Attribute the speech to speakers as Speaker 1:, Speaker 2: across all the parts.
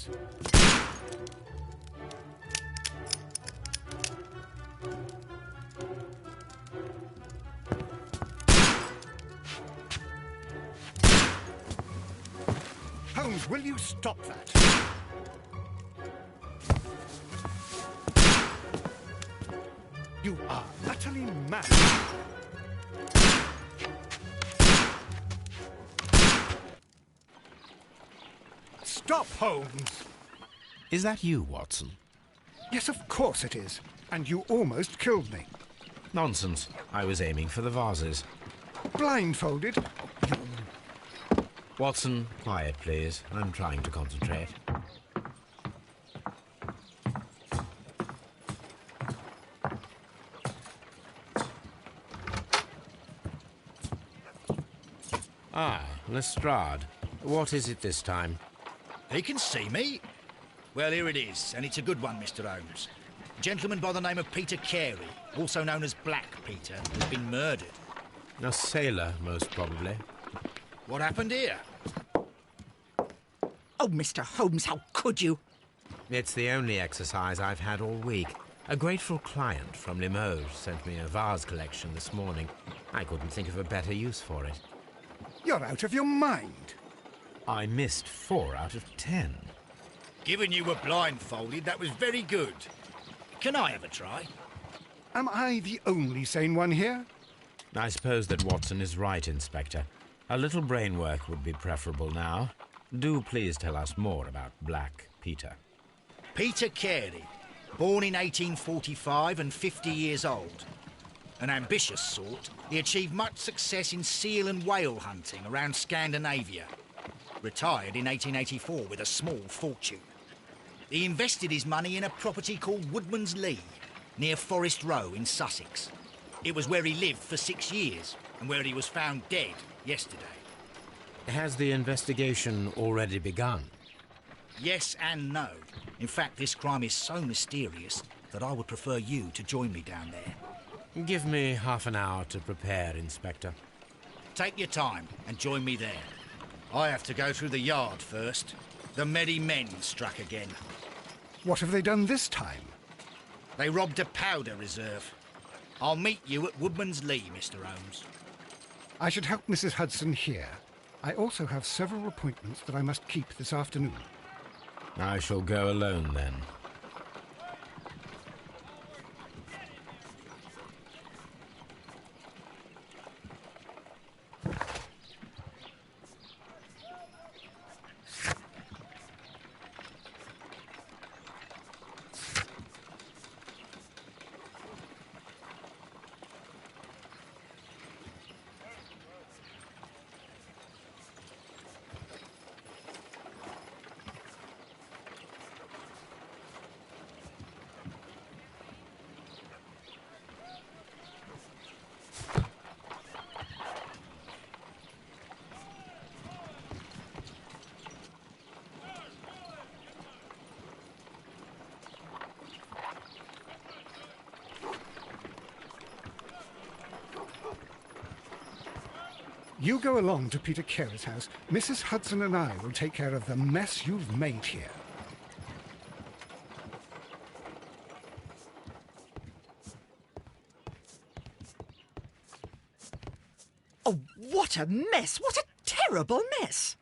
Speaker 1: this. Holmes, will you stop that? You are utterly mad. Stop, Holmes!
Speaker 2: Is that you, Watson?
Speaker 1: Yes, of course it is. And you almost killed me.
Speaker 2: Nonsense. I was aiming for the vases.
Speaker 1: Blindfolded?
Speaker 2: Watson, quiet, please. I'm trying to concentrate. Ah, Lestrade. What is it this time?
Speaker 3: He can see me. Well, here it is, and it's a good one, Mr. Holmes. A gentleman by the name of Peter Carey, also known as Black Peter, has been murdered.
Speaker 2: A sailor, most probably.
Speaker 3: What happened here?
Speaker 4: Oh, Mr. Holmes, how could you?
Speaker 2: It's the only exercise I've had all week. A grateful client from Limoges sent me a vase collection this morning. I couldn't think of a better use for it.
Speaker 1: You're out of your mind.
Speaker 2: I missed 4 out of 10.
Speaker 3: Given you were blindfolded, that was very good. Can I have a try?
Speaker 1: Am I the only sane one here?
Speaker 2: I suppose that Watson is right, Inspector. A little brain work would be preferable now. Do please tell us more about Black Peter.
Speaker 3: Peter Carey, born in 1845 and 50 years old. An ambitious sort, he achieved much success in seal and whale hunting around Scandinavia. Retired in 1884 with a small fortune. He invested his money in a property called Woodman's Lee, near Forest Row in Sussex. It was where he lived for 6 years, and where he was found dead yesterday.
Speaker 2: Has the investigation already begun?
Speaker 3: Yes and no. In fact, this crime is so mysterious that I would prefer you to join me down there.
Speaker 2: Give me half an hour to prepare, Inspector.
Speaker 3: Take your time and join me there. I have to go through the yard first. The merry men struck again.
Speaker 1: What have they done this time?
Speaker 3: They robbed a powder reserve. I'll meet you at Woodman's Lee, Mr. Holmes.
Speaker 1: I should help Mrs. Hudson here. I also have several appointments that I must keep this afternoon.
Speaker 2: I shall go alone, then.
Speaker 1: You go along to Peter Carey's house. Mrs. Hudson and I will take care of the mess you've made here.
Speaker 4: Oh, what a mess! What a terrible mess!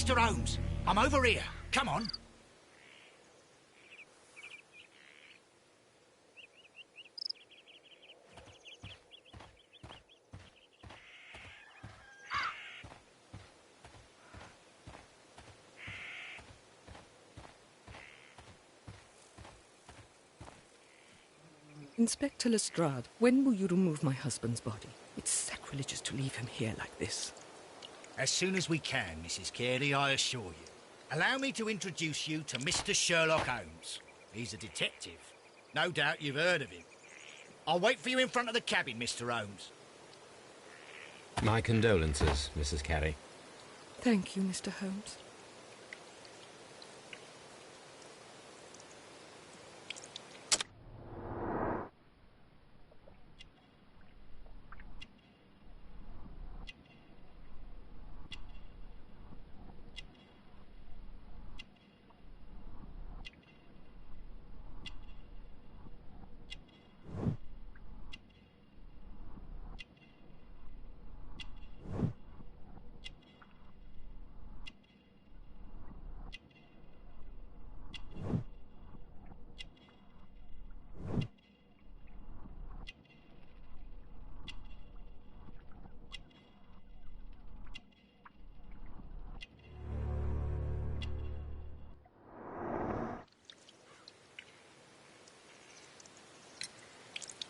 Speaker 3: Mr. Holmes, I'm over here. Come on.
Speaker 5: Inspector Lestrade, when will you remove my husband's body? It's sacrilegious to leave him here like this.
Speaker 3: As soon as we can, Mrs. Carey, I assure you. Allow me to introduce you to Mr. Sherlock Holmes. He's a detective. No doubt you've heard of him. I'll wait for you in front of the cabin, Mr. Holmes.
Speaker 2: My condolences, Mrs. Carey.
Speaker 5: Thank you, Mr. Holmes.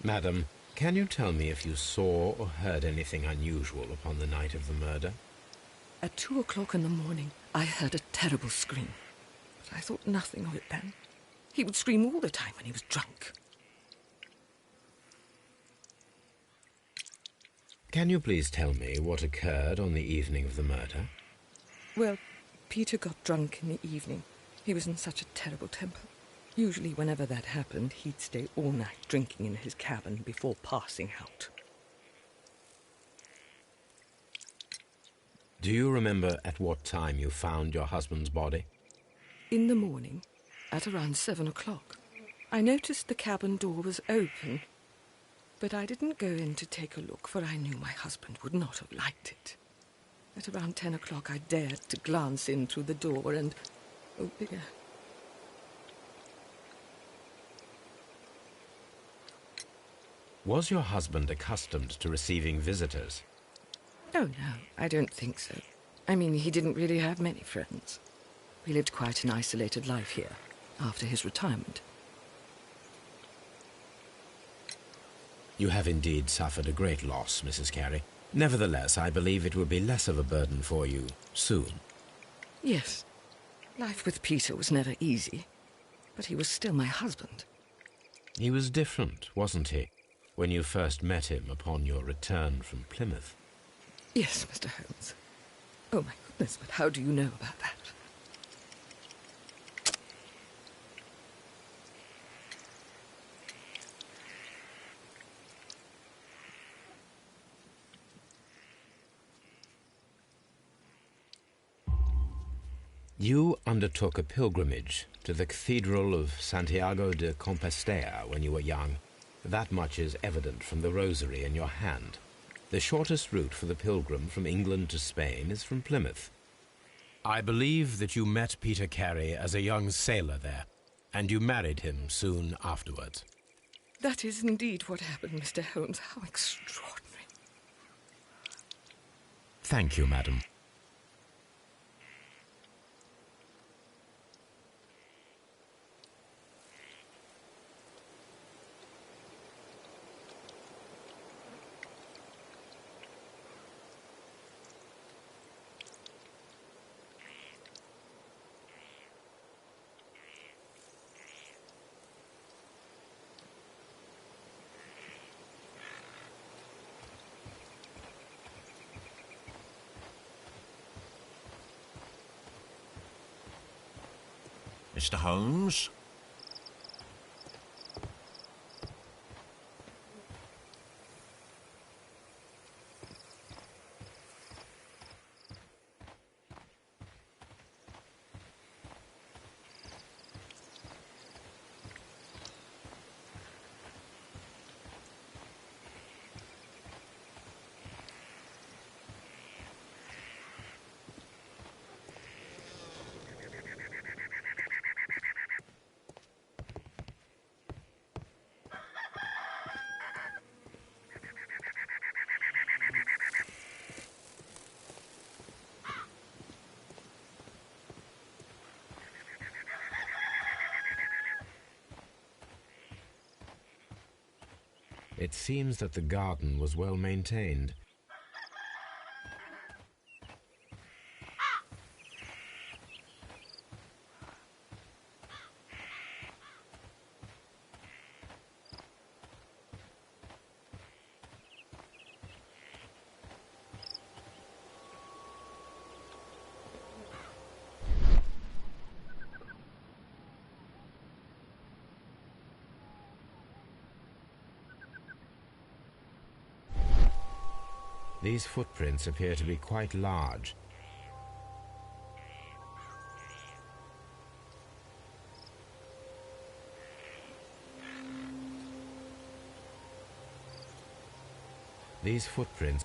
Speaker 2: Madam, can you tell me if you saw or heard anything unusual upon the night of the murder?
Speaker 5: At 2 o'clock in the morning, I heard a terrible scream. But I thought nothing of it then. He would scream all the time when he was drunk.
Speaker 2: Can you please tell me what occurred on the evening of the murder?
Speaker 5: Well, Peter got drunk in the evening. He was in such a terrible temper. Usually, whenever that happened, he'd stay all night drinking in his cabin before passing out.
Speaker 2: Do you remember at what time you found your husband's body?
Speaker 5: In the morning, at around 7 o'clock, I noticed the cabin door was open, but I didn't go in to take a look, for I knew my husband would not have liked it. At around 10 o'clock, I dared to glance in through the door and... oh dear.
Speaker 2: Was your husband accustomed to receiving visitors?
Speaker 5: Oh, no, I don't think so. I mean, he didn't really have many friends. We lived quite an isolated life here, after his retirement.
Speaker 2: You have indeed suffered a great loss, Mrs. Carey. Nevertheless, I believe it will be less of a burden for you soon.
Speaker 5: Yes. Life with Peter was never easy, but he was still my husband.
Speaker 2: He was different, wasn't he, when you first met him upon your return from Plymouth?
Speaker 5: Yes, Mr. Holmes. Oh, my goodness, but how do you know about that?
Speaker 2: You undertook a pilgrimage to the Cathedral of Santiago de Compostela when you were young. That much is evident from the rosary in your hand. The shortest route for the pilgrim from England to Spain is from Plymouth. I believe that you met Peter Carey as a young sailor there, and you married him soon afterwards.
Speaker 5: That is indeed what happened, Mr. Holmes. How extraordinary.
Speaker 2: Thank you, madam.
Speaker 6: Mr. Holmes?
Speaker 2: It seems that the garden was well maintained. These footprints appear to be quite large. These footprints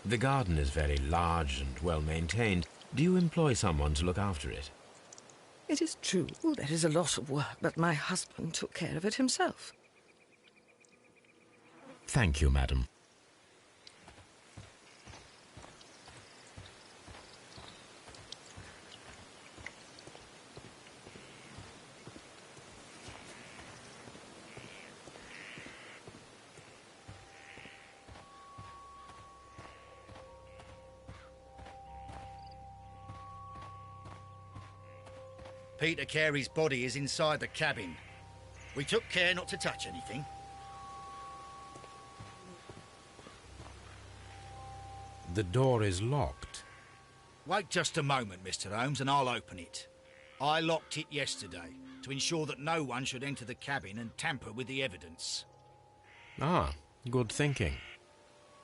Speaker 2: The garden is very large and well maintained. Do you employ someone to look after it?
Speaker 5: It is true, there is a lot of work, but my husband took care of it himself.
Speaker 2: Thank you, madam.
Speaker 3: Peter Carey's body is inside the cabin. We took care not to touch anything.
Speaker 2: The door is locked.
Speaker 3: Wait just a moment, Mr. Holmes, and I'll open it. I locked it yesterday to ensure that no one should enter the cabin and tamper with the evidence.
Speaker 2: Ah, good thinking.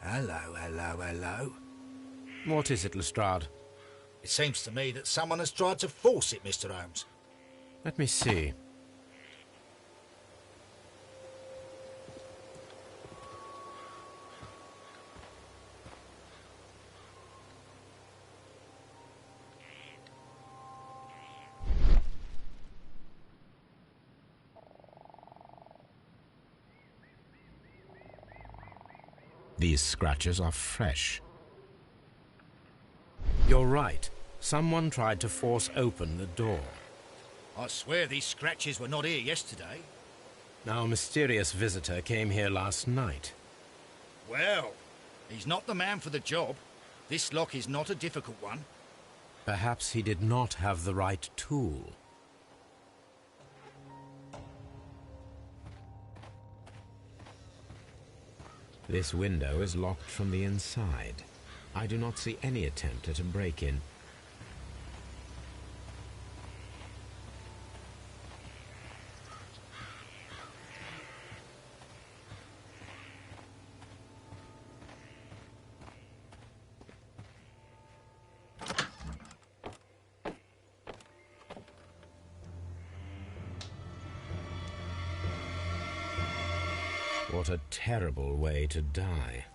Speaker 3: Hello, hello, hello.
Speaker 2: What is it, Lestrade?
Speaker 3: It seems to me that someone has tried to force it, Mr. Holmes.
Speaker 2: Let me see. These scratches are fresh. You're right. Someone tried to force open the door.
Speaker 3: I swear these scratches were not here yesterday.
Speaker 2: Our mysterious visitor came here last night.
Speaker 3: Well, he's not the man for the job. This lock is not a difficult one.
Speaker 2: Perhaps he did not have the right tool. This window is locked from the inside. I do not see any attempt at a break-in. What a terrible way to die.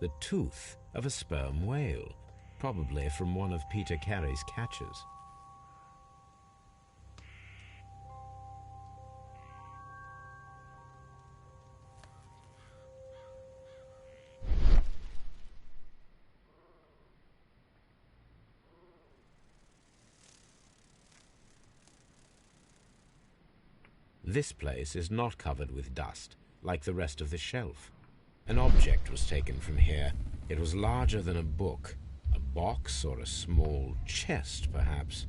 Speaker 2: the tooth of a sperm whale, probably from one of Peter Carey's catches. This place is not covered with dust, like the rest of the shelf. An object was taken from here. It was larger than a book, a box or a small chest, perhaps.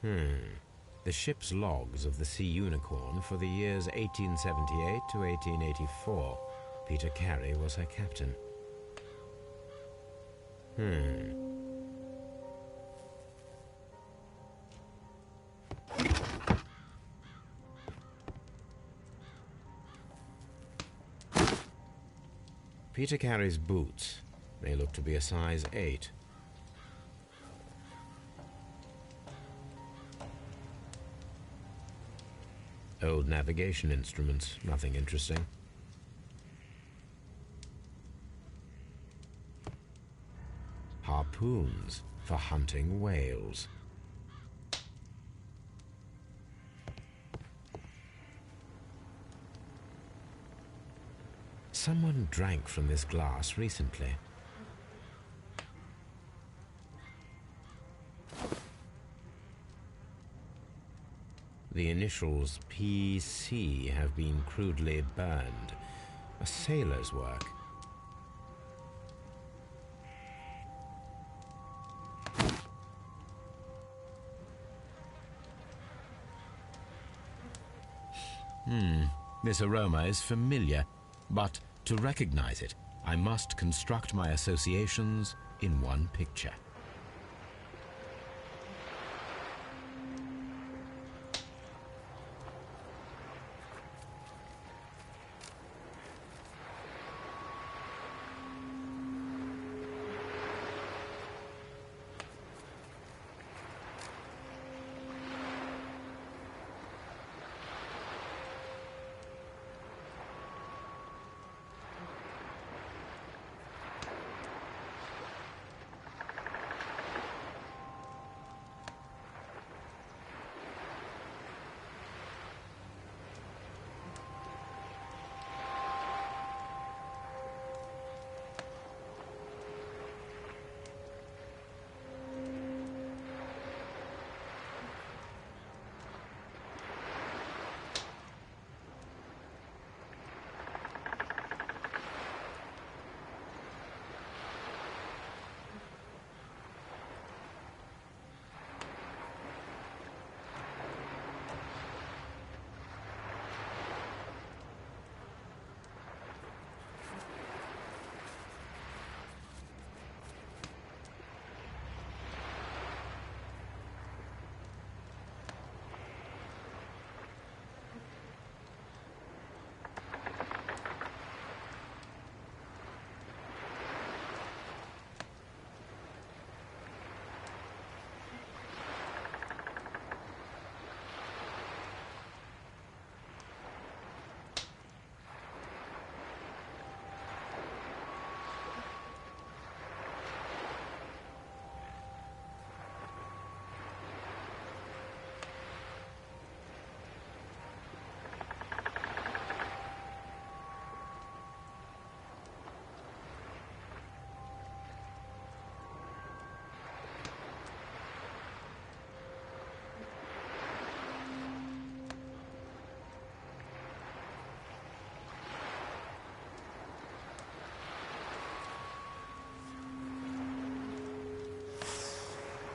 Speaker 2: The ship's logs of the Sea Unicorn for the years 1878 to 1884. Peter Carey was her captain. Peter Carey's boots. They look to be a size 8. Old navigation instruments, nothing interesting. Harpoons for hunting whales. Someone drank from this glass recently. The initials PC have been crudely burned. A sailor's work. This aroma is familiar, but to recognize it, I must construct my associations in one picture.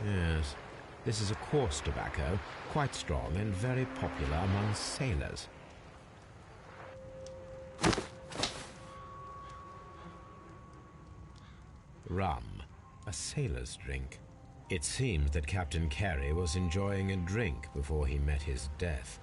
Speaker 2: Yes, this is a coarse tobacco, quite strong and very popular among sailors. Rum, a sailor's drink. It seems that Captain Carey was enjoying a drink before he met his death.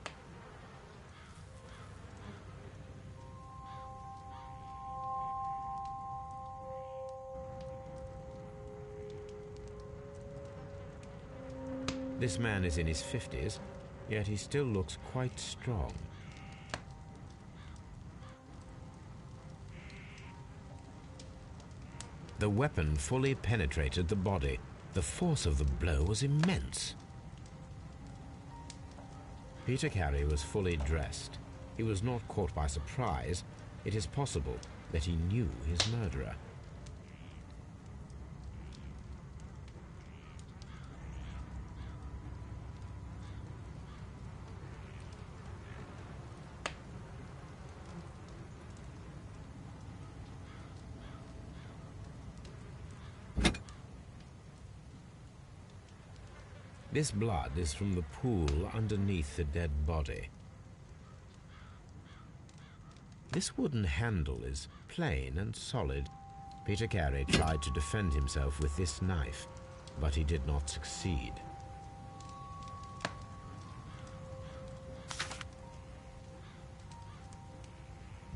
Speaker 2: This man is in his 50s, yet he still looks quite strong. The weapon fully penetrated the body. The force of the blow was immense. Peter Carey was fully dressed. He was not caught by surprise. It is possible that he knew his murderer. This blood is from the pool underneath the dead body. This wooden handle is plain and solid. Peter Carey tried to defend himself with this knife, but he did not succeed.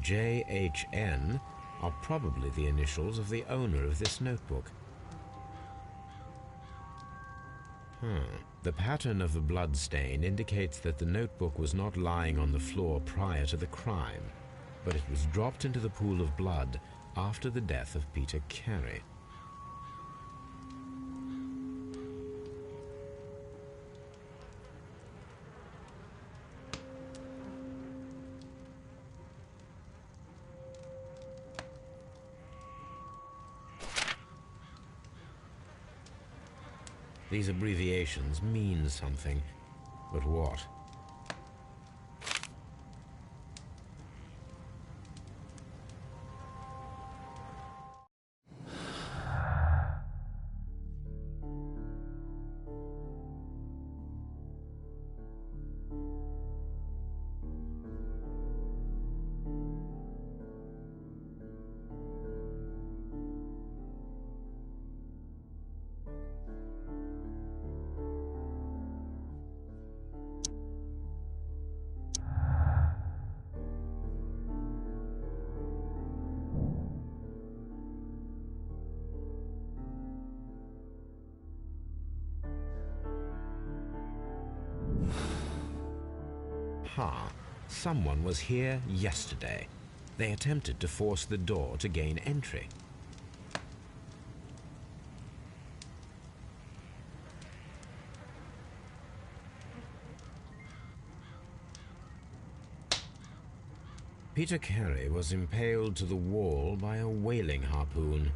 Speaker 2: JHN are probably the initials of the owner of this notebook. The pattern of the blood stain indicates that the notebook was not lying on the floor prior to the crime, but it was dropped into the pool of blood after the death of Peter Carey. These abbreviations mean something, but what? Someone was here yesterday. They attempted to force the door to gain entry. Peter Carey was impaled to the wall by a whaling harpoon.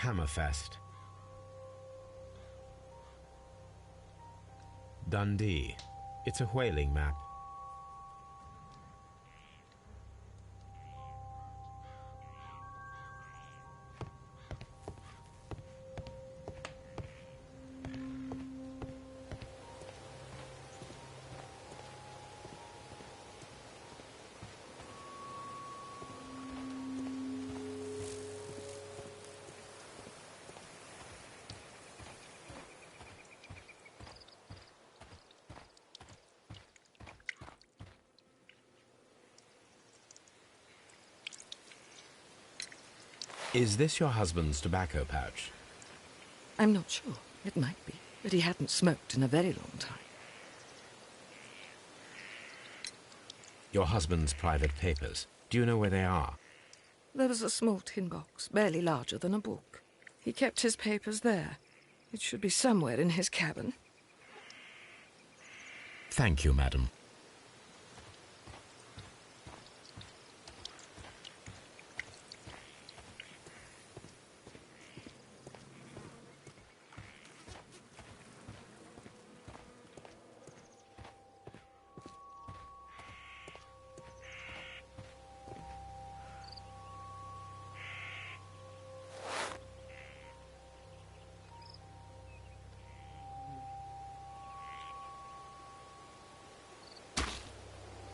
Speaker 2: Hammerfest. Dundee. It's a whaling map. Is this your husband's tobacco pouch?
Speaker 5: I'm not sure. It might be, but he hadn't smoked in a very long time.
Speaker 2: Your husband's private papers. Do you know where they are?
Speaker 5: There was a small tin box, barely larger than a book. He kept his papers there. It should be somewhere in his cabin.
Speaker 2: Thank you, madam.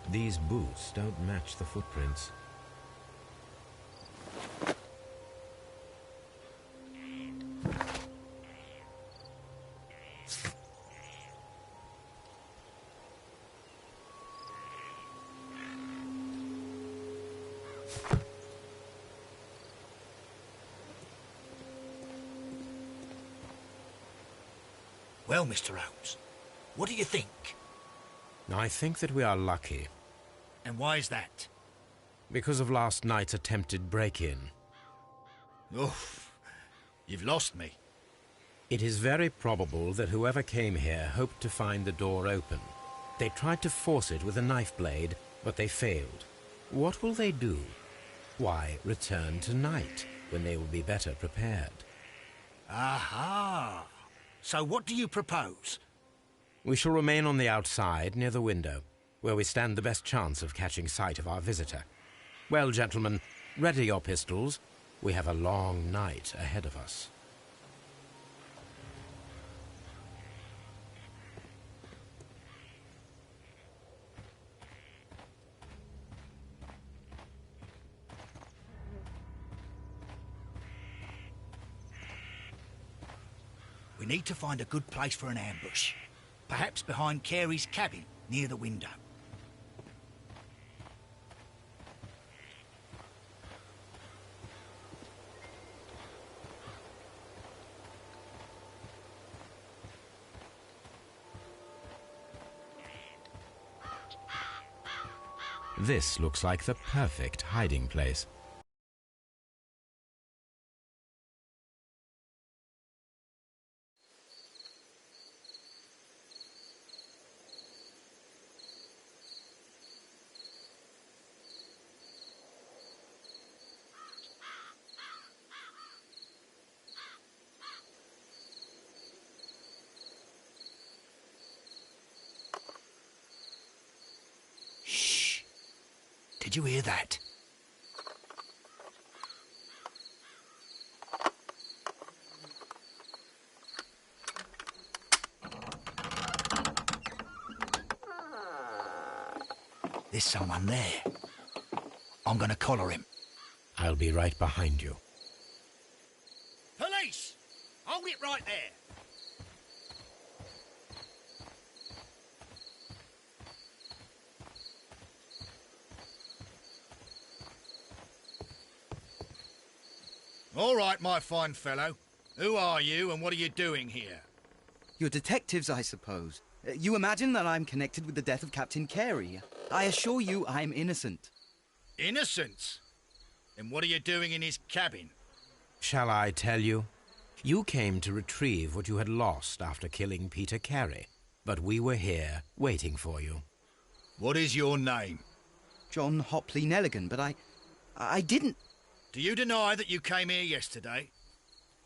Speaker 2: These boots don't match the footprints.
Speaker 3: Well, Mr. Holmes, what do you think?
Speaker 2: I think that we are lucky.
Speaker 3: And why is that?
Speaker 2: Because of last night's attempted break-in.
Speaker 3: Oof, you've lost me.
Speaker 2: It is very probable that whoever came here hoped to find the door open. They tried to force it with a knife blade, but they failed. What will they do? Why, return tonight, when they will be better prepared.
Speaker 3: Aha! So what do you propose?
Speaker 2: We shall remain on the outside, near the window, where we stand the best chance of catching sight of our visitor. Well, gentlemen, ready your pistols. We have a long night ahead of us.
Speaker 3: We need to find a good place for an ambush. Perhaps behind Carey's cabin, near the window.
Speaker 2: This looks like the perfect hiding place.
Speaker 3: Did you hear that? There's someone there. I'm gonna collar him.
Speaker 2: I'll be right behind you.
Speaker 3: Police! Hold it right there! All right, my fine fellow. Who are you and what are you doing here?
Speaker 6: You're detectives, I suppose. You imagine that I'm connected with the death of Captain Carey. I assure you I'm innocent.
Speaker 3: Innocent? Then what are you doing in his cabin?
Speaker 2: Shall I tell you? You came to retrieve what you had lost after killing Peter Carey, but we were here waiting for you.
Speaker 3: What is your name?
Speaker 6: John Hopley Nelligan, but I didn't...
Speaker 3: Do you deny that you came here yesterday?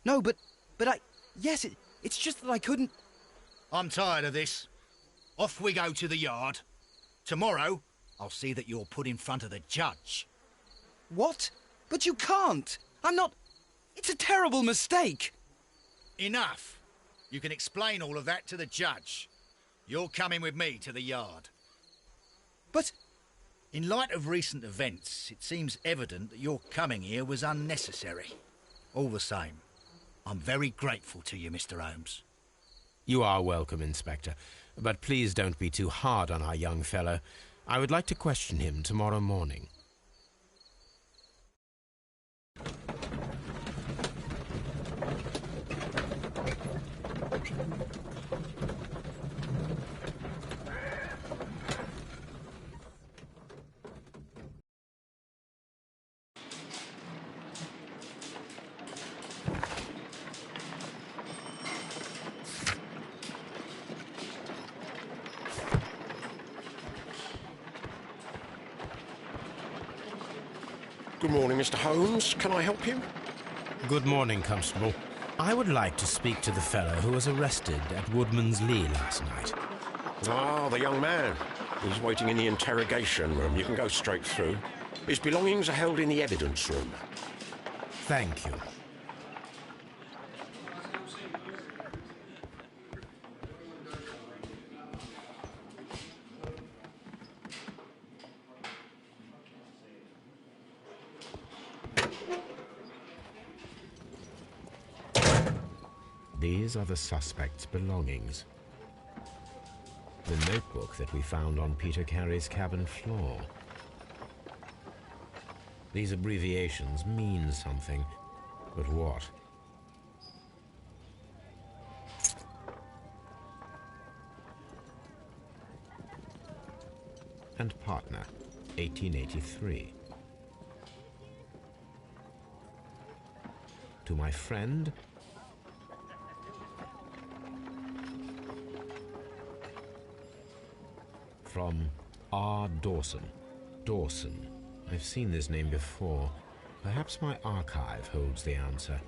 Speaker 6: No, but I... Yes, it's just that I couldn't...
Speaker 3: I'm tired of this. Off we go to the yard. Tomorrow, I'll see that you're put in front of the judge.
Speaker 6: What? But you can't! I'm not... It's a terrible mistake!
Speaker 3: Enough! You can explain all of that to the judge. You're coming with me to the yard.
Speaker 6: But...
Speaker 3: In light of recent events, it seems evident that your coming here was unnecessary. All the same, I'm very grateful to you, Mr. Holmes.
Speaker 2: You are welcome, Inspector. But please don't be too hard on our young fellow. I would like to question him tomorrow morning.
Speaker 7: Good morning, Mr. Holmes. Can I help you?
Speaker 2: Good morning, Constable. I would like to speak to the fellow who was arrested at Woodman's Lee last night.
Speaker 7: Ah, the young man. He's waiting in the interrogation room. You can go straight through. His belongings are held in the evidence room.
Speaker 2: Thank you. These are the suspect's belongings. The notebook that we found on Peter Carey's cabin floor. These abbreviations mean something, but what? And partner, 1883. To my friend, from R. Dawson. Dawson. I've seen this name before. Perhaps my archive holds the answer.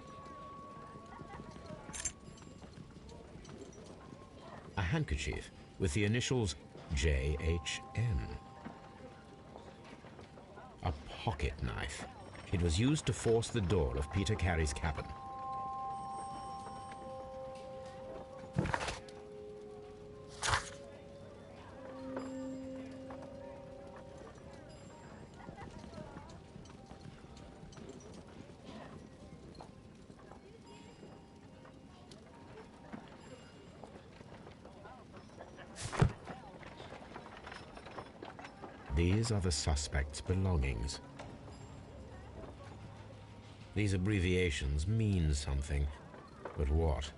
Speaker 2: A handkerchief with the initials J.H.N. A pocket knife. It was used to force the door of Peter Carey's cabin. These are the suspect's belongings. These abbreviations mean something, but what?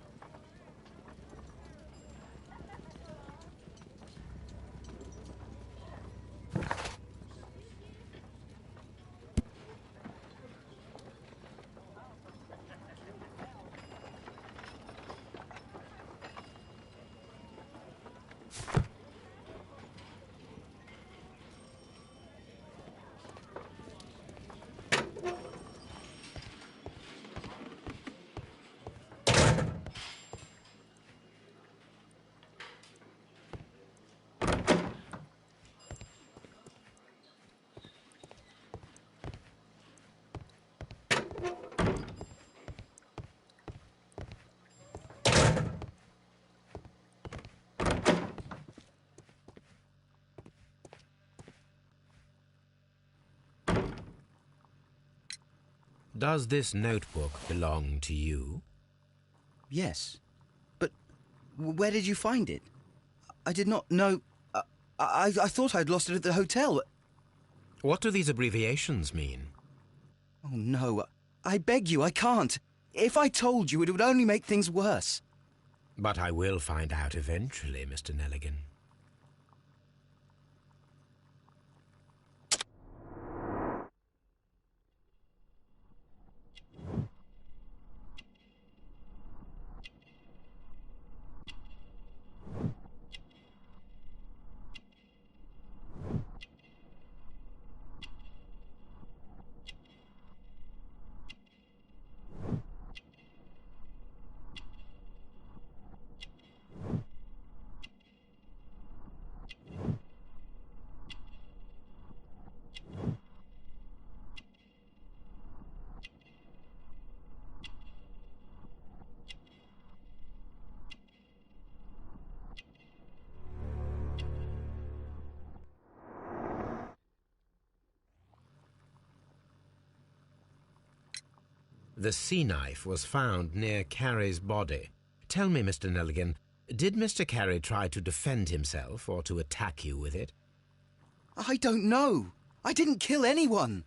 Speaker 2: Does this notebook belong to you?
Speaker 6: Yes. But where did you find it? I did not know... I thought I'd lost it at the hotel.
Speaker 2: What do these abbreviations mean?
Speaker 6: Oh, no. I beg you, I can't. If I told you, it would only make things worse.
Speaker 2: But I will find out eventually, Mr. Nelligan. The sea knife was found near Carey's body. Tell me, Mr. Nelligan, did Mr. Carey try to defend himself or to attack you with it?
Speaker 6: I don't know. I didn't kill anyone.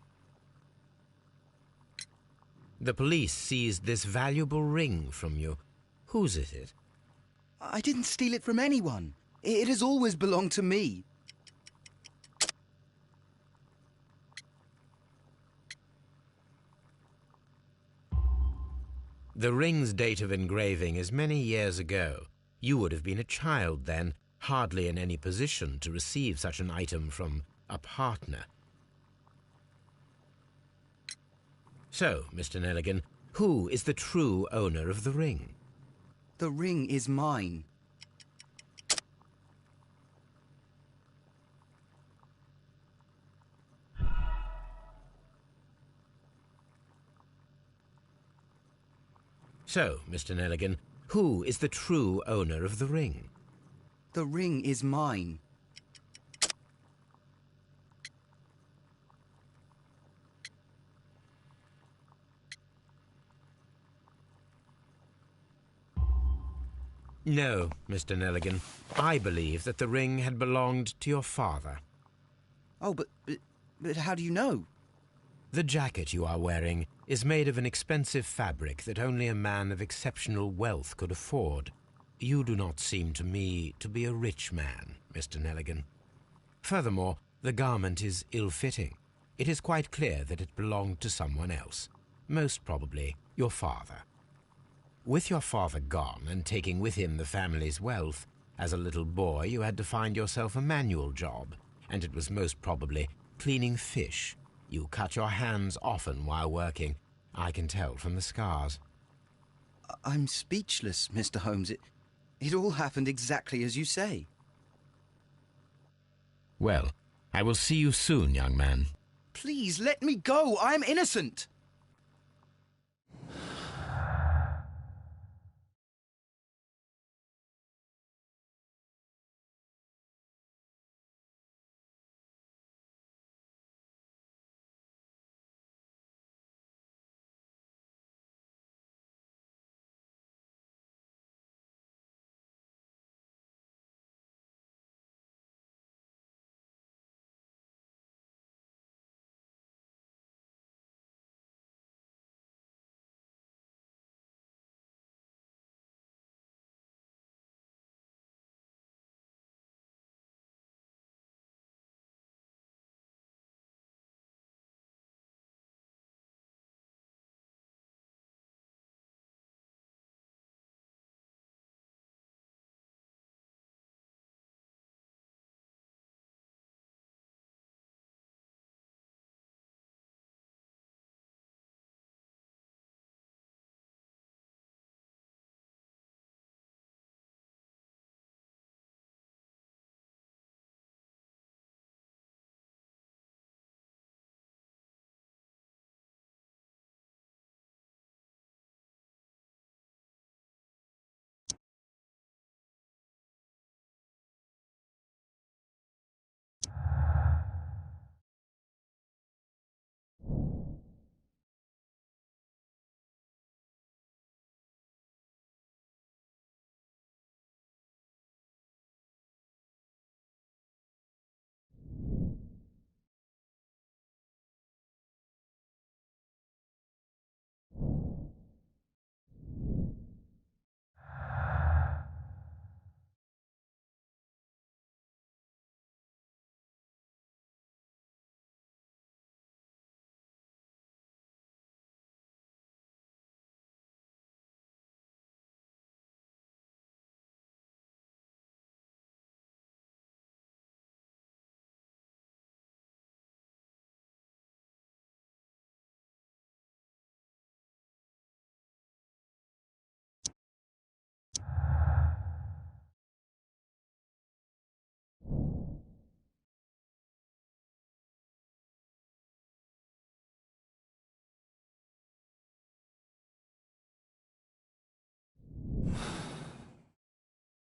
Speaker 2: The police seized this valuable ring from you. Whose is it?
Speaker 6: I didn't steal it from anyone. It has always belonged to me.
Speaker 2: The ring's date of engraving is many years ago. You would have been a child then, hardly in any position to receive such an item from a partner. So, Mr. Nelligan, who is the true owner of the ring?
Speaker 6: The ring is mine.
Speaker 2: So, Mr. Nelligan, who is the true owner of the ring?
Speaker 6: The ring is mine.
Speaker 2: No, Mr. Nelligan. I believe that the ring had belonged to your father.
Speaker 6: Oh, but how do you know?
Speaker 2: The jacket you are wearing is made of an expensive fabric that only a man of exceptional wealth could afford. You do not seem to me to be a rich man, Mr. Nelligan. Furthermore, the garment is ill-fitting. It is quite clear that it belonged to someone else, most probably your father. With your father gone and taking with him the family's wealth, as a little boy you had to find yourself a manual job, and it was most probably cleaning fish. You cut your hands often while working. I can tell from the scars.
Speaker 6: I'm speechless, Mr. Holmes. It all happened exactly as you say.
Speaker 2: Well, I will see you soon, young man.
Speaker 6: Please, let me go. I am innocent.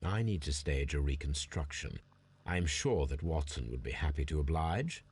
Speaker 2: I need to stage a reconstruction. I am sure that Watson would be happy to oblige.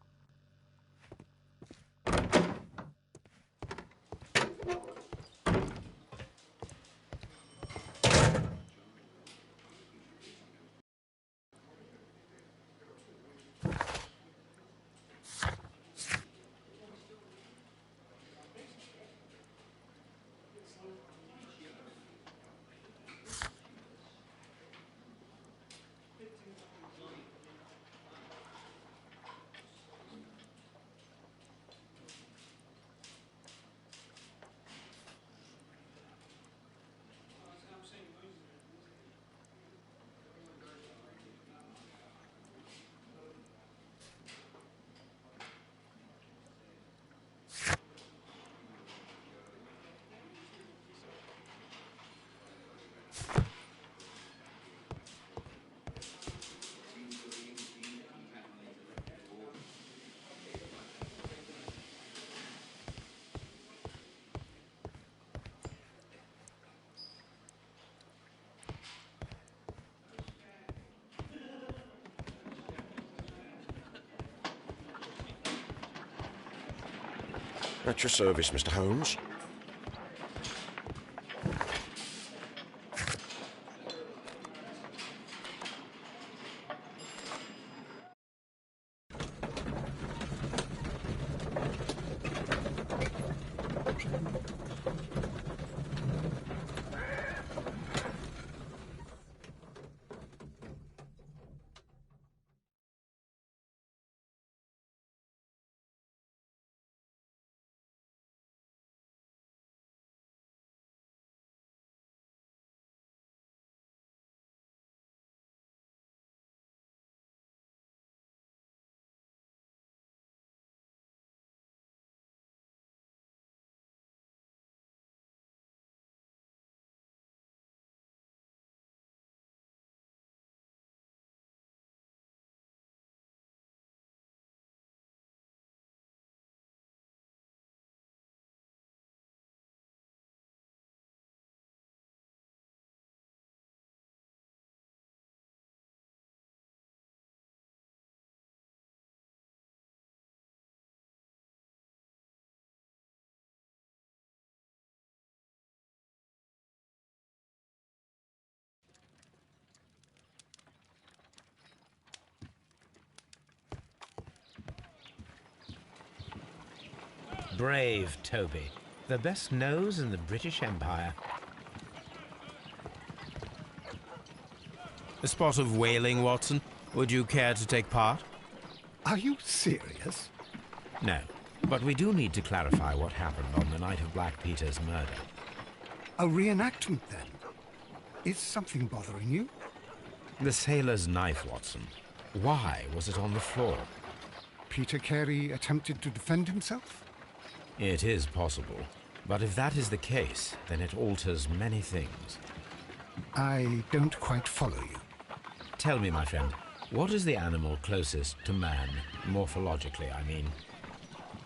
Speaker 7: At your service, Mr. Holmes.
Speaker 2: Brave Toby. The best nose in the British Empire. A spot of whaling, Watson. Would you care to take part?
Speaker 1: Are you serious?
Speaker 2: No. But we do need to clarify what happened on the night of Black Peter's murder.
Speaker 1: A reenactment, then? Is something bothering you?
Speaker 2: The sailor's knife, Watson. Why was it on the floor?
Speaker 1: Peter Carey attempted to defend himself?
Speaker 2: It is possible. But if that is the case, then it alters many things.
Speaker 1: I don't quite follow you.
Speaker 2: Tell me, my friend, what is the animal closest to man, morphologically, I mean?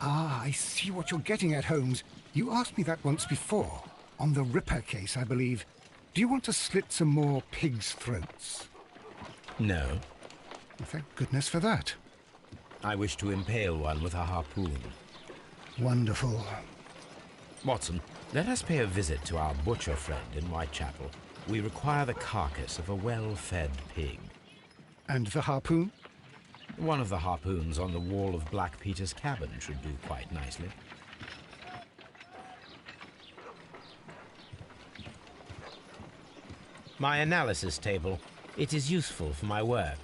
Speaker 1: Ah, I see what you're getting at, Holmes. You asked me that once before. On the Ripper case, I believe. Do you want to slit some more pigs' throats?
Speaker 2: No.
Speaker 1: Well, thank goodness for that.
Speaker 2: I wish to impale one with a harpoon.
Speaker 1: Wonderful.
Speaker 2: Watson, let us pay a visit to our butcher friend in Whitechapel. We require the carcass of a well-fed pig.
Speaker 1: And the harpoon?
Speaker 2: One of the harpoons on the wall of Black Peter's cabin should do quite nicely. My analysis table. It is useful for my work.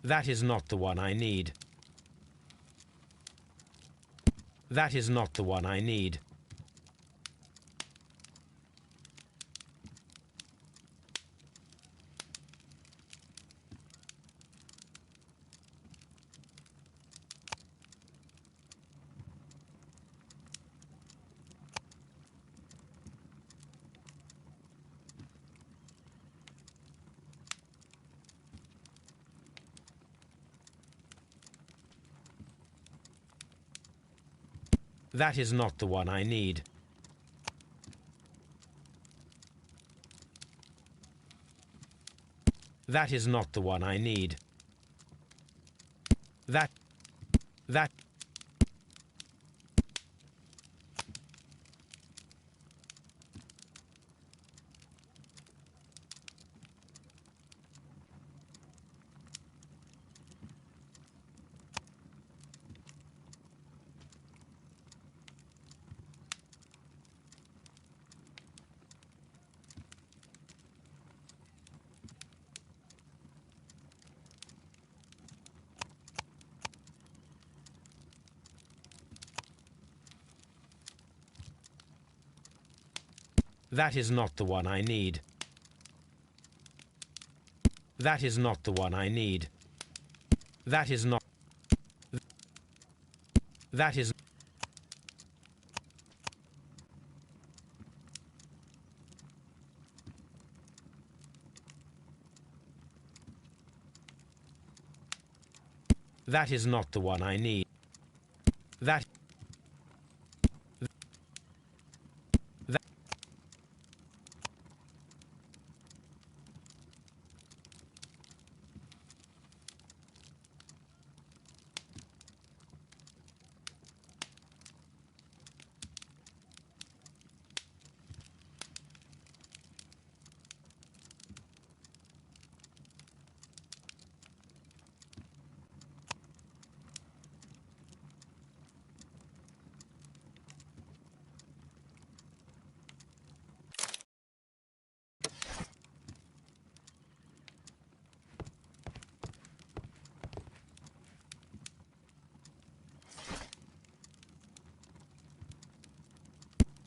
Speaker 2: That is not the one I need. That is not the one I need. That is not the one I need. That is not the one I need. That. That is not the one I need. That is not the one I need. That is not. That is. That is not the one I need. That.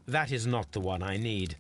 Speaker 2: That is not the one I need.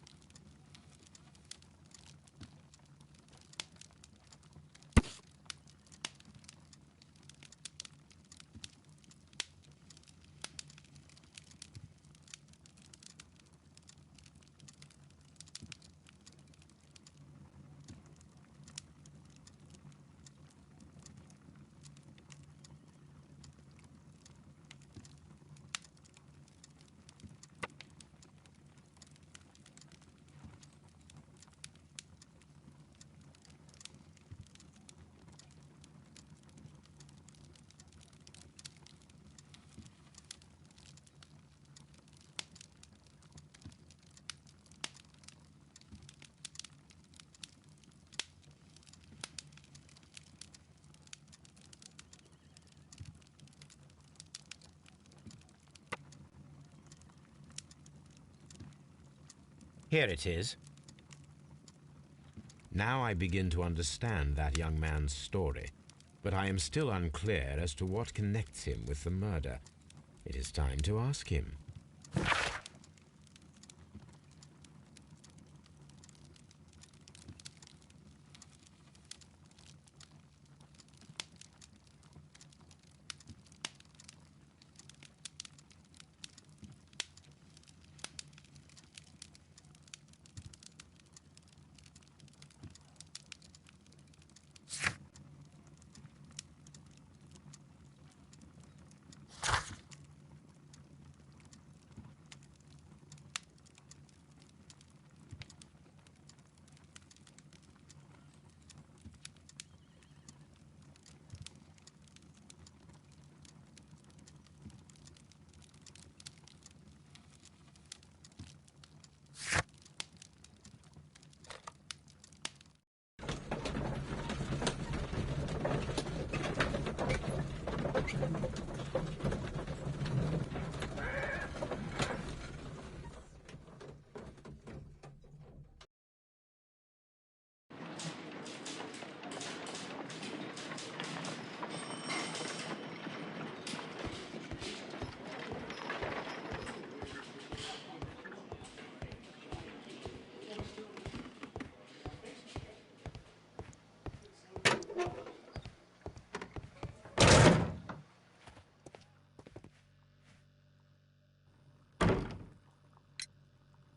Speaker 2: Here it is. Now I begin to understand that young man's story, but I am still unclear as to what connects him with the murder. It is time to ask him.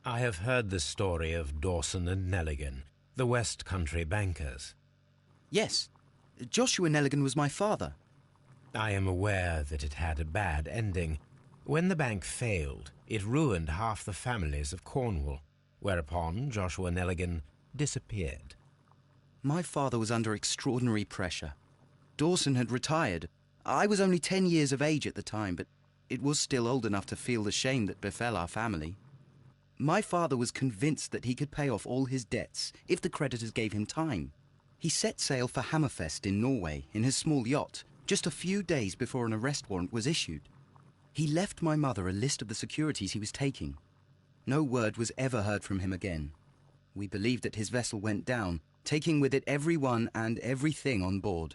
Speaker 2: I have heard the story of Dawson and Nelligan, the West Country bankers.
Speaker 6: Yes. Joshua Nelligan was my father.
Speaker 2: I am aware that it had a bad ending, When the bank failed, it ruined half the families of Cornwall, whereupon Joshua Nelligan disappeared.
Speaker 6: My father was under extraordinary pressure. Dawson had retired. I was only 10 years of age at the time, but it was still old enough to feel the shame that befell our family. My father was convinced that he could pay off all his debts if the creditors gave him time. He set sail for Hammerfest in Norway in his small yacht just a few days before an arrest warrant was issued. He left my mother a list of the securities he was taking. No word was ever heard from him again. We believed that his vessel went down, taking with it everyone and everything on board.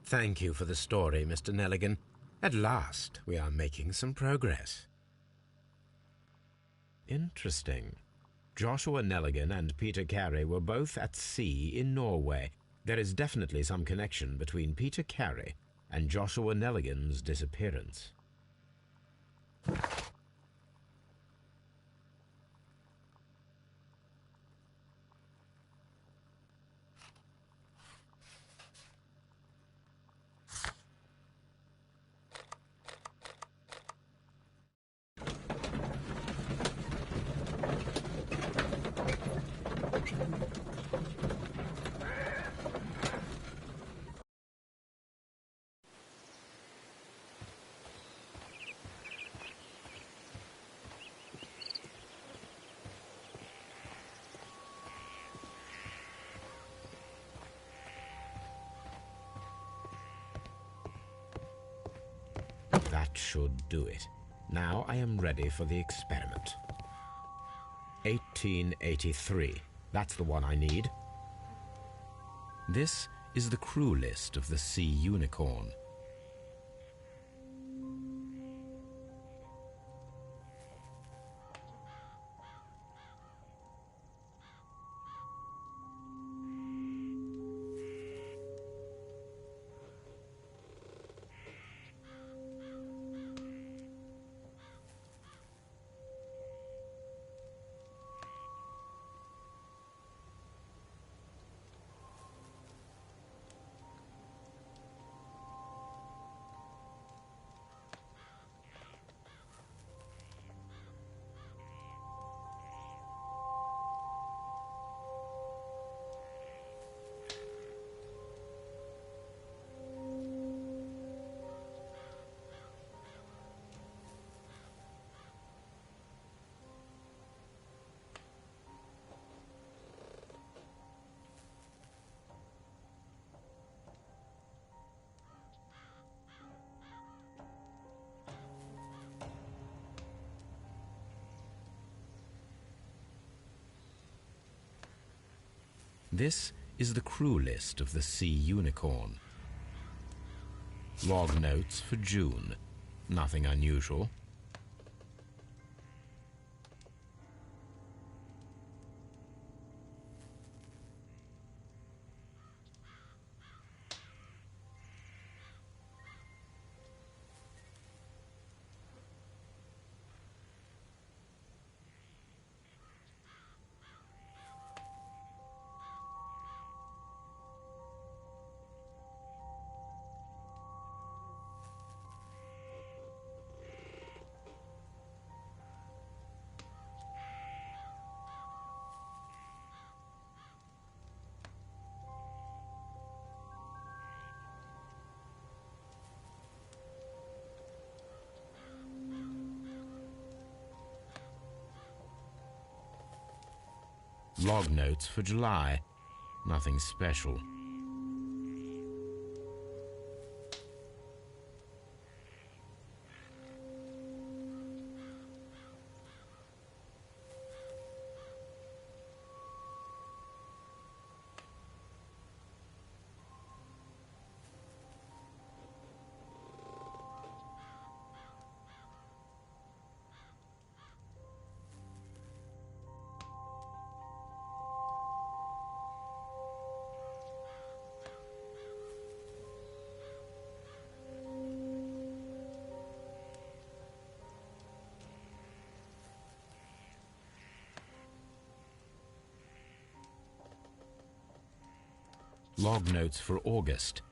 Speaker 2: Thank you for the story, Mr. Nelligan. At last, we are making some progress. Interesting. Joshua Nelligan and Peter Carey were both at sea in Norway. There is definitely some connection between Peter Carey and Joshua Nelligan's disappearance. That should do it. Now I am ready for the experiment. 1883. That's the one I need. This is the crew list of the Sea Unicorn. This is the crew list of the Sea Unicorn. Log notes for June. Nothing unusual. Log notes for July. Nothing special. Log notes for August.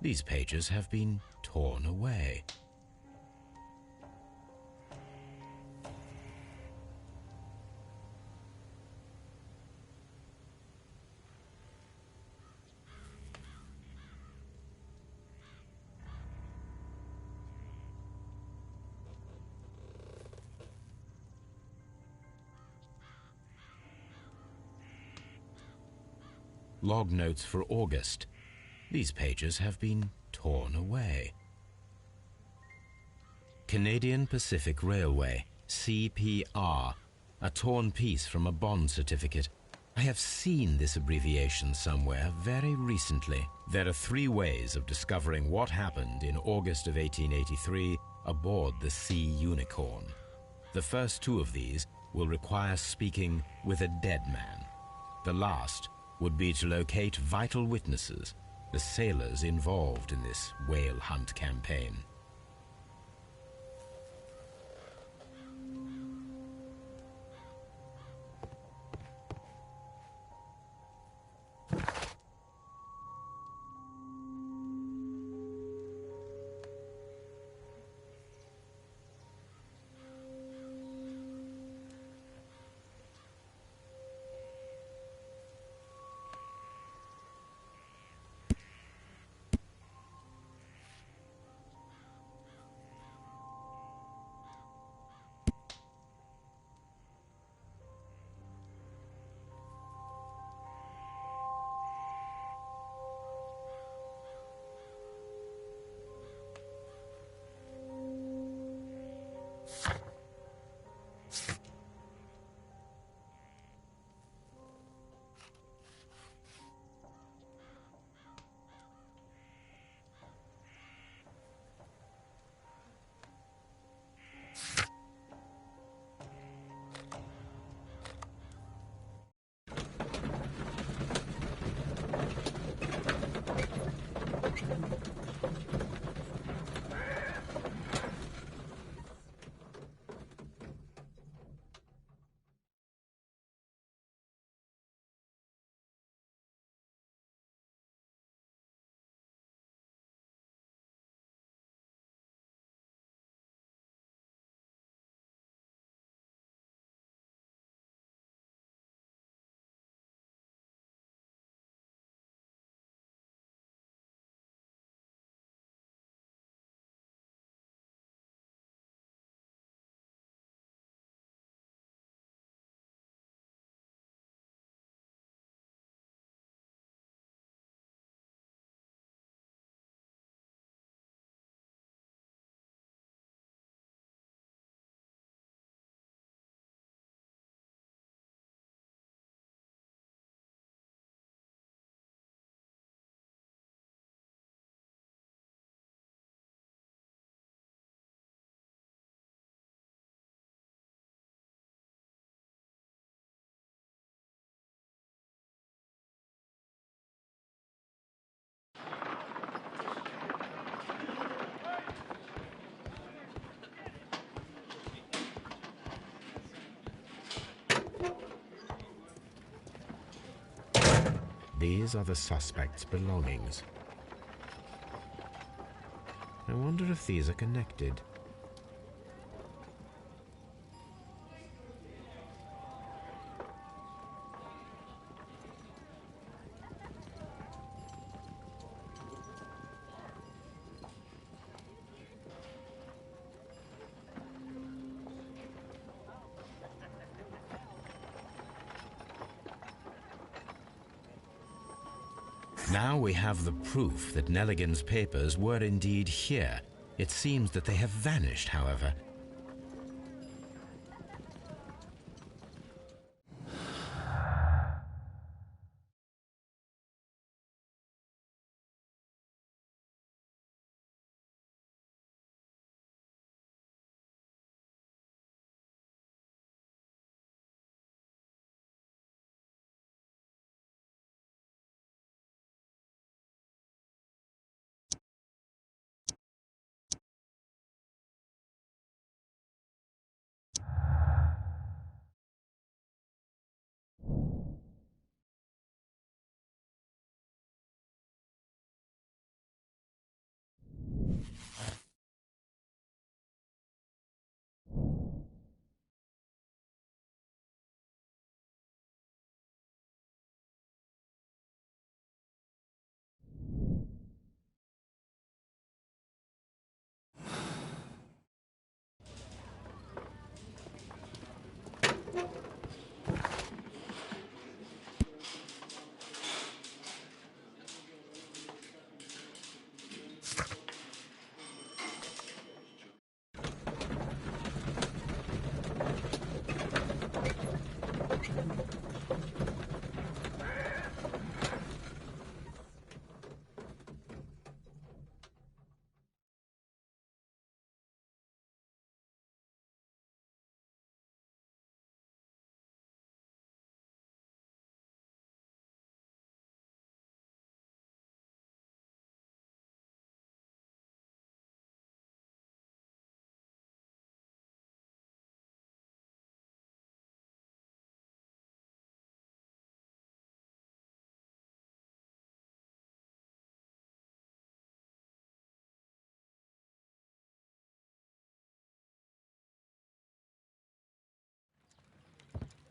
Speaker 2: These pages have been torn away. Log notes for August. These pages have been torn away. Canadian Pacific Railway, CPR, a torn piece from a bond certificate. I have seen this abbreviation somewhere very recently. There are 3 ways of discovering what happened in August of 1883 aboard the Sea Unicorn. The first 2 of these will require speaking with a dead man. The last would be to locate vital witnesses, the sailors involved in this whale hunt campaign. These are the suspect's belongings. I wonder if these are connected. Now we have the proof that Nelligan's papers were indeed here. It seems that they have vanished, however.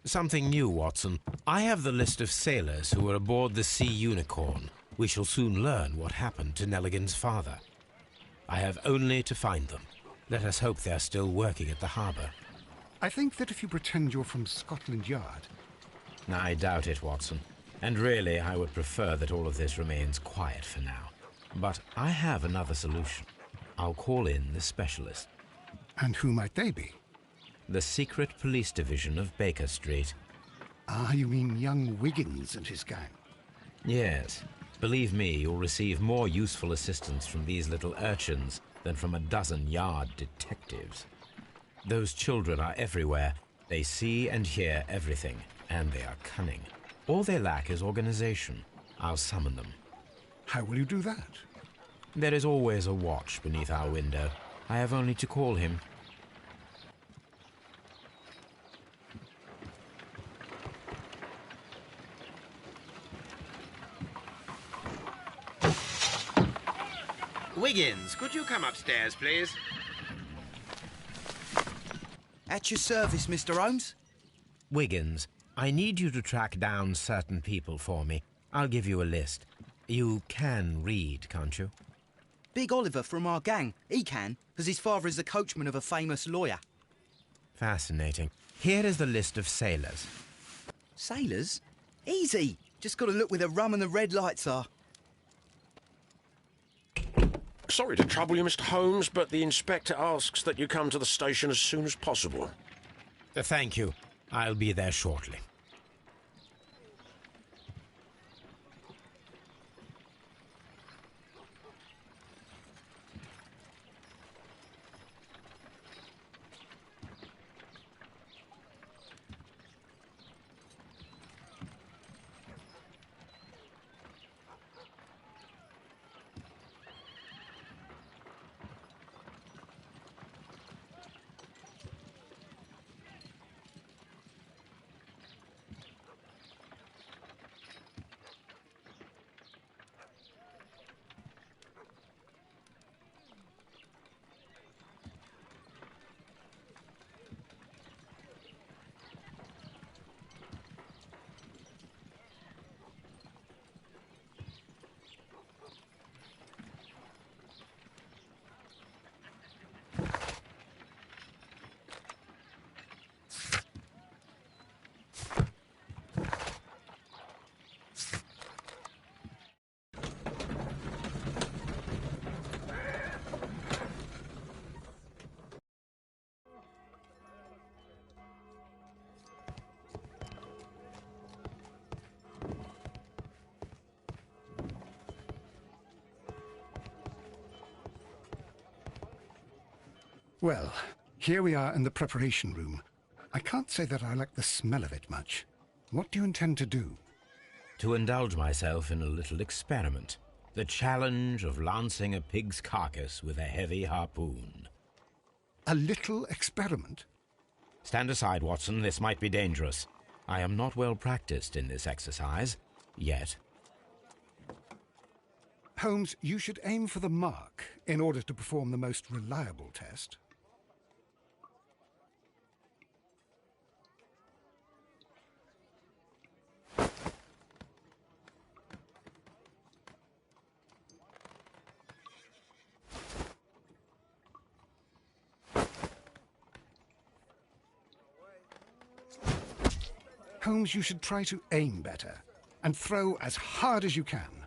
Speaker 2: Something new, Watson. I have the list of sailors who were aboard the Sea Unicorn. We shall soon learn what happened to Nelligan's father. I have only to find them. Let us hope they're still working at the harbour.
Speaker 1: I think that if you pretend you're from Scotland Yard...
Speaker 2: I doubt it, Watson. And really, I would prefer that all of this remains quiet for now. But I have another solution. I'll call in the specialist.
Speaker 1: And who might they be?
Speaker 2: The secret police division of Baker Street.
Speaker 1: Ah, you mean young Wiggins and his gang?
Speaker 2: Yes. Believe me, you'll receive more useful assistance from these little urchins than from a dozen yard detectives. Those children are everywhere. They see and hear everything, and they are cunning. All they lack is organization. I'll summon them.
Speaker 1: How will you do that?
Speaker 2: There is always a watch beneath our window. I have only to call him.
Speaker 8: Wiggins, could you come upstairs, please?
Speaker 6: At your service, Mr. Holmes.
Speaker 2: Wiggins, I need you to track down certain people for me. I'll give you a list. You can read, can't you?
Speaker 6: Big Oliver from our gang. He can, because his father is the coachman of a famous lawyer.
Speaker 2: Fascinating. Here is the list of sailors.
Speaker 6: Sailors? Easy. Just got to look where the rum and the red lights are.
Speaker 7: Sorry to trouble you, Mr. Holmes, but the inspector asks that you come to the station as soon as possible.
Speaker 2: Thank you. I'll be there shortly.
Speaker 1: Well, here we are in the preparation room. I can't say that I like the smell of it much. What do you intend to do?
Speaker 2: To indulge myself in a little experiment. The challenge of lancing a pig's carcass with a heavy harpoon.
Speaker 1: A little experiment?
Speaker 2: Stand aside, Watson. This might be dangerous. I am not well practiced in this exercise. Yet.
Speaker 1: Holmes, you should aim for the mark in order to perform the most reliable test. Holmes, you should try to aim better and throw as hard as you can.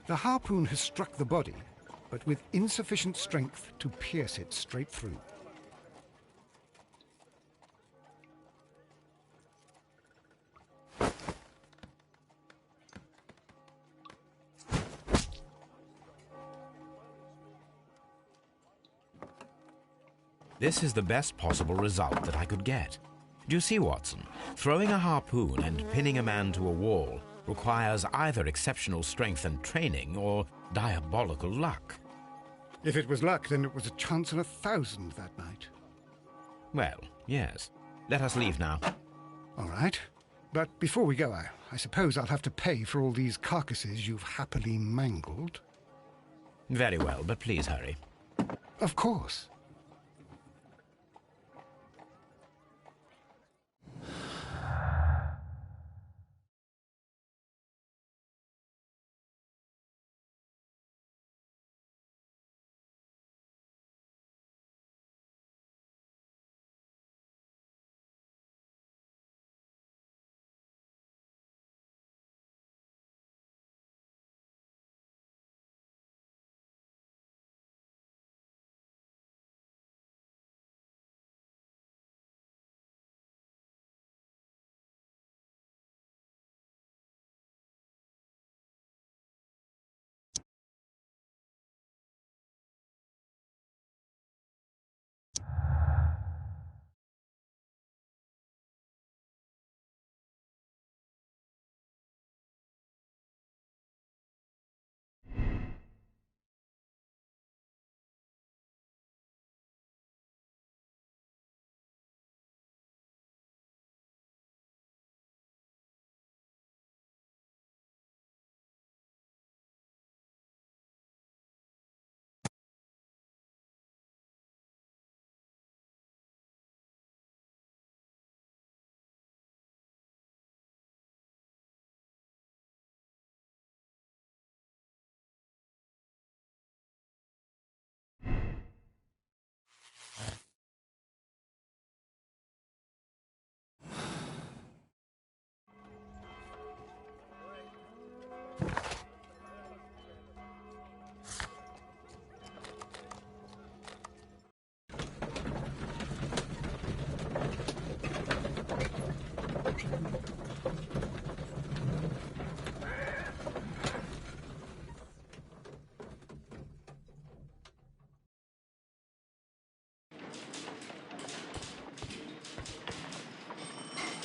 Speaker 1: The harpoon has struck the body, but with insufficient strength to pierce it straight through.
Speaker 2: This is the best possible result that I could get. Do you see, Watson? Throwing a harpoon and pinning a man to a wall requires either exceptional strength and training or diabolical luck.
Speaker 1: If it was luck, then it was a chance in 1,000 that night.
Speaker 2: Well, yes. Let us leave now.
Speaker 1: All right. But before we go, I suppose I'll have to pay for all these carcasses you've happily mangled.
Speaker 2: Very well, but please hurry.
Speaker 1: Of course.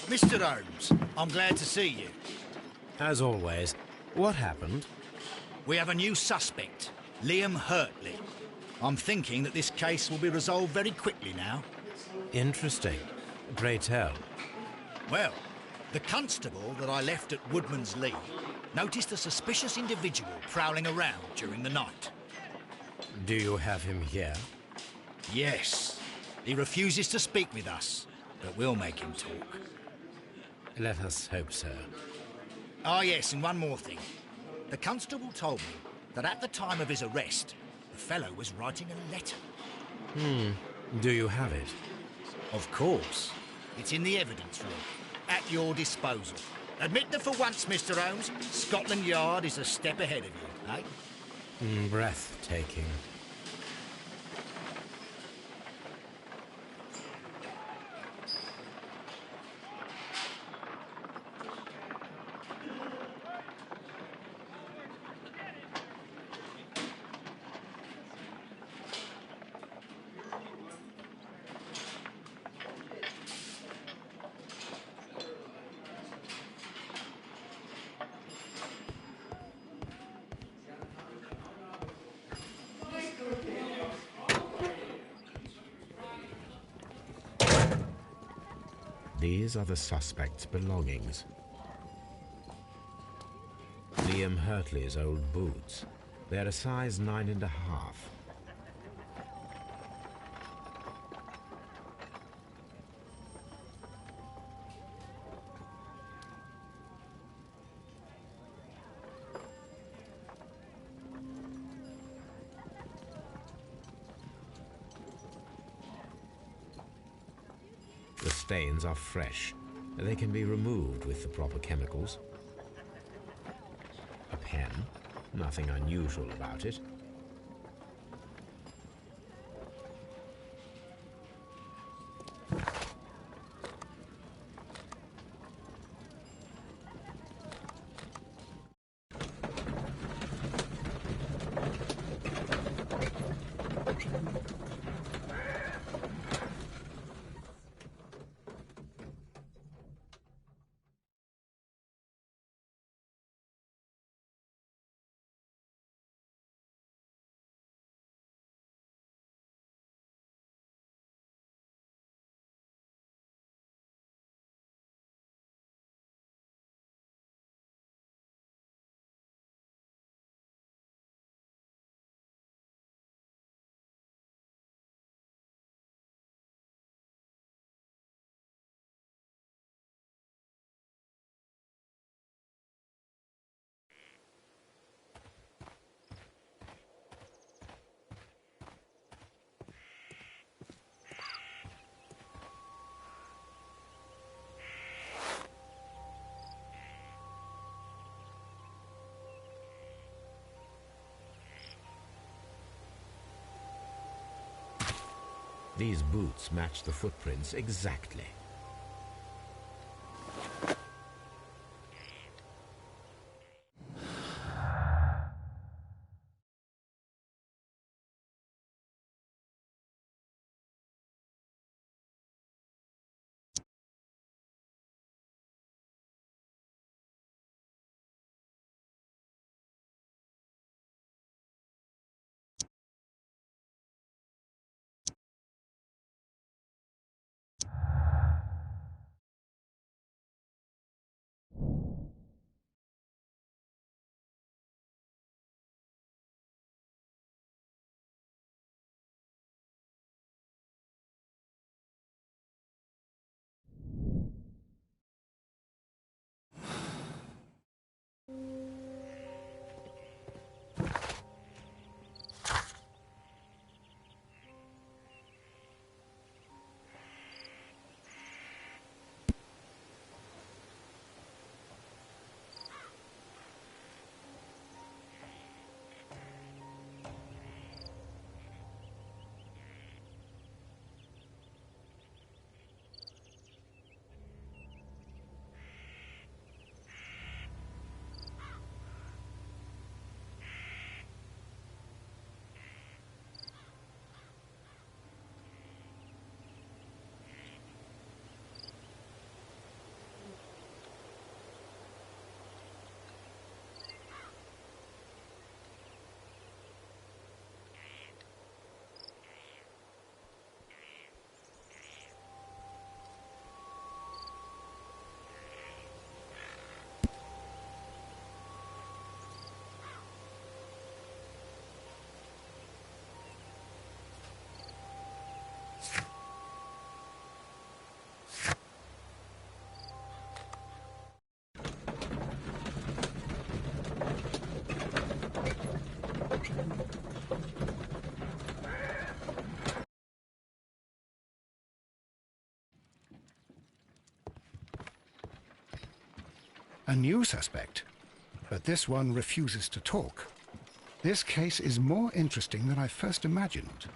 Speaker 3: Mr. Holmes, I'm glad to see you.
Speaker 2: As always. What happened?
Speaker 3: We have a new suspect, Liam Hurtley. I'm thinking that this case will be resolved very quickly now.
Speaker 2: Interesting. Pray tell.
Speaker 3: Well, the constable that I left at Woodman's Lee noticed a suspicious individual prowling around during the night.
Speaker 2: Do you have him here?
Speaker 3: Yes. He refuses to speak with us, but we'll make him talk.
Speaker 2: Let us hope so.
Speaker 3: Ah, yes, and one more thing. The constable told me that at the time of his arrest, the fellow was writing a letter.
Speaker 2: Do you have it?
Speaker 3: Of course. It's in the evidence room, at your disposal. Admit that for once, Mr. Holmes, Scotland Yard is a step ahead of you, eh?
Speaker 2: Breathtaking. These are the suspect's belongings. Liam Hurtley's old boots. They're a size 9.5. The stains are fresh. They can be removed with the proper chemicals. A pen. Nothing unusual about it. These boots match the footprints exactly.
Speaker 1: A new suspect, but this one refuses to talk. This case is more interesting than I first imagined.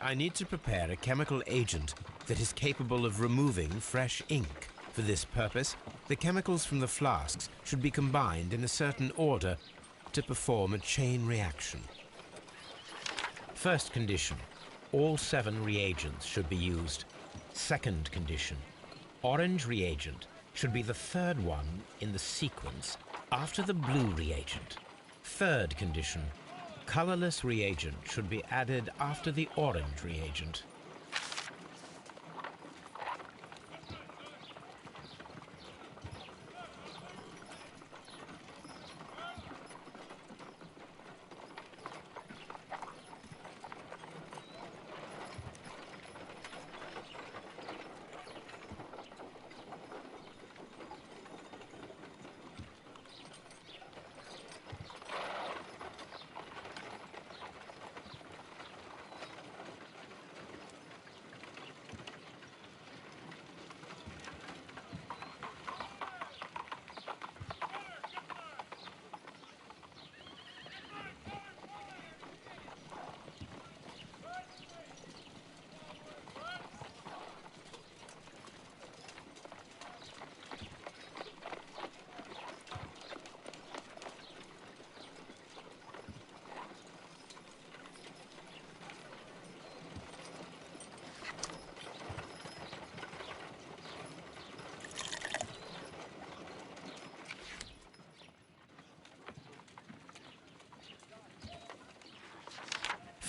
Speaker 2: I need to prepare a chemical agent that is capable of removing fresh ink. For this purpose, the chemicals from the flasks should be combined in a certain order to perform a chain reaction. First condition, all 7 reagents should be used. Second condition, orange reagent should be the third one in the sequence after the blue reagent. Third condition, colorless reagent should be added after the orange reagent.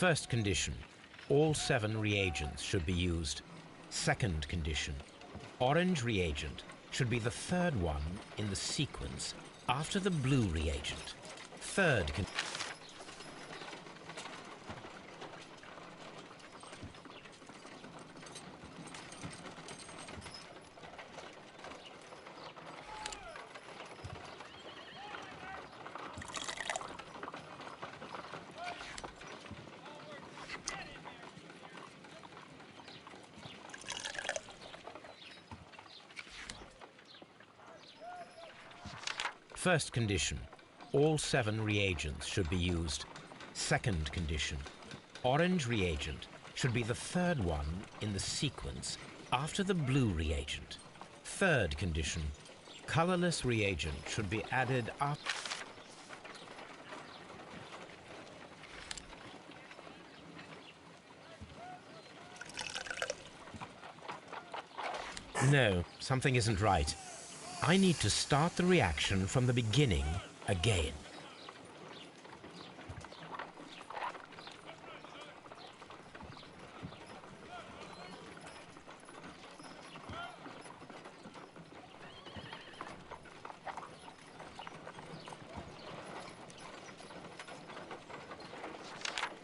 Speaker 2: First condition, all 7 reagents should be used. Second condition, orange reagent should be the third one in the sequence after the blue reagent. Third condition. First condition, all 7 reagents should be used. Second condition, orange reagent should be the third one in the sequence after the blue reagent. Third condition, colorless reagent should be added up. No, something isn't right. I need to start the reaction from the beginning again.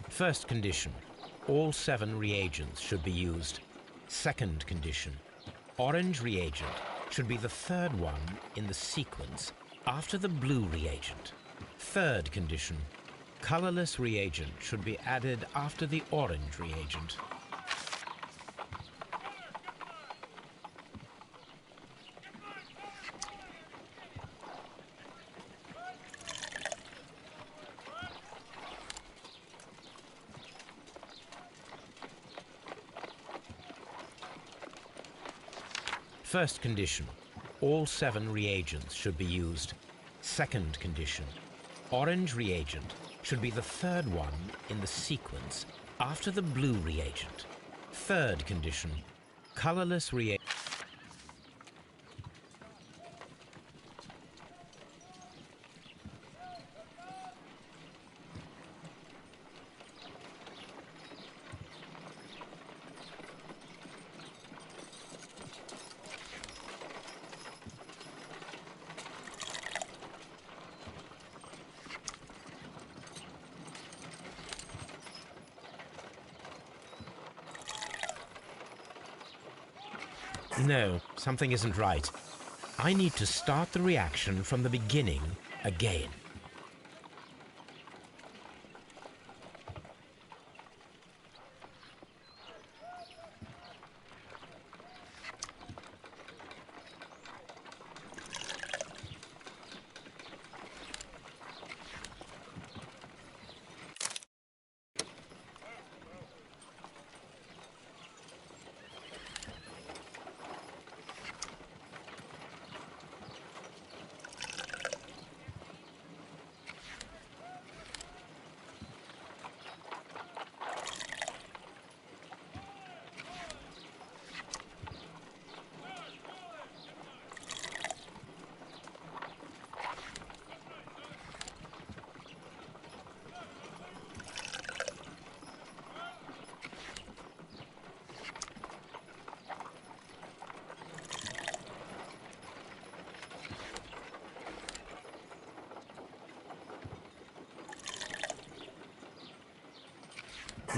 Speaker 2: First condition, all 7 reagents should be used. Second condition, orange reagent should be the third one in the sequence after the blue reagent. Third condition, colorless reagent should be added after the orange reagent. First condition, all 7 reagents should be used. Second condition, orange reagent should be the third one in the sequence after the blue reagent. Third condition, colorless reagent. No, something isn't right. I need to start the reaction from the beginning again.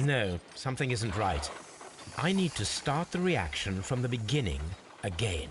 Speaker 2: No, something isn't right. I need to start the reaction from the beginning again.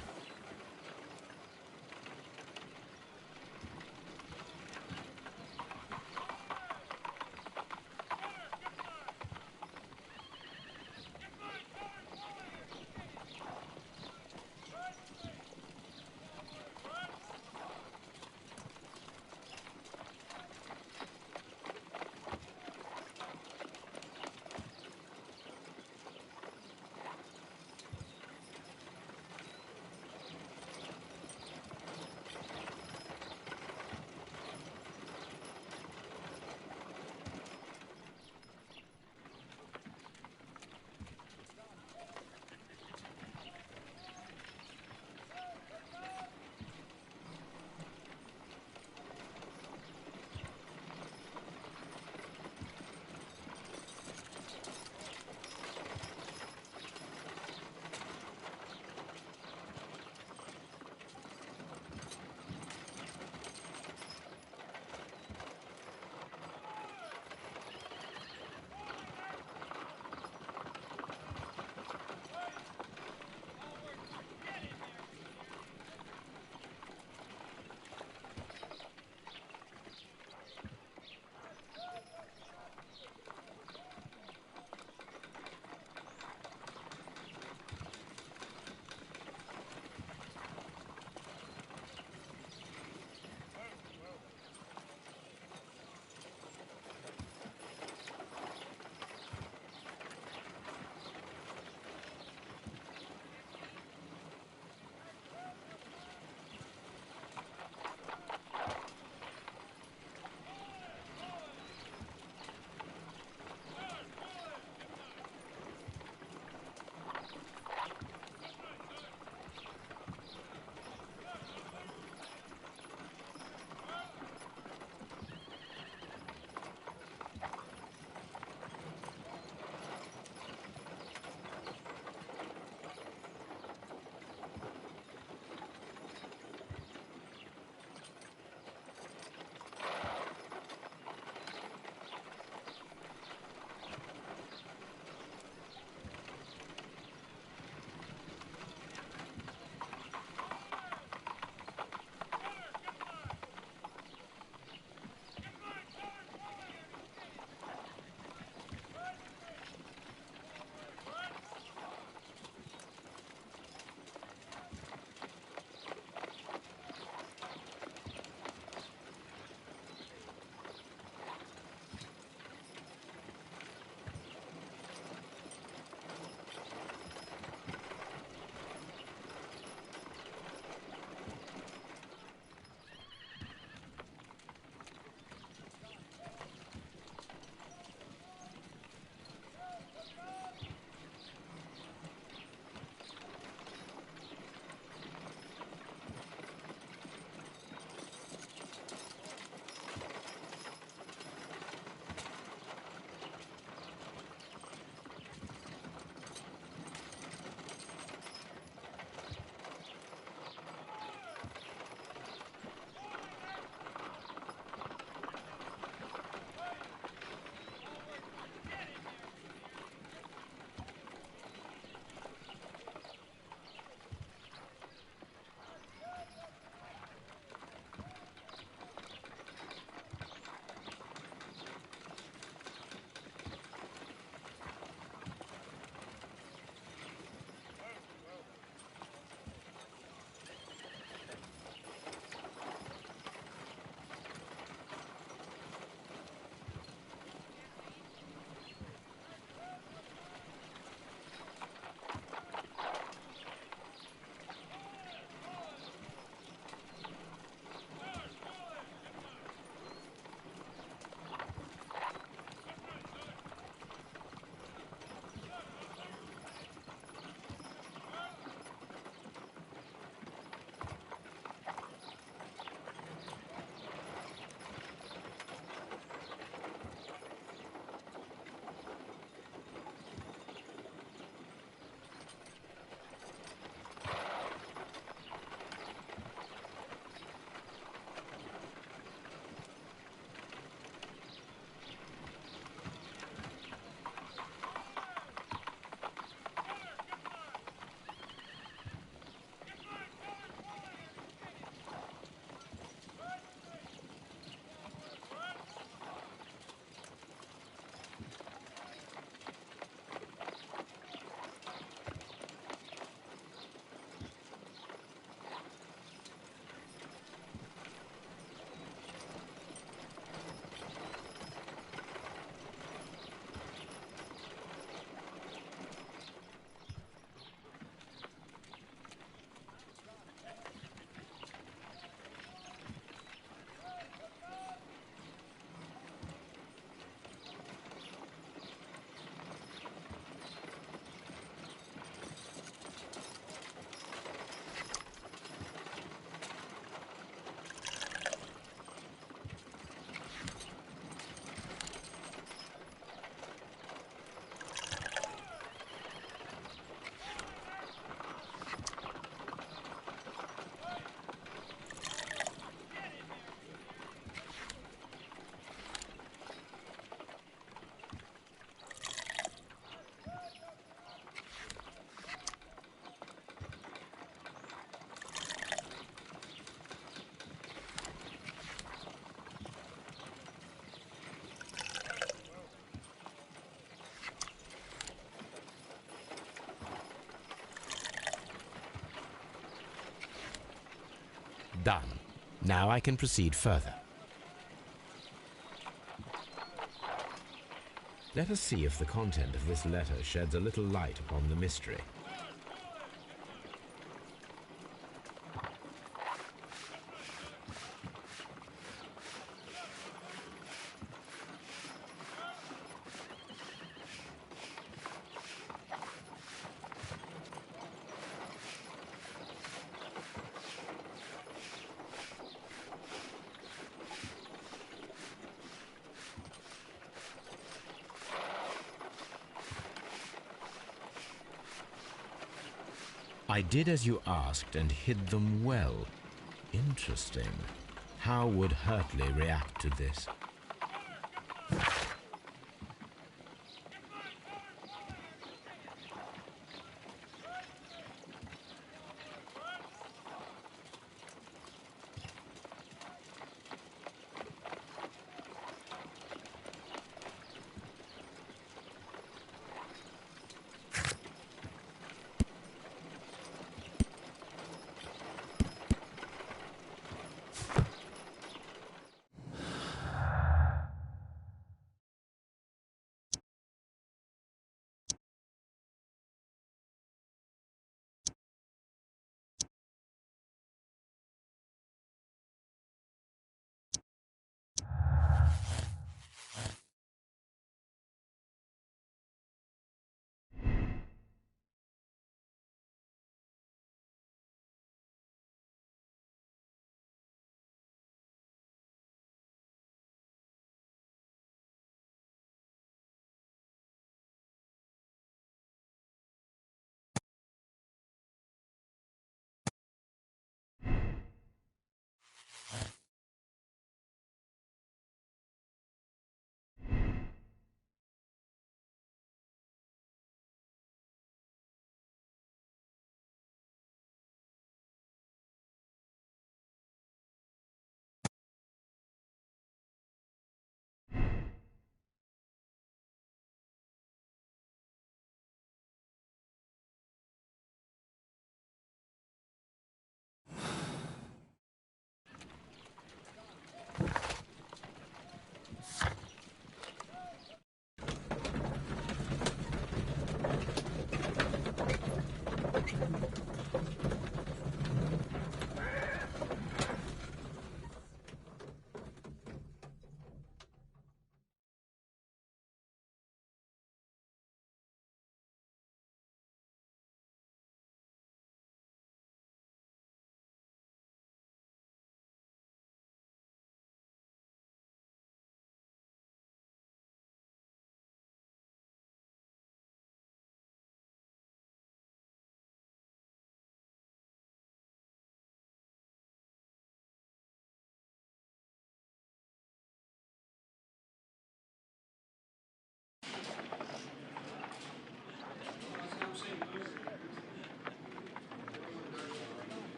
Speaker 2: Done. Now I can proceed further. Let us see if the content of this letter sheds a little light upon the mystery. I did as you asked and hid them well. Interesting. How would Hurtley react to this?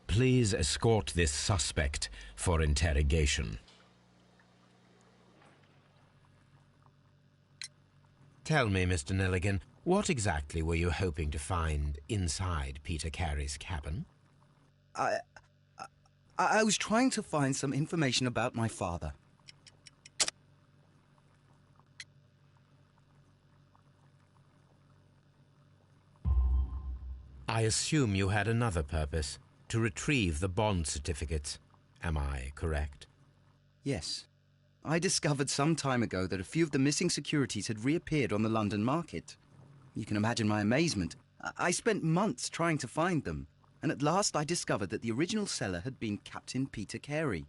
Speaker 2: Please escort this suspect for interrogation. Tell me, Mr. Nelligan, what exactly were you hoping to find inside Peter Carey's cabin?
Speaker 6: I was trying to find some information about my father.
Speaker 2: I assume you had another purpose, to retrieve the bond certificates. Am I correct?
Speaker 6: Yes. I discovered some time ago that a few of the missing securities had reappeared on the London market. You can imagine my amazement. I spent months trying to find them, and at last I discovered that the original seller had been Captain Peter Carey.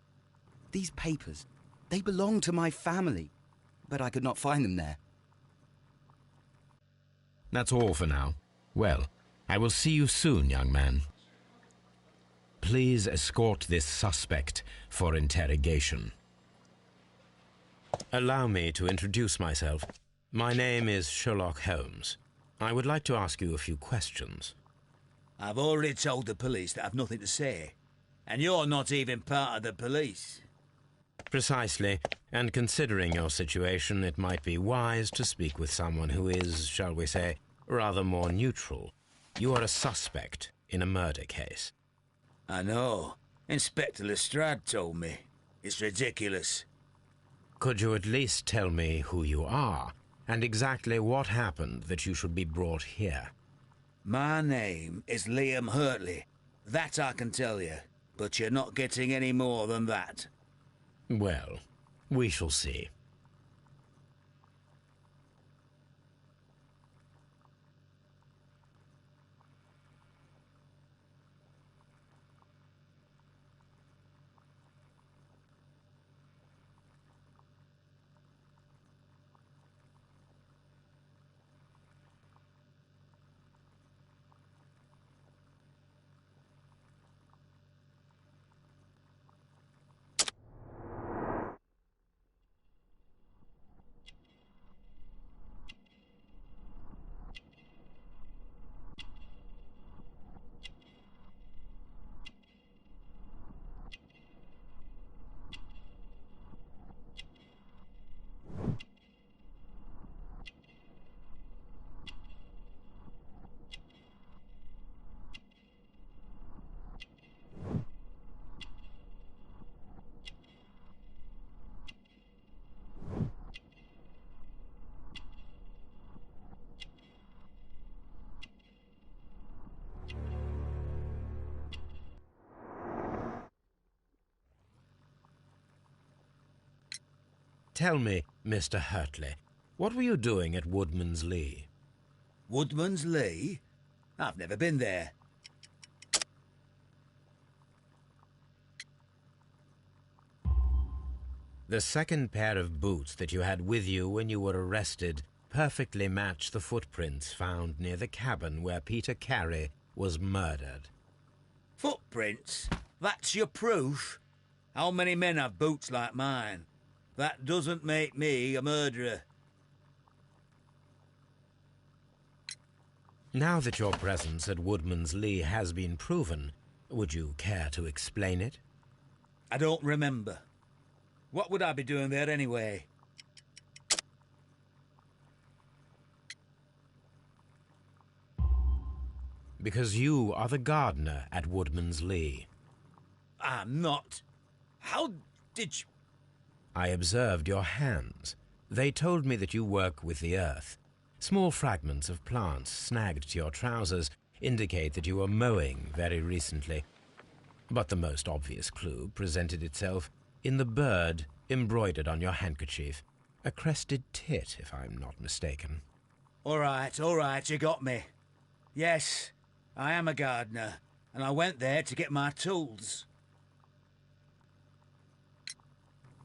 Speaker 6: These papers, they belong to my family, but I could not find them there.
Speaker 2: That's all for now. Well, I will see you soon, young man. Please escort this suspect for interrogation. Allow me to introduce myself. My name is Sherlock Holmes. I would like to ask you a few questions.
Speaker 9: I've already told the police that I've nothing to say. And you're not even part of the police.
Speaker 2: Precisely, and considering your situation, it might be wise to speak with someone who is, shall we say, rather more neutral. You are a suspect in a murder case.
Speaker 9: I know. Inspector Lestrade told me. It's ridiculous.
Speaker 2: Could you at least tell me who you are, and exactly what happened that you should be brought here?
Speaker 9: My name is Liam Hurtley. That I can tell you. But you're not getting any more than that.
Speaker 2: Well, we shall see. Tell me, Mr. Hurtley, what were you doing at Woodman's Lee?
Speaker 9: Woodman's Lee? I've never been there.
Speaker 2: The second pair of boots that you had with you when you were arrested perfectly match the footprints found near the cabin where Peter Carey was murdered.
Speaker 9: Footprints? That's your proof? How many men have boots like mine? That doesn't make me a murderer.
Speaker 2: Now that your presence at Woodman's Lee has been proven, would you care to explain it?
Speaker 9: I don't remember. What would I be doing there anyway?
Speaker 2: Because you are the gardener at Woodman's Lee.
Speaker 9: I'm not. How did you...
Speaker 2: I observed your hands. They told me that you work with the earth. Small fragments of plants snagged to your trousers indicate that you were mowing very recently. But the most obvious clue presented itself in the bird embroidered on your handkerchief. A crested tit, if I'm not mistaken.
Speaker 9: All right, you got me. Yes, I am a gardener, and I went there to get my tools.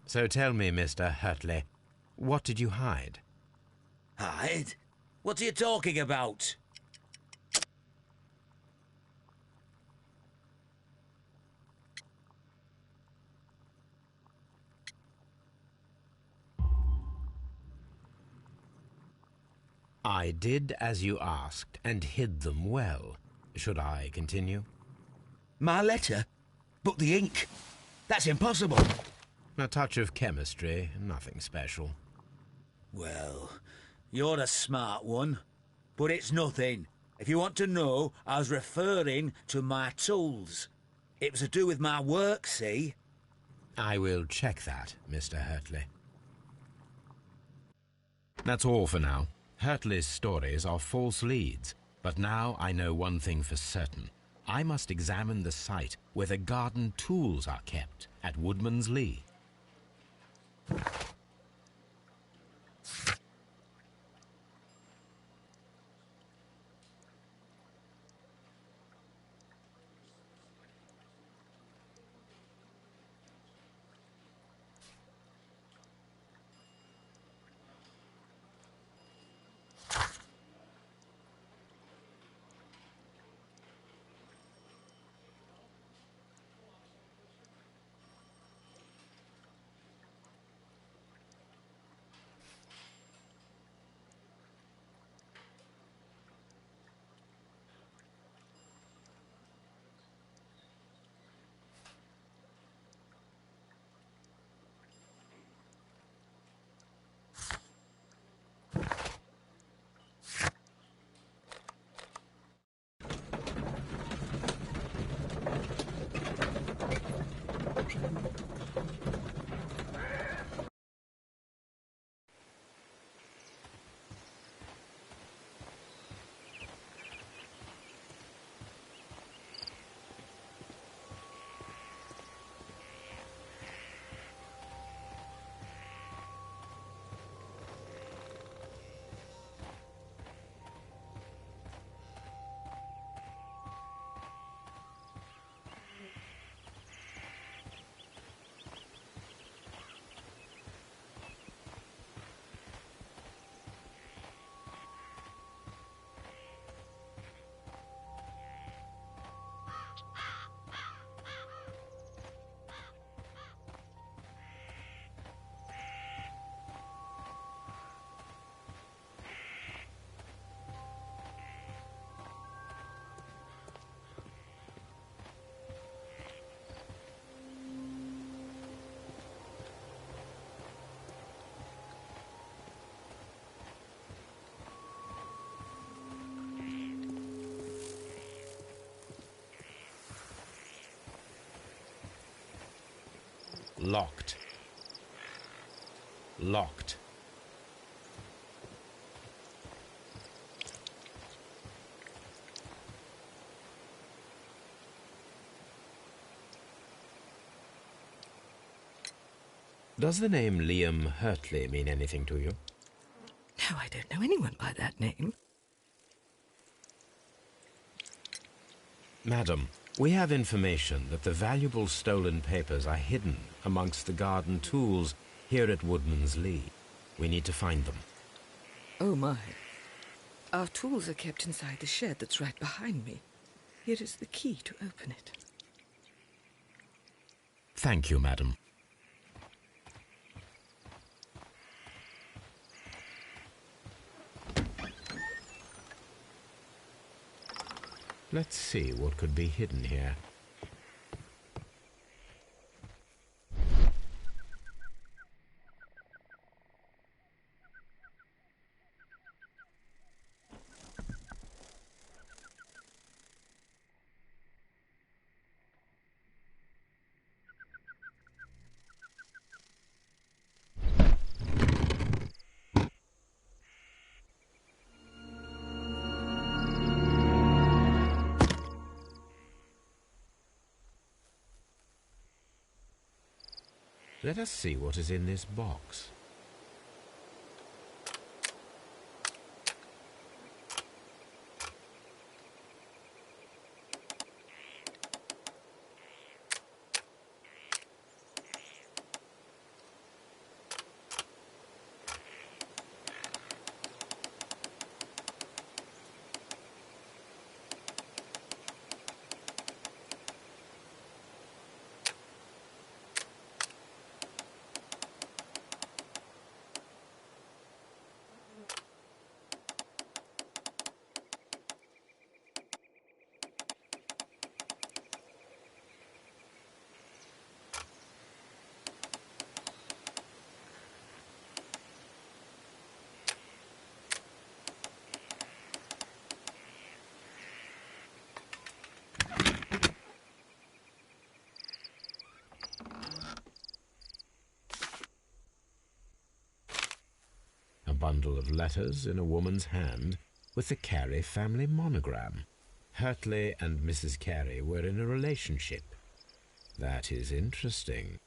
Speaker 2: So tell me, Mr. Hurtley, what did you hide?
Speaker 9: Hide? What are you talking about?
Speaker 2: I did as you asked and hid them well. Should I continue?
Speaker 9: My letter? But the ink? That's impossible.
Speaker 2: A touch of chemistry, nothing special.
Speaker 9: Well, you're a smart one. But it's nothing. If you want to know, I was referring to my tools. It was to do with my work, see?
Speaker 2: I will check that, Mr. Hurtley. That's all for now. Hurtley's stories are false leads, but now I know one thing for certain. I must examine the site where the garden tools are kept at Woodman's Lee. Locked. Locked. Does the name Liam Hurtley mean anything to you?
Speaker 5: No, I don't know anyone by that name.
Speaker 2: Madam, we have information that the valuable stolen papers are hidden amongst the garden tools here at Woodman's Lee. We need to find them.
Speaker 5: Oh, my. Our tools are kept inside the shed that's right behind me. Here is the key to open it.
Speaker 2: Thank you, madam. Let's see what could be hidden here. Let us see what is in this box. Bundle of letters in a woman's hand with the Carey family monogram. Hurtley and Mrs. Carey were in a relationship. That is interesting.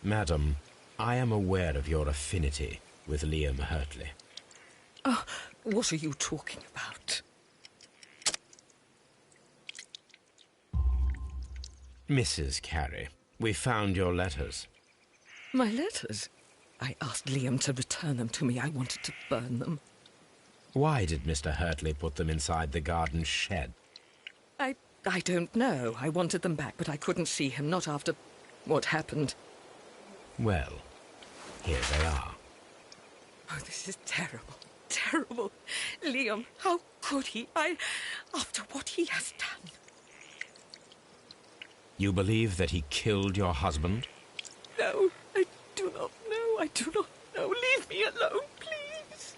Speaker 2: Madam, I am aware of your affinity with Liam Hurtley.
Speaker 5: Oh, what are you talking about?
Speaker 2: Mrs. Carey, we found your letters.
Speaker 5: My letters? I asked Liam to return them to me. I wanted to burn them.
Speaker 2: Why did Mr. Hurtley put them inside the garden shed?
Speaker 5: I don't know. I wanted them back, but I couldn't see him, not after what happened.
Speaker 2: Well, here they are.
Speaker 5: Oh, this is terrible. Terrible. Liam, how could he? After what he has done.
Speaker 2: You believe that he killed your husband?
Speaker 5: No, I do not know. I do not know. Leave me alone, please.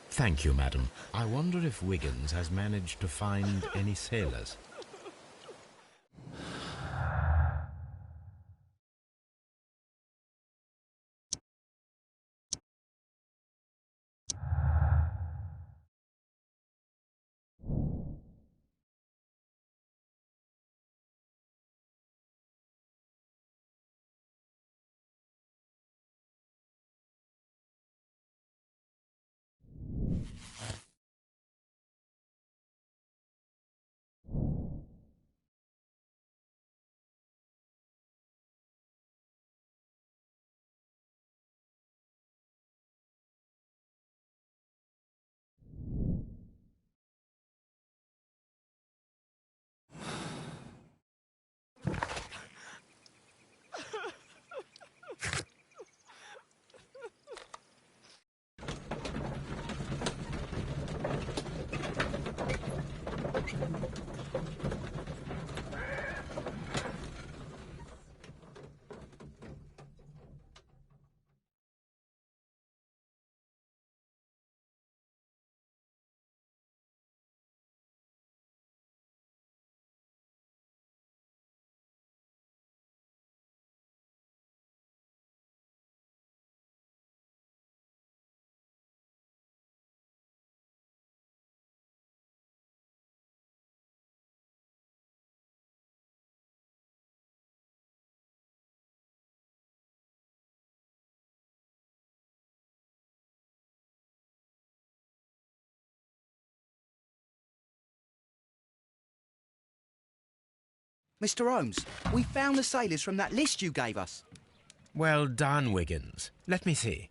Speaker 2: Thank you, madam. I wonder if Wiggins has managed to find any sailors.
Speaker 6: Mr. Holmes, we found the sailors from that list you gave us.
Speaker 2: Well done, Wiggins. Let me see.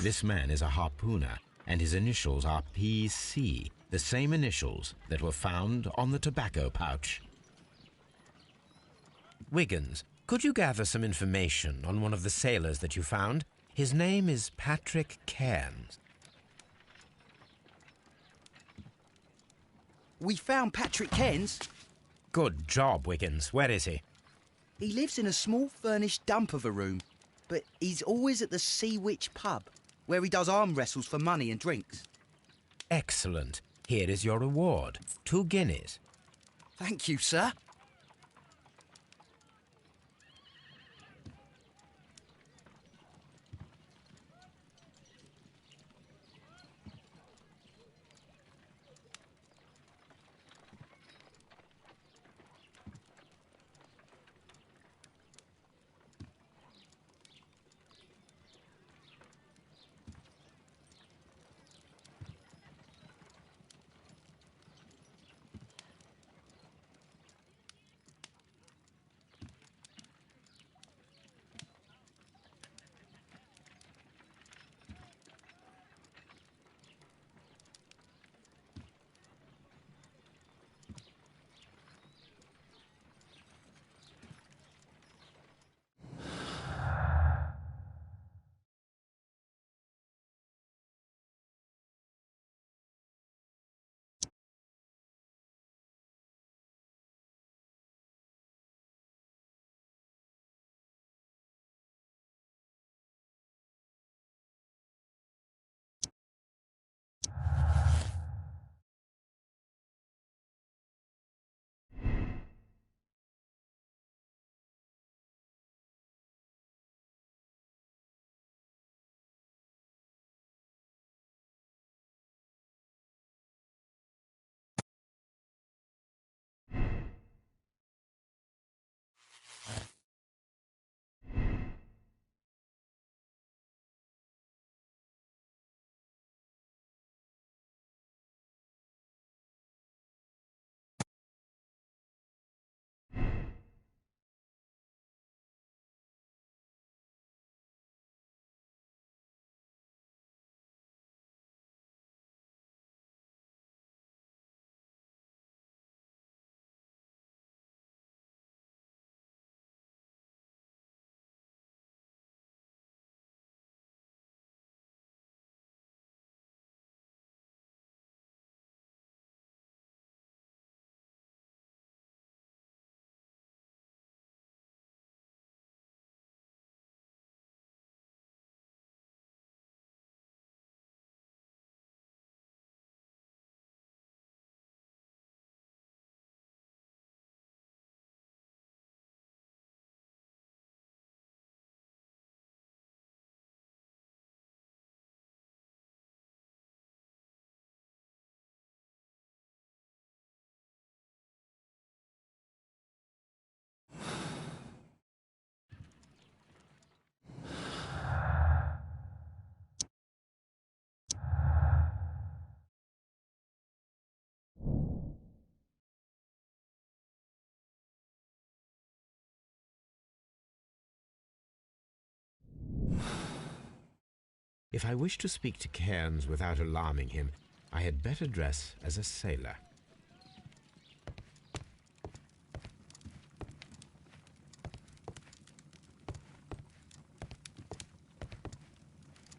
Speaker 2: This man is a harpooner, and his initials are PC, the same initials that were found on the tobacco pouch. Wiggins, could you gather some information on one of the sailors that you found? His name is Patrick Cairns.
Speaker 6: We found Patrick Cairns.
Speaker 2: Good job, Wiggins. Where is he?
Speaker 6: He lives in a small furnished dump of a room, but he's always at the Sea Witch pub, where he does arm wrestles for money and drinks.
Speaker 2: Excellent. Here is your reward. 2 guineas.
Speaker 6: Thank you, sir.
Speaker 2: If I wish to speak to Cairns without alarming him, I had better dress as a sailor.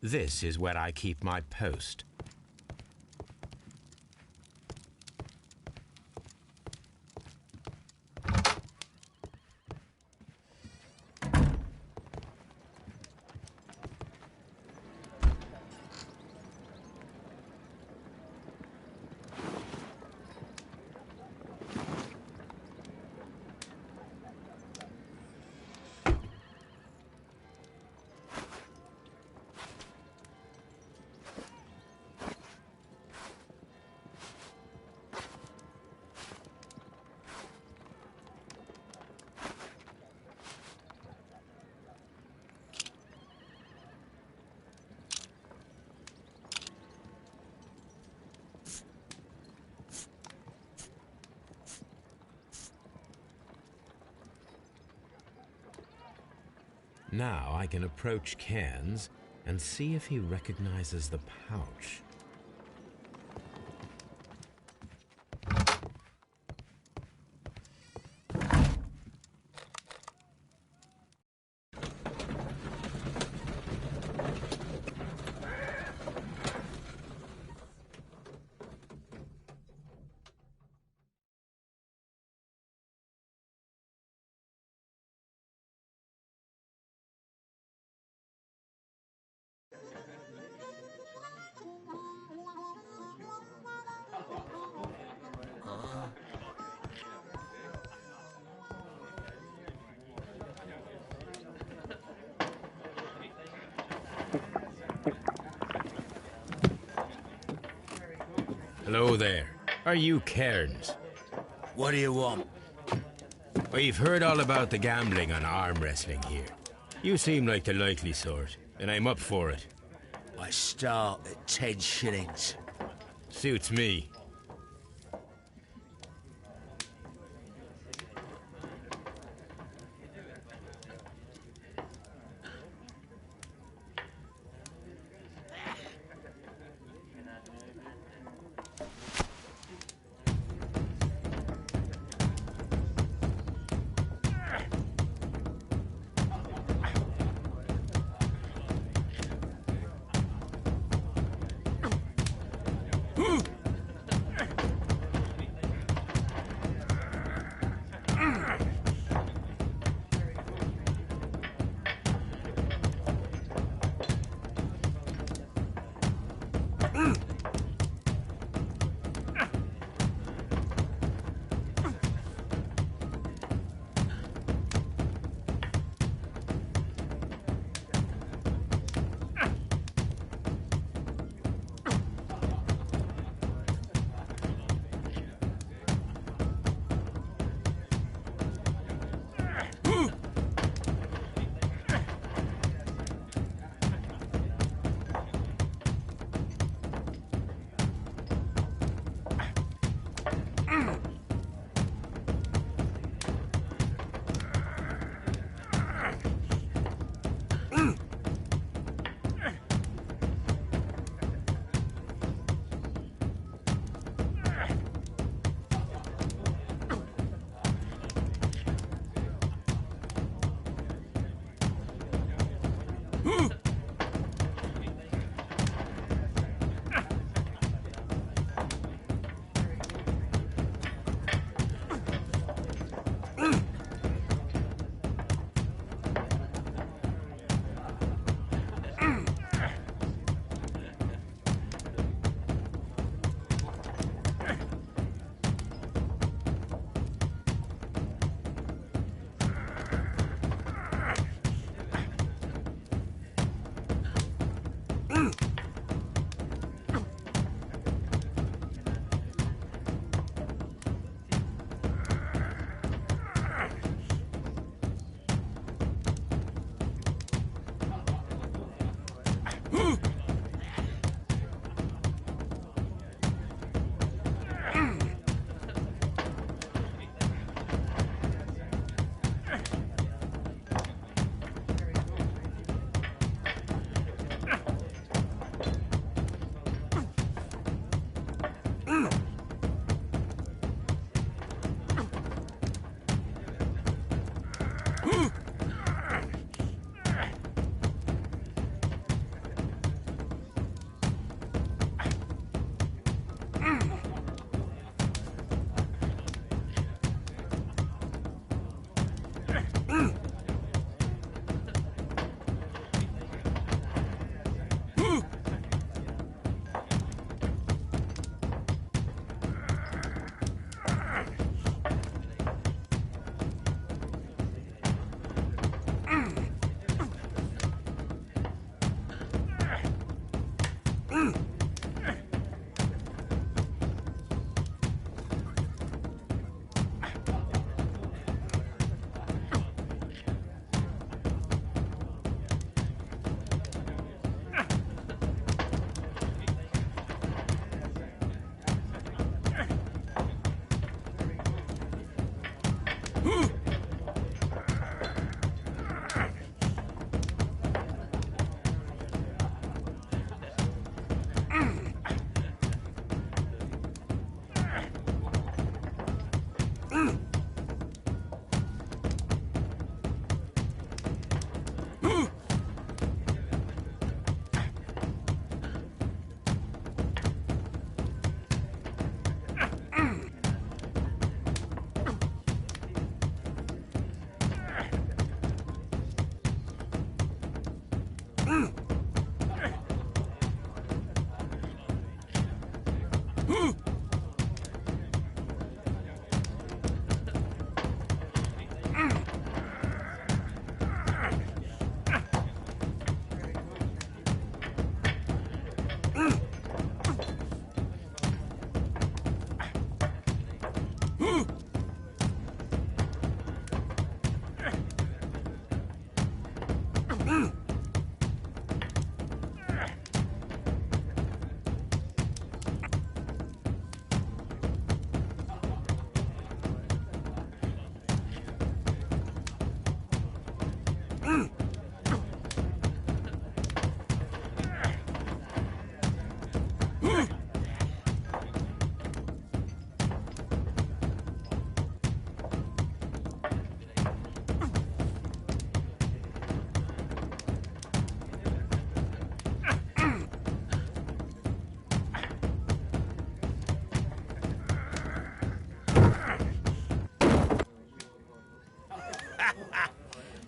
Speaker 2: This is where I keep my post. Now I can approach Cairns and see if he recognizes the pouch. Hello there. Are you Cairns?
Speaker 9: What do you want?
Speaker 2: We've heard all about the gambling on arm wrestling here. You seem like the likely sort, and I'm up for it.
Speaker 9: I start at 10 shillings.
Speaker 2: Suits me.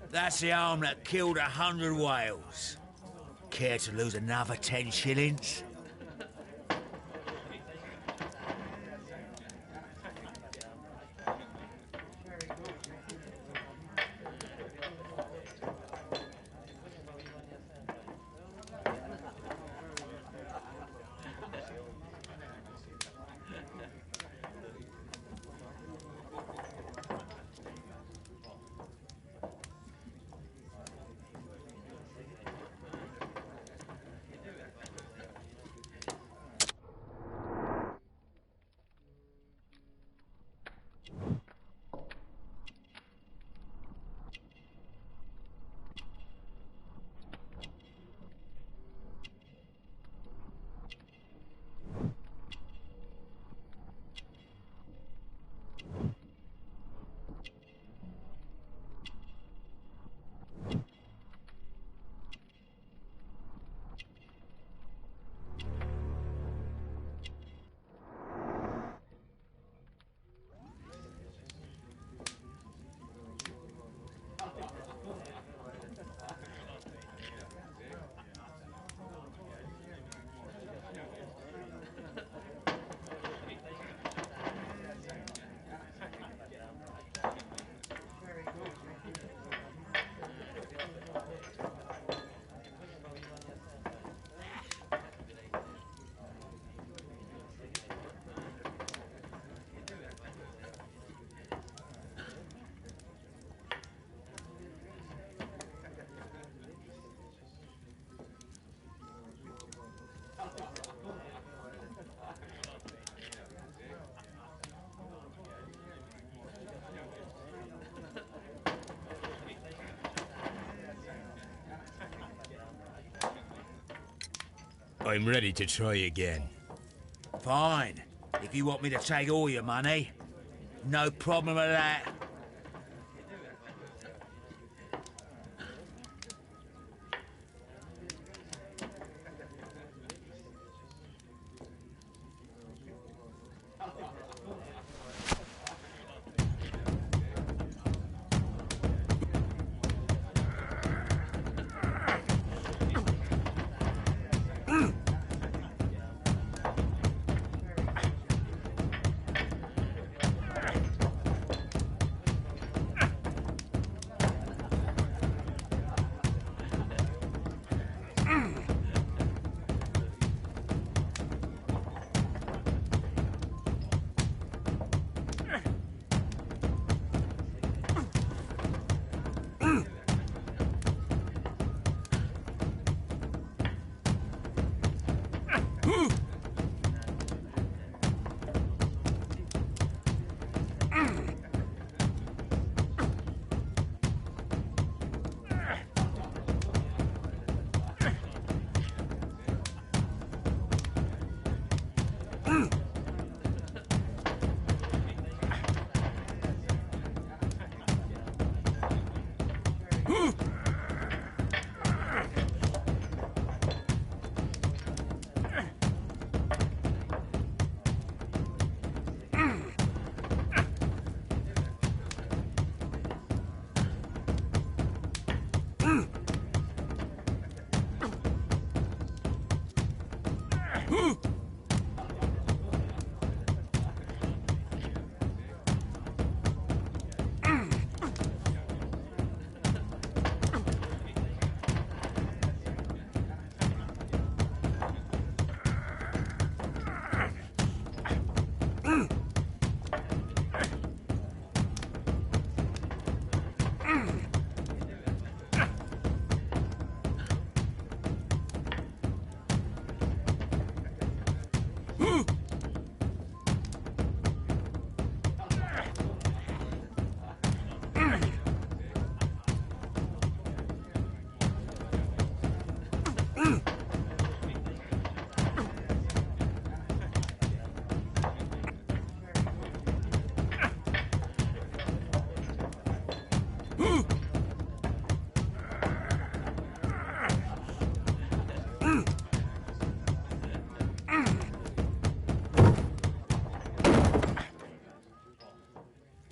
Speaker 9: That's the arm that killed 100 whales. Care to lose another 10 shillings?
Speaker 10: I'm ready to try again.
Speaker 9: Fine. If you want me to take all your money, no problem with that.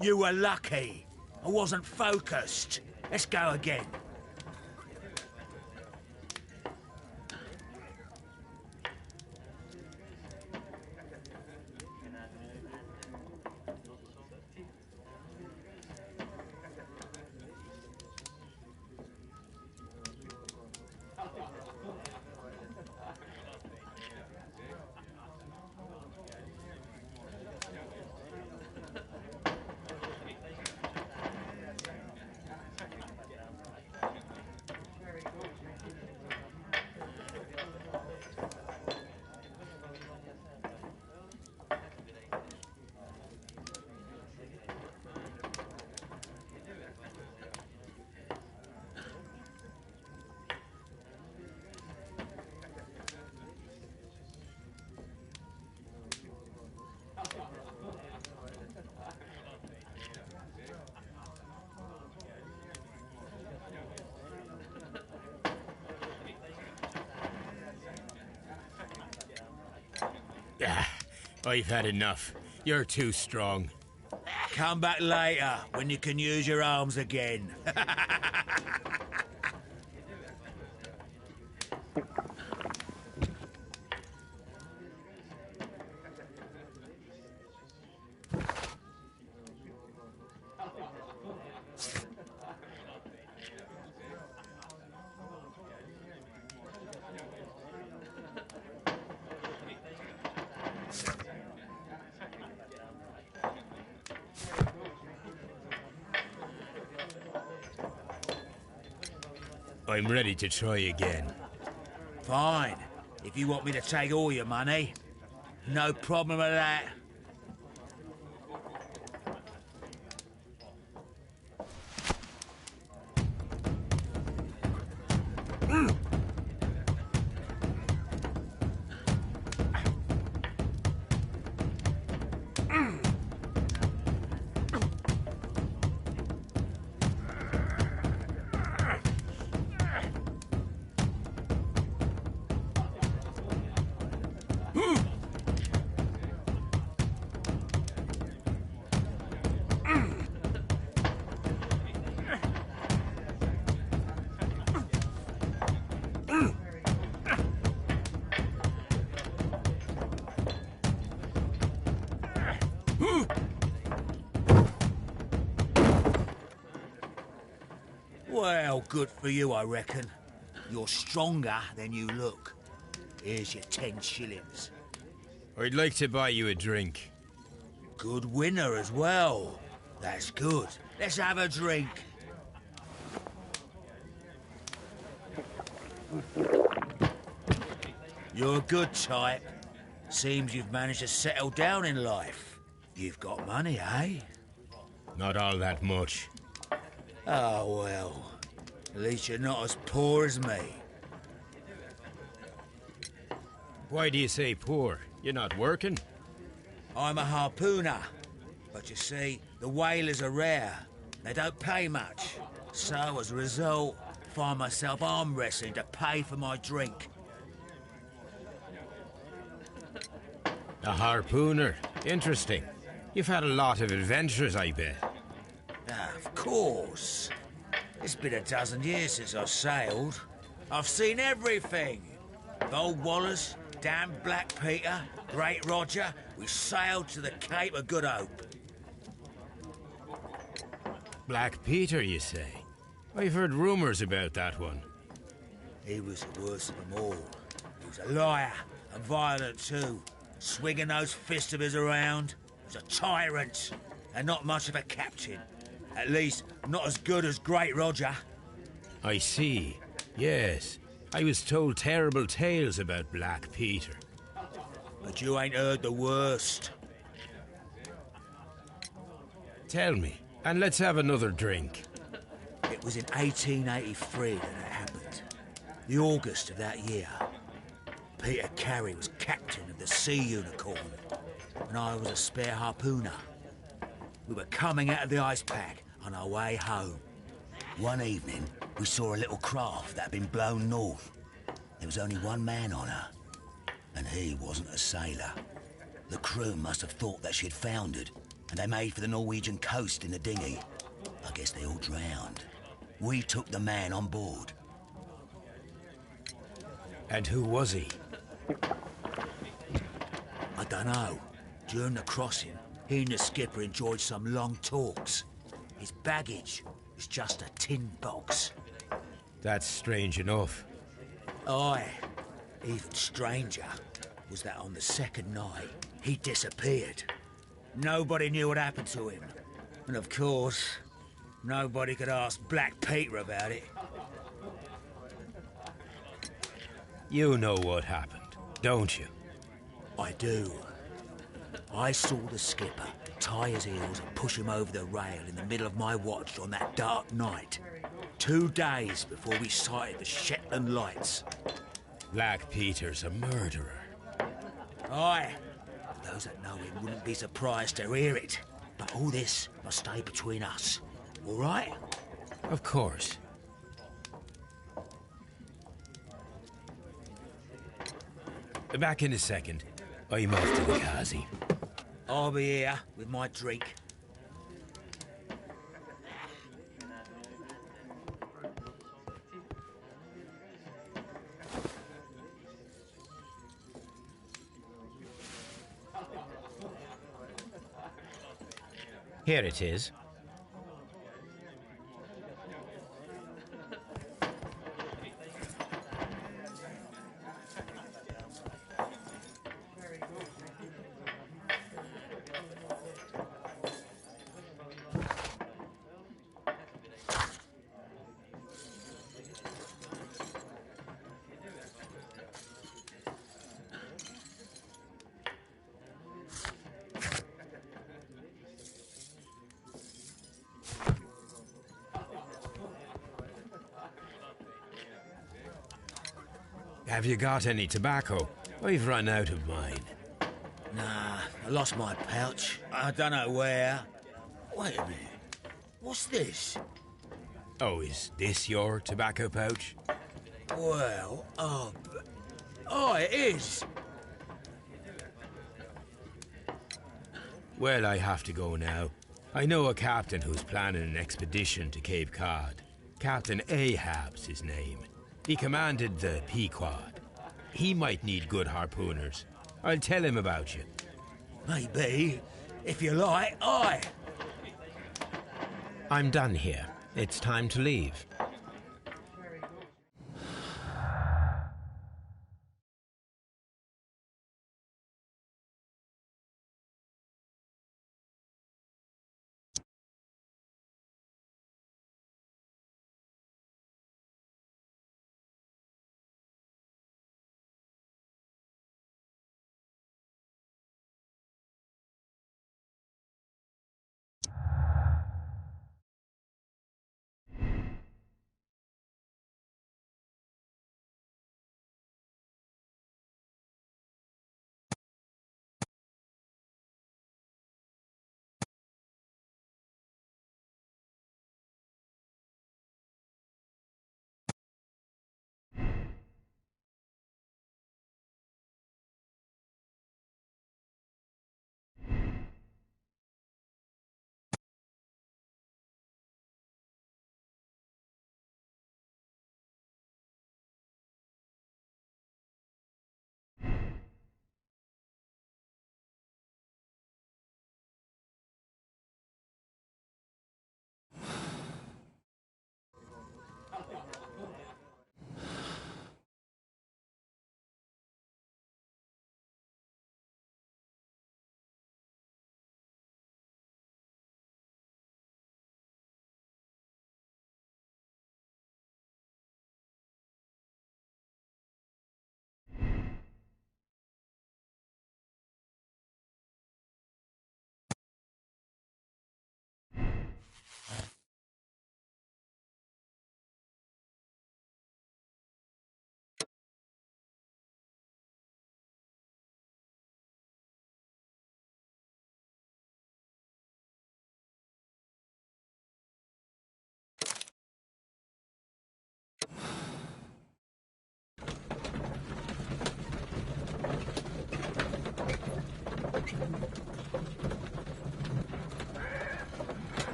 Speaker 9: You were lucky. I wasn't focused. Let's go again.
Speaker 10: I've had enough. You're too strong.
Speaker 9: Come back later, when you can use your arms again.
Speaker 10: I'm ready to try again.
Speaker 9: Fine. If you want me to take all your money, no problem with that. Well, good for you, I reckon. You're stronger than you look. Here's your 10 shillings.
Speaker 10: I'd like to buy you a drink.
Speaker 9: Good winner as well. That's good. Let's have a drink. You're a good type. Seems you've managed to settle down in life. You've got money, eh?
Speaker 10: Not all that much.
Speaker 9: Oh, well. At least you're not as poor as me.
Speaker 10: Why do you say poor? You're not working?
Speaker 9: I'm a harpooner. But you see, the whalers are rare. They don't pay much. So, as a result, find myself arm wrestling to pay for my drink.
Speaker 10: A harpooner. Interesting. You've had a lot of adventures, I bet.
Speaker 9: Of course. It's been a dozen years since I've sailed. I've seen everything. Old Wallace, damn Black Peter, Great Roger. We sailed to the Cape of Good Hope.
Speaker 10: Black Peter, you say? I've heard rumours about that one.
Speaker 9: He was the worst of them all. He was a liar, and violent too. Swinging those fists of his around. He was a tyrant, and not much of a captain. At least, not as good as Great Roger.
Speaker 10: I see. Yes. I was told terrible tales about Black Peter.
Speaker 9: But you ain't heard the worst.
Speaker 10: Tell me, and let's have another drink.
Speaker 9: It was in 1883 that it happened. The August of that year. Peter Carey was captain of the Sea Unicorn, and I was a spare harpooner. We were coming out of the ice pack on our way home. One evening, we saw a little craft that had been blown north. There was only one man on her, and he wasn't a sailor. The crew must have thought that she had foundered, and they made for the Norwegian coast in the dinghy. I guess they all drowned. We took the man on board.
Speaker 10: And who was he?
Speaker 9: I dunno. During the crossing, he and the skipper enjoyed some long talks. His baggage was just a tin box.
Speaker 10: That's strange enough.
Speaker 9: Aye. Even stranger was that on the second night, he disappeared. Nobody knew what happened to him. And of course, nobody could ask Black Peter about it.
Speaker 10: You know what happened, don't you?
Speaker 9: I do. I saw the skipper tie his heels and push him over the rail in the middle of my watch on that dark night. 2 days before we sighted the Shetland lights.
Speaker 10: Black Peter's a murderer.
Speaker 9: Aye. Those that know him wouldn't be surprised to hear it. But all this must stay between us. All right?
Speaker 10: Of course. Back in a second. I'm off to the Kazi.
Speaker 9: I'll be here with my drink.
Speaker 2: Here it is.
Speaker 10: Have you got any tobacco? I've run out of mine.
Speaker 9: Nah, I lost my pouch. I don't know where. Wait a minute. What's this?
Speaker 10: Oh, is this your tobacco pouch?
Speaker 9: Well, oh, it is.
Speaker 10: Well, I have to go now. I know a captain who's planning an expedition to Cape Cod. Captain Ahab's his name. He commanded the Pequod. He might need good harpooners. I'll tell him about you.
Speaker 9: Maybe. If you like, aye.
Speaker 2: I'm done here. It's time to leave.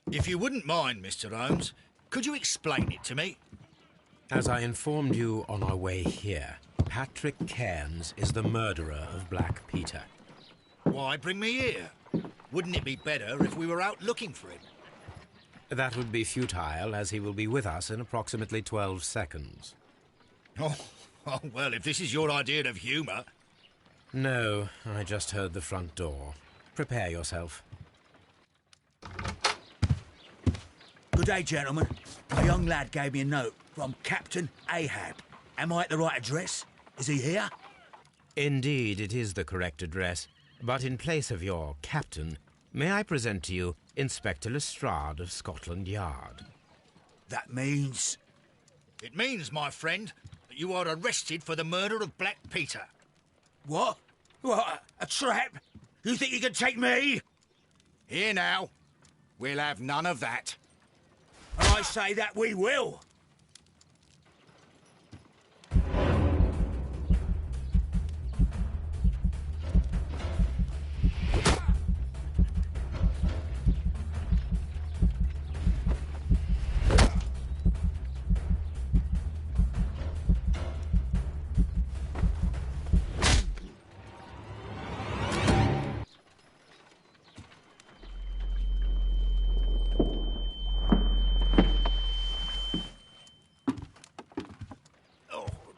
Speaker 3: If you wouldn't mind, Mr. Holmes, could you explain it to me?
Speaker 2: As I informed you on our way here, Patrick Cairns is the murderer of Black Peter.
Speaker 3: Why bring me here? Wouldn't it be better if we were out looking for him?
Speaker 2: That would be futile, as he will be with us in approximately 12 seconds.
Speaker 3: Oh, well, if this is your idea of humour...
Speaker 2: No, I just heard the front door. Prepare yourself.
Speaker 9: Good day, gentlemen. A young lad gave me a note from Captain Ahab. Am I at the right address? Is he here?
Speaker 2: Indeed, it is the correct address. But in place of your captain, may I present to you Inspector Lestrade of Scotland Yard?
Speaker 9: That means...
Speaker 3: It means, my friend, that you are arrested for the murder of Black Peter.
Speaker 9: What? What? A trap? You think you can take me?
Speaker 3: Here now. We'll have none of that.
Speaker 9: I say that we will.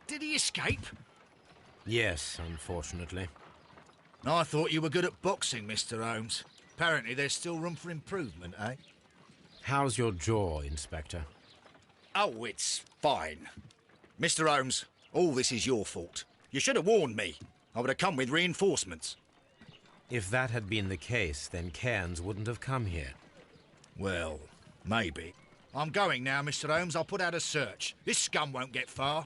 Speaker 3: Did he escape?
Speaker 2: Yes, unfortunately.
Speaker 3: I thought you were good at boxing, Mr. Holmes. Apparently there's still room for improvement, eh?
Speaker 2: How's your jaw, Inspector?
Speaker 3: Oh, it's fine. Mr. Holmes, all this is your fault. You should have warned me. I would have come with reinforcements.
Speaker 2: If that had been the case, then Cairns wouldn't have come here.
Speaker 3: Well, maybe. I'm going now, Mr. Holmes. I'll put out a search. This scum won't get far.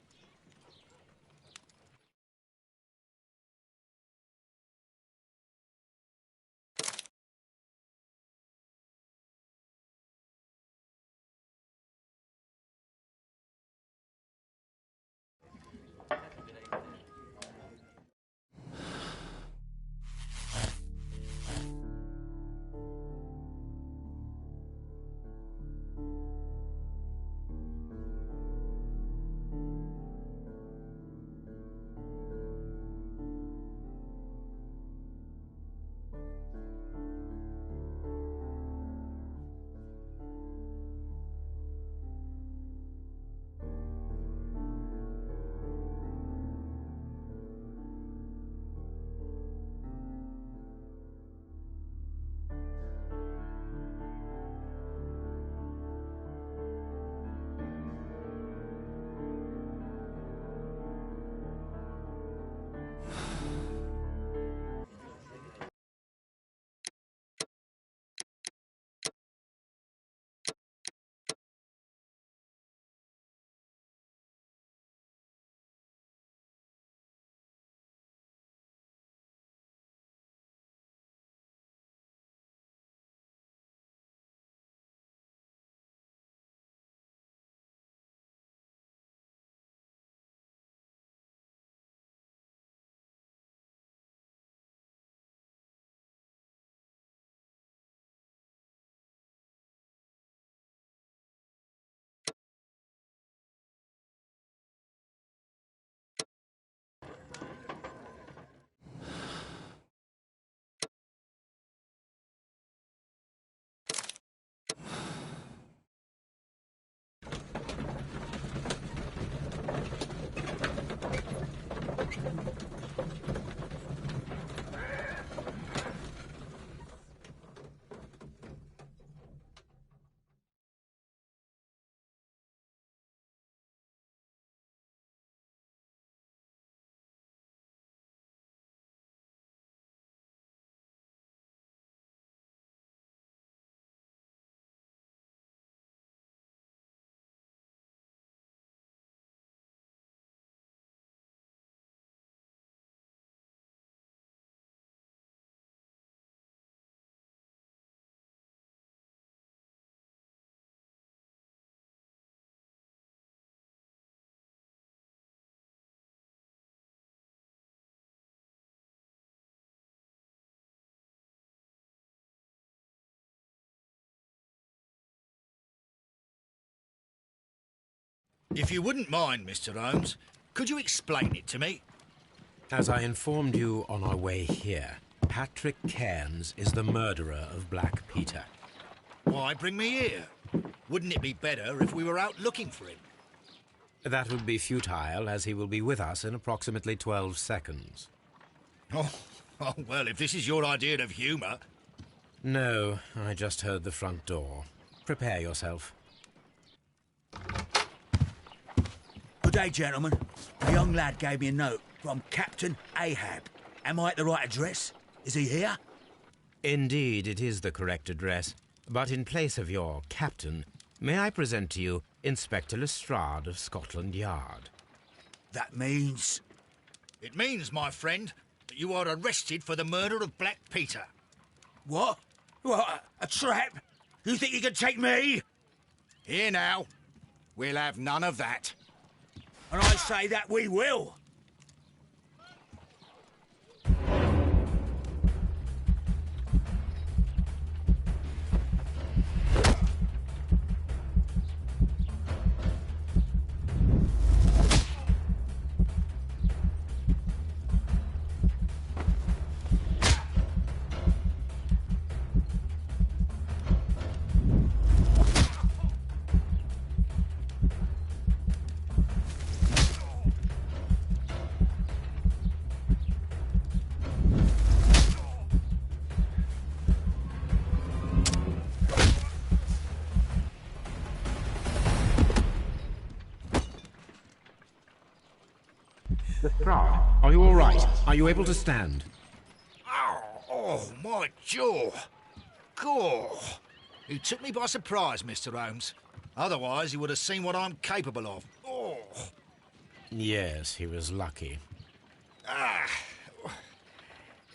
Speaker 3: If you wouldn't mind, Mr. Holmes, could you explain it to me?
Speaker 2: As I informed you on our way here, Patrick Cairns is the murderer of Black Peter.
Speaker 3: Why bring me here? Wouldn't it be better if we were out looking for him?
Speaker 2: That would be futile, as he will be with us in approximately 12 seconds.
Speaker 3: Oh, well, if this is your idea of humour...
Speaker 2: No, I just heard the front door. Prepare yourself.
Speaker 9: Good day, gentlemen. A young lad gave me a note from Captain Ahab. Am I at the right address? Is he here?
Speaker 2: Indeed, it is the correct address. But in place of your captain, may I present to you Inspector Lestrade of Scotland Yard?
Speaker 9: That means...
Speaker 3: It means, my friend, that you are arrested for the murder of Black Peter.
Speaker 9: What? What? A trap? You think you can take me?
Speaker 3: Here now. We'll have none of that.
Speaker 9: And I say that we will.
Speaker 2: Lestrade, are you all right? Are you able to stand?
Speaker 3: Oh, my jaw. Gore. You took me by surprise, Mr. Holmes. Otherwise, you would have seen what I'm capable of. Oh.
Speaker 2: Yes, he was lucky.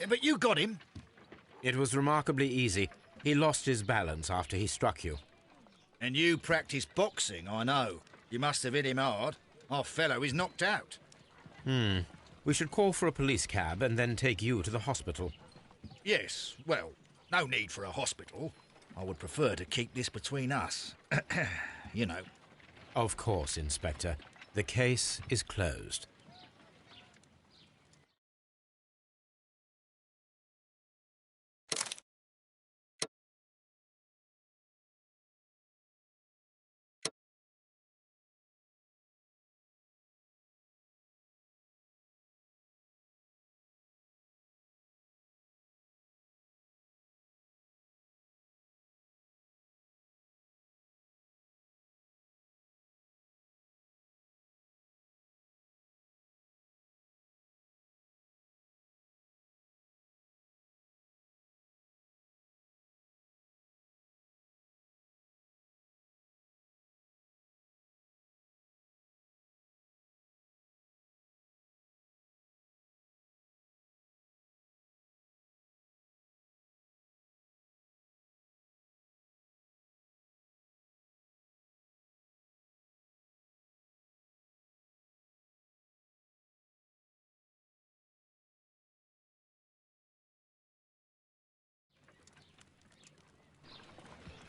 Speaker 3: But you got him.
Speaker 2: It was remarkably easy. He lost his balance after he struck you.
Speaker 3: And you practice boxing, I know. You must have hit him hard. Our fellow is knocked out.
Speaker 2: We should call for a police cab and then take you to the hospital.
Speaker 3: Yes, well, no need for a hospital. I would prefer to keep this between us. You know.
Speaker 2: Of course, Inspector. The case is closed.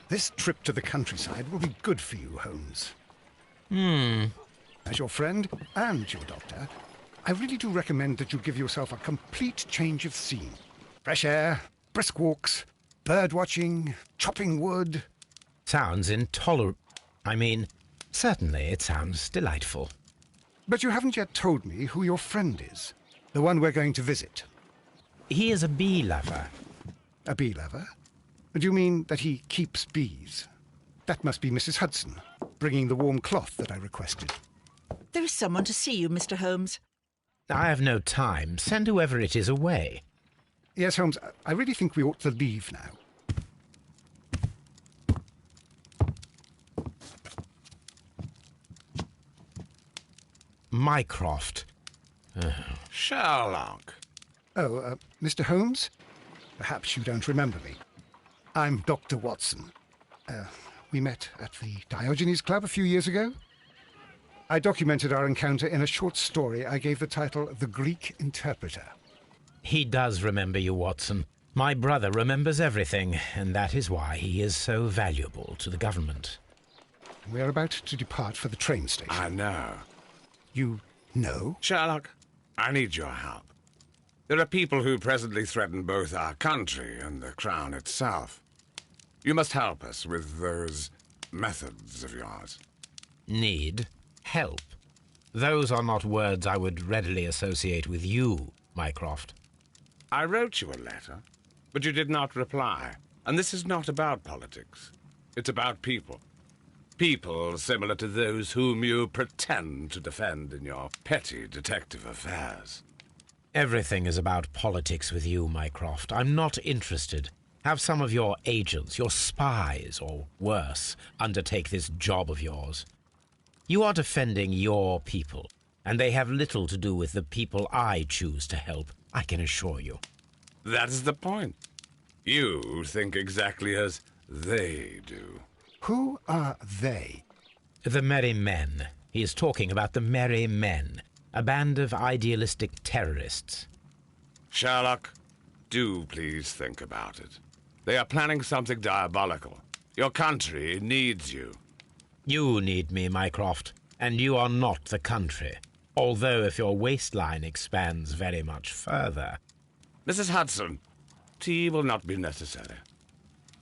Speaker 1: This trip to the countryside will be good for you, Holmes. As your friend and your doctor, I really do recommend that you give yourself a complete change of scene. Fresh air, brisk walks, bird watching, chopping wood.
Speaker 2: Sounds intolerable. I mean, certainly it sounds delightful.
Speaker 1: But you haven't yet told me who your friend is, the one we're going to visit.
Speaker 2: He is a bee lover.
Speaker 1: A bee lover? Do you mean that he keeps bees? That must be Mrs. Hudson, bringing the warm cloth that I requested.
Speaker 4: There is someone to see you, Mr. Holmes.
Speaker 2: I have no time. Send whoever it is away.
Speaker 1: Yes, Holmes, I really think we ought to leave now.
Speaker 2: Mycroft.
Speaker 7: Sherlock.
Speaker 1: Oh, Mr. Holmes? Perhaps you don't remember me. I'm Dr. Watson. We met at the Diogenes Club a few years ago. I documented our encounter in a short story I gave the title The Greek Interpreter.
Speaker 2: He does remember you, Watson. My brother remembers everything, and that is why he is so valuable to the government.
Speaker 1: We're about to depart for the train station.
Speaker 11: I know.
Speaker 1: You know?
Speaker 11: Sherlock, I need your help. There are people who presently threaten both our country and the Crown itself. You must help us with those methods of yours.
Speaker 2: Need? Help? Those are not words I would readily associate with you, Mycroft.
Speaker 11: I wrote you a letter, but you did not reply. And this is not about politics. It's about people. People similar to those whom you pretend to defend in your petty detective affairs.
Speaker 2: Everything is about politics with you, Mycroft. I'm not interested. Have some of your agents, your spies, or worse, undertake this job of yours. You are defending your people, and they have little to do with the people I choose to help, I can assure you.
Speaker 11: That is the point. You think exactly as they do.
Speaker 1: Who are they?
Speaker 2: The Merry Men. He is talking about the Merry Men, a band of idealistic terrorists.
Speaker 11: Sherlock, do please think about it. They are planning something diabolical. Your country needs you.
Speaker 2: You need me, Mycroft, and you are not the country. Although if your waistline expands very much further.
Speaker 11: Mrs. Hudson, tea will not be necessary.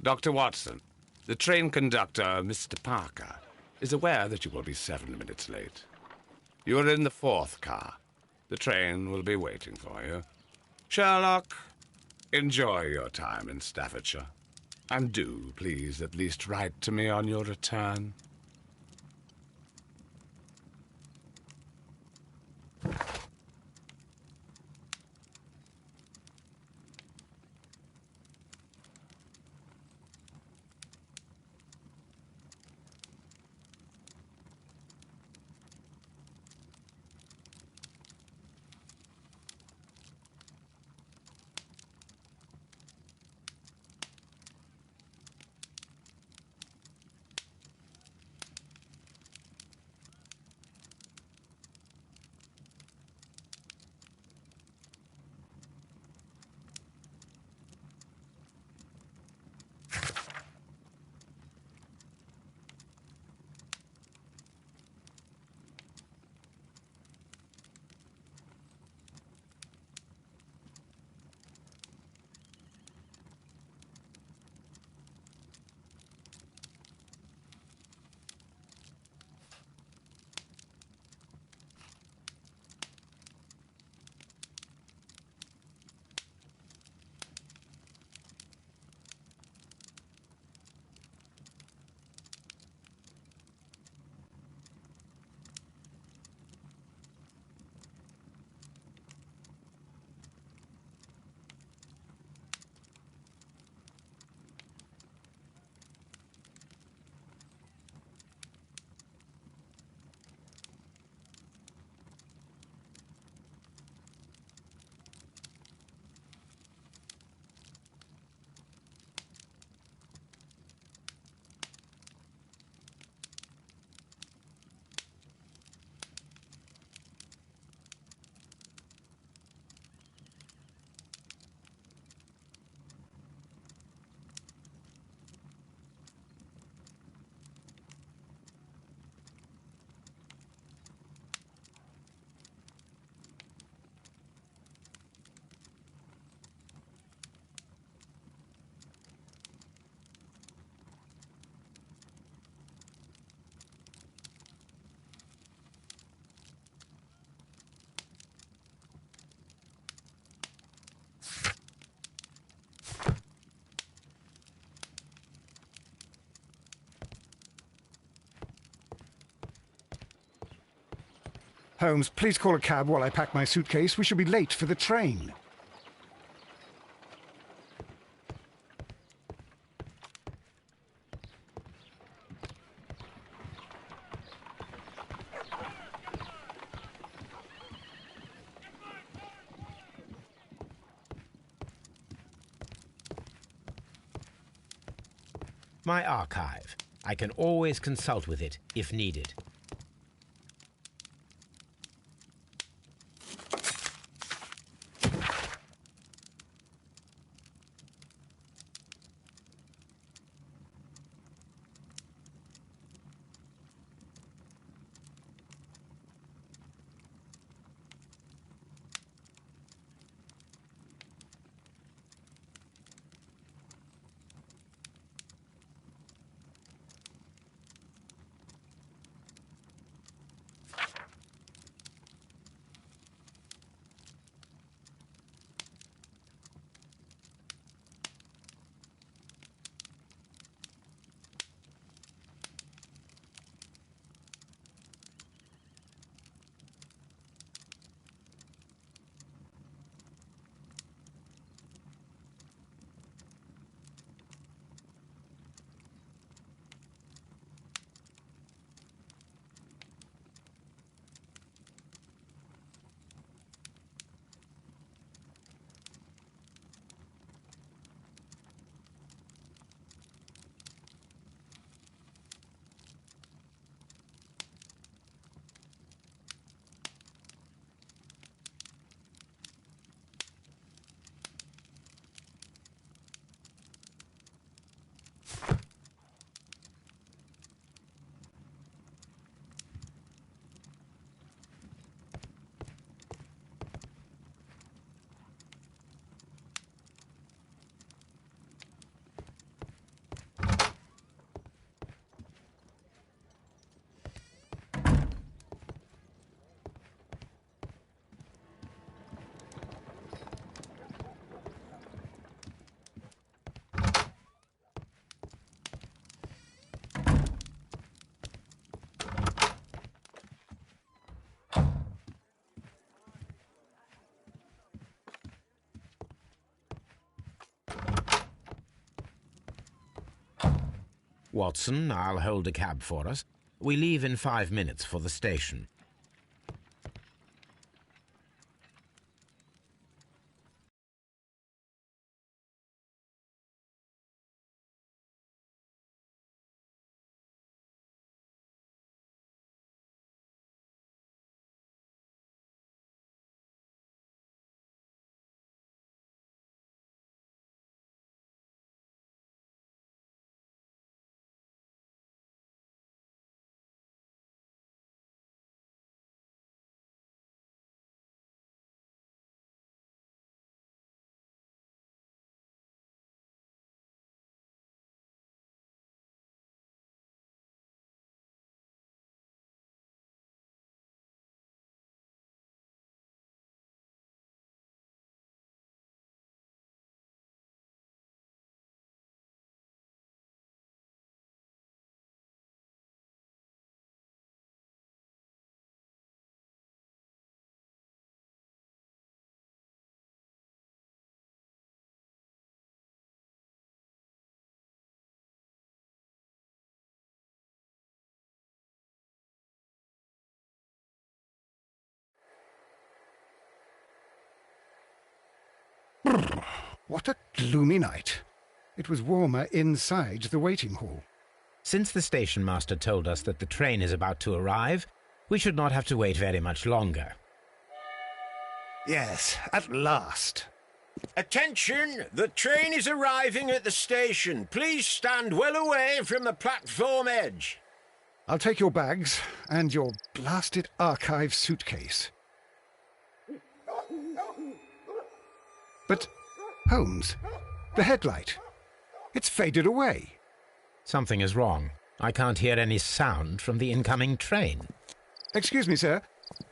Speaker 11: Dr. Watson, the train conductor, Mr. Parker, is aware that you will be 7 minutes late. You are in the 4th car. The train will be waiting for you. Sherlock, enjoy your time in Staffordshire. And do, please, at least write to me on your return.
Speaker 1: Holmes, please call a cab while I pack my suitcase. We shall be late for the train.
Speaker 2: My archive. I can always consult with it if needed. Watson, I'll hold a cab for us. We leave in 5 minutes for the station.
Speaker 1: What a gloomy night. It was warmer inside the waiting hall.
Speaker 2: Since the station master told us that the train is about to arrive, we should not have to wait very much longer.
Speaker 1: Yes, at last.
Speaker 7: Attention! The train is arriving at the station. Please stand well away from the platform edge.
Speaker 1: I'll take your bags and your blasted archive suitcase. But, Holmes, the headlight. It's faded away.
Speaker 2: Something is wrong. I can't hear any sound from the incoming train.
Speaker 1: Excuse me, sir.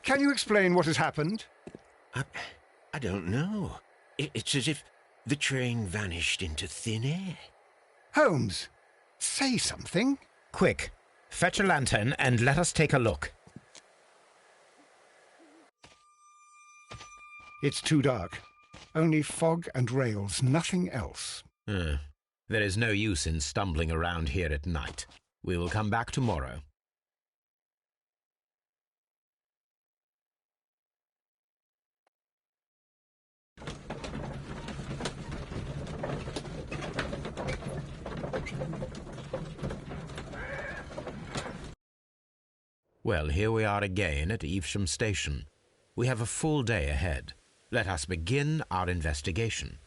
Speaker 1: Can you explain what has happened?
Speaker 7: I don't know. It's as if the train vanished into thin air.
Speaker 1: Holmes, say something.
Speaker 2: Quick, fetch a lantern and let us take a look.
Speaker 1: It's too dark. Only fog and rails, nothing else.
Speaker 2: There is no use in stumbling around here at night. We will come back tomorrow. Well, here we are again at Evesham Station. We have a full day ahead. Let us begin our investigation.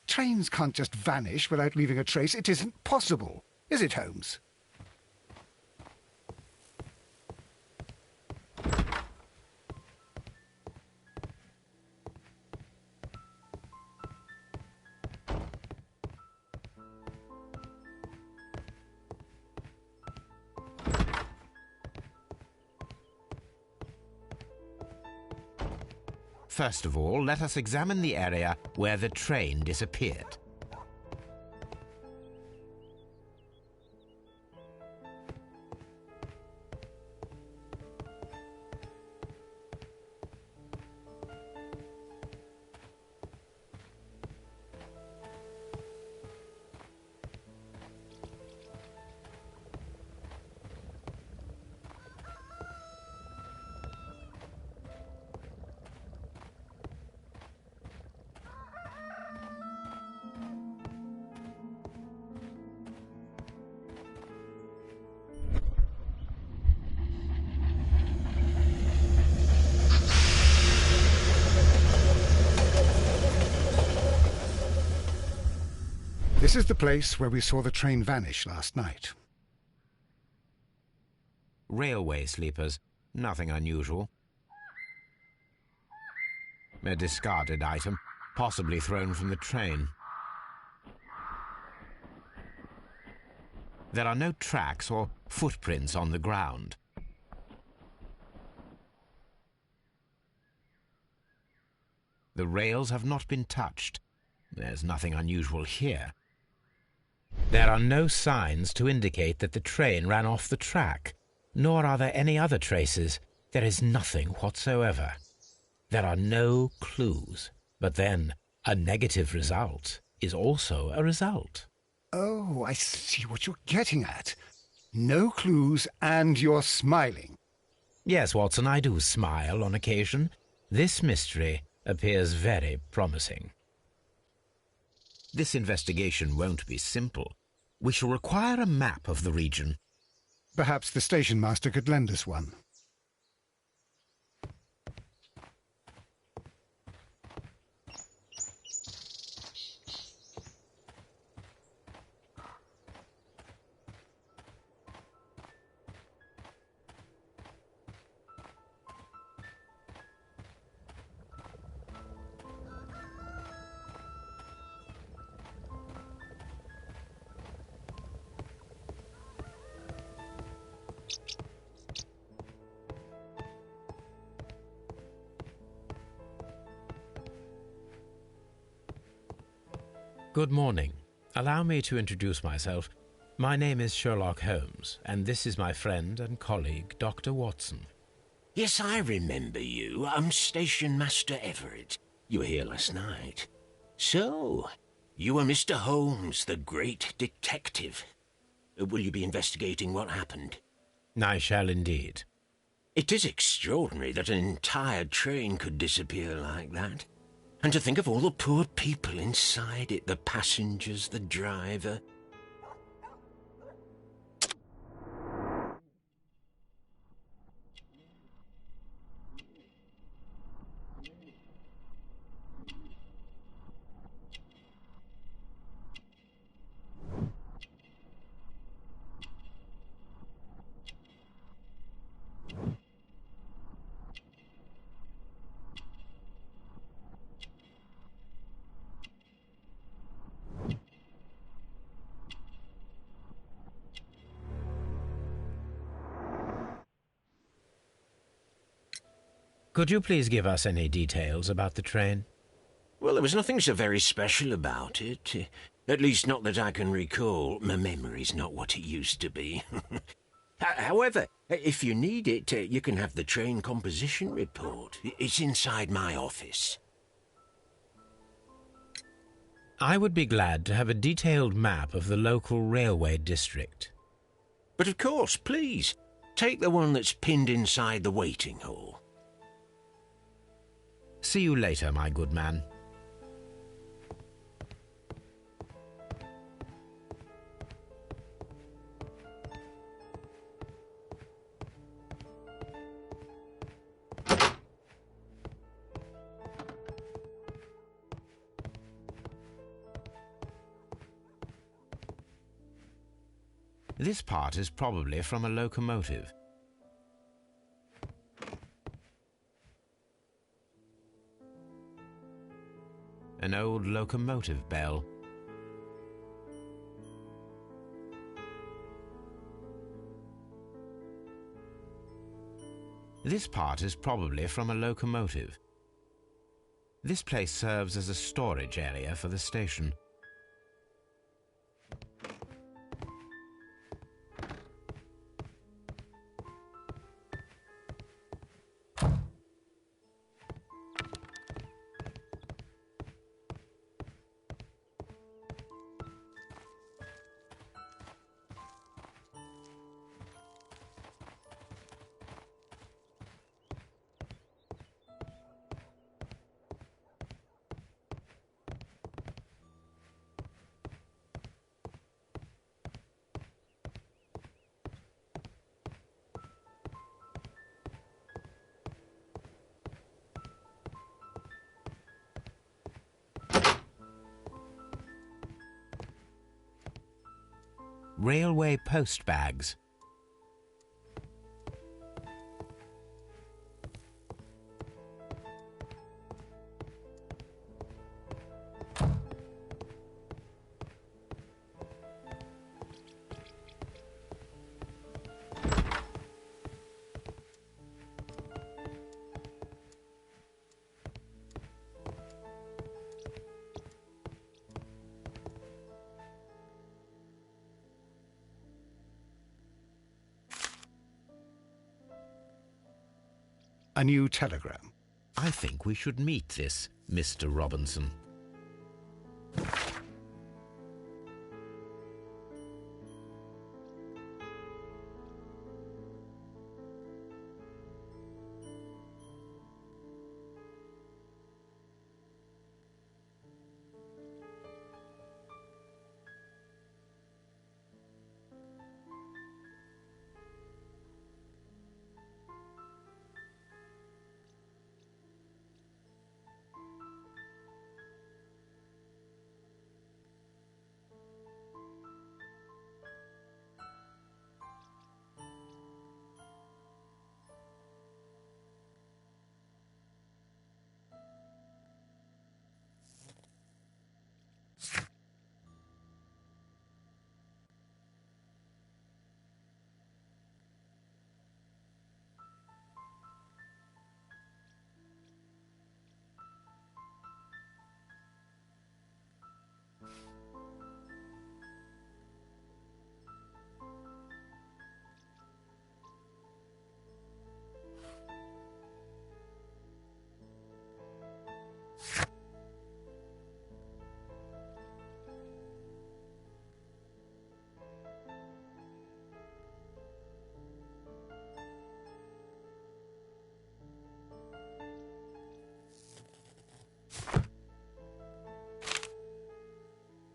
Speaker 1: Trains can't just vanish without leaving a trace. It isn't possible. Is it, Holmes?
Speaker 2: First of all, let us examine the area where the train disappeared.
Speaker 1: This is the place where we saw the train vanish last night.
Speaker 2: Railway sleepers. Nothing unusual. A discarded item, possibly thrown from the train. There are no tracks or footprints on the ground. The rails have not been touched. There's nothing unusual here. There are no signs to indicate that the train ran off the track, nor are there any other traces. There is nothing whatsoever. There are no clues. But then, a negative result is also a result.
Speaker 1: Oh, I see what you're getting at. No clues, and you're smiling.
Speaker 2: Yes, Watson, I do smile on occasion. This mystery appears very promising. This investigation won't be simple. We shall require a map of the region.
Speaker 1: Perhaps the station master could lend us one.
Speaker 2: Good morning. Allow me to introduce myself. My name is Sherlock Holmes, and this is my friend and colleague, Dr. Watson.
Speaker 7: Yes, I remember you. I'm Station Master Everett. You were here last night. So, you are Mr. Holmes, the great detective. Will you be investigating what happened?
Speaker 2: I shall indeed.
Speaker 7: It is extraordinary that an entire train could disappear like that. And to think of all the poor people inside it, the passengers, the driver.
Speaker 2: Could you please give us any details about the train?
Speaker 7: Well, there was nothing so very special about it. At least not that I can recall. My memory's not what it used to be. However, if you need it, you can have the train composition report. It's inside my office.
Speaker 2: I would be glad to have a detailed map of the local railway district.
Speaker 7: But of course, please, take the one that's pinned inside the waiting hall.
Speaker 2: See you later, my good man. This part is probably from a locomotive. An old locomotive bell. This part is probably from a locomotive. This place serves as a storage area for the station. Railway post bags.
Speaker 1: A new telegram.
Speaker 2: I think we should meet this Mr. Robinson.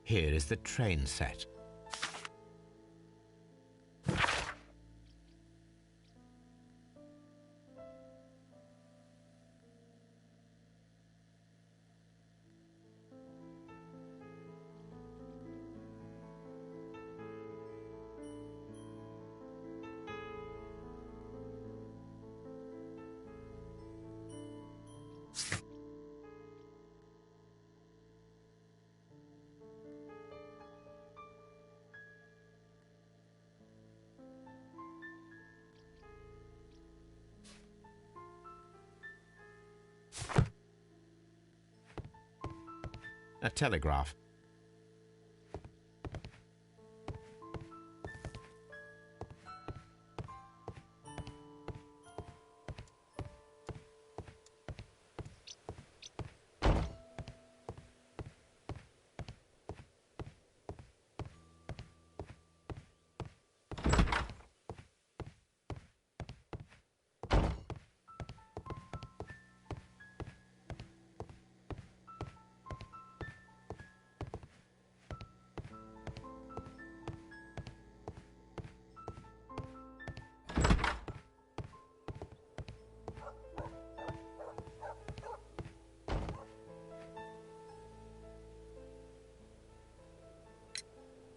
Speaker 2: Here is the train set. A telegraph.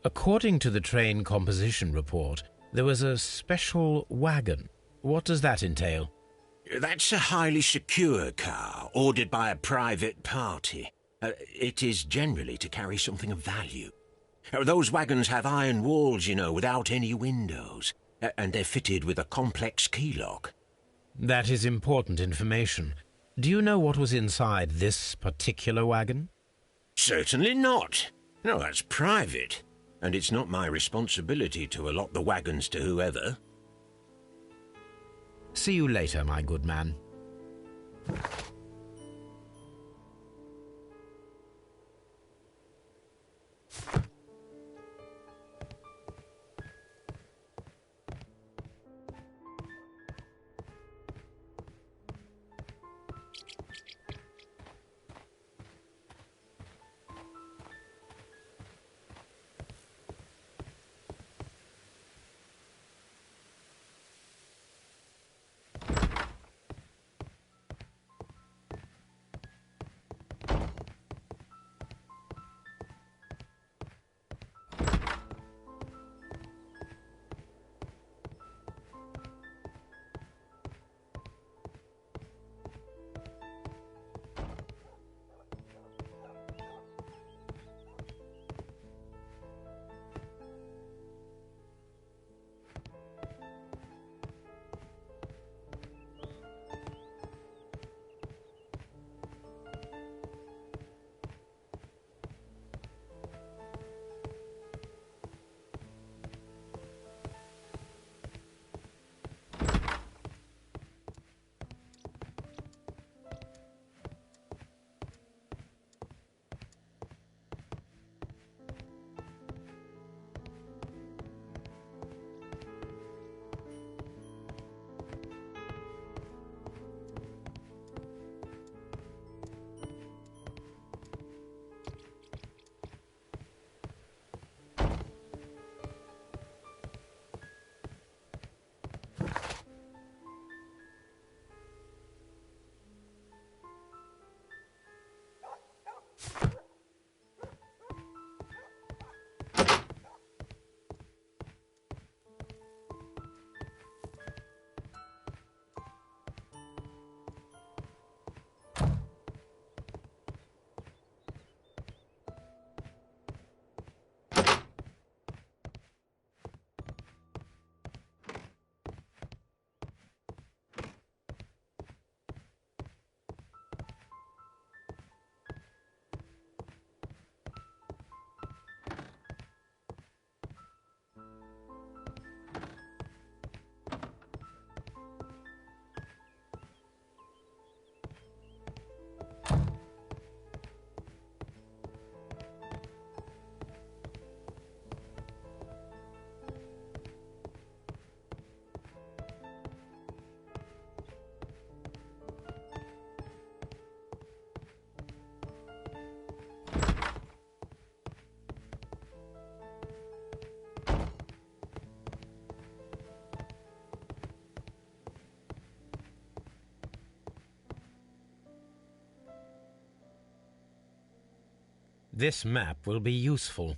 Speaker 2: According to the train composition report, there was a special wagon. What does that entail?
Speaker 7: That's a highly secure car, ordered by a private party. It is generally to carry something of value. Those wagons have iron walls, you know, without any windows, and they're fitted with a complex key lock.
Speaker 2: That is important information. Do you know what was inside this particular wagon?
Speaker 7: Certainly not. No, that's private. And it's not my responsibility to allot the wagons to whoever.
Speaker 2: See you later, my good man. This map will be useful.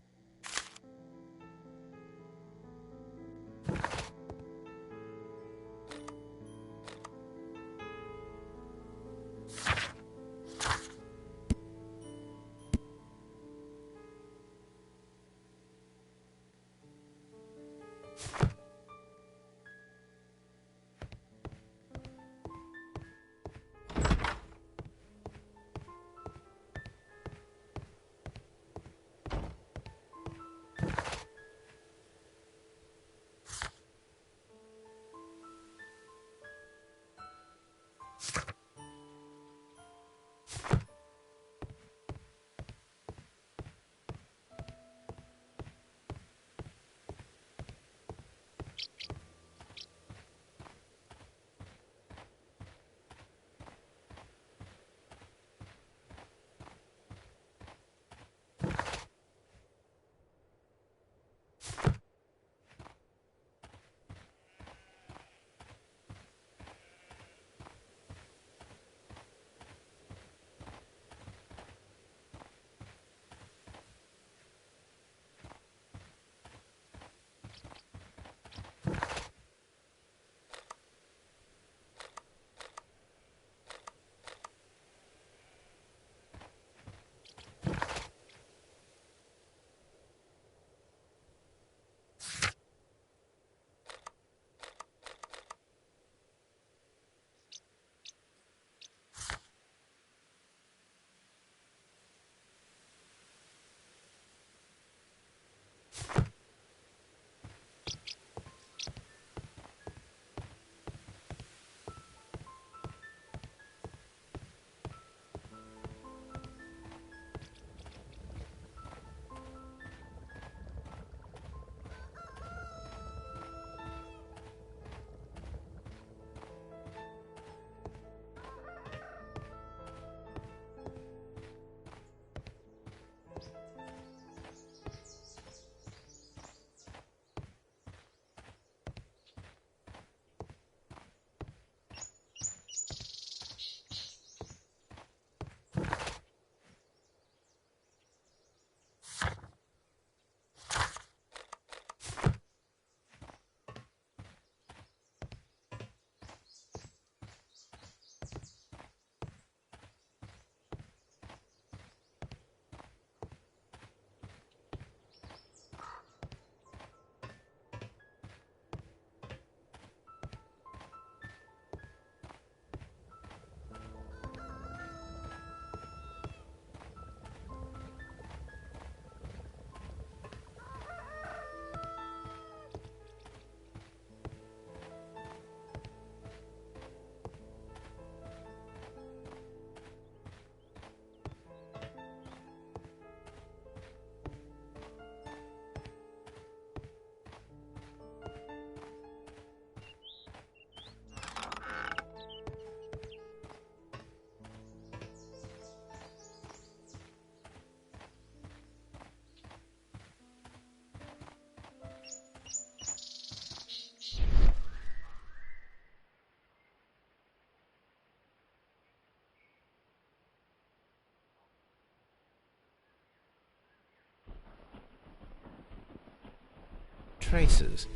Speaker 2: Traces.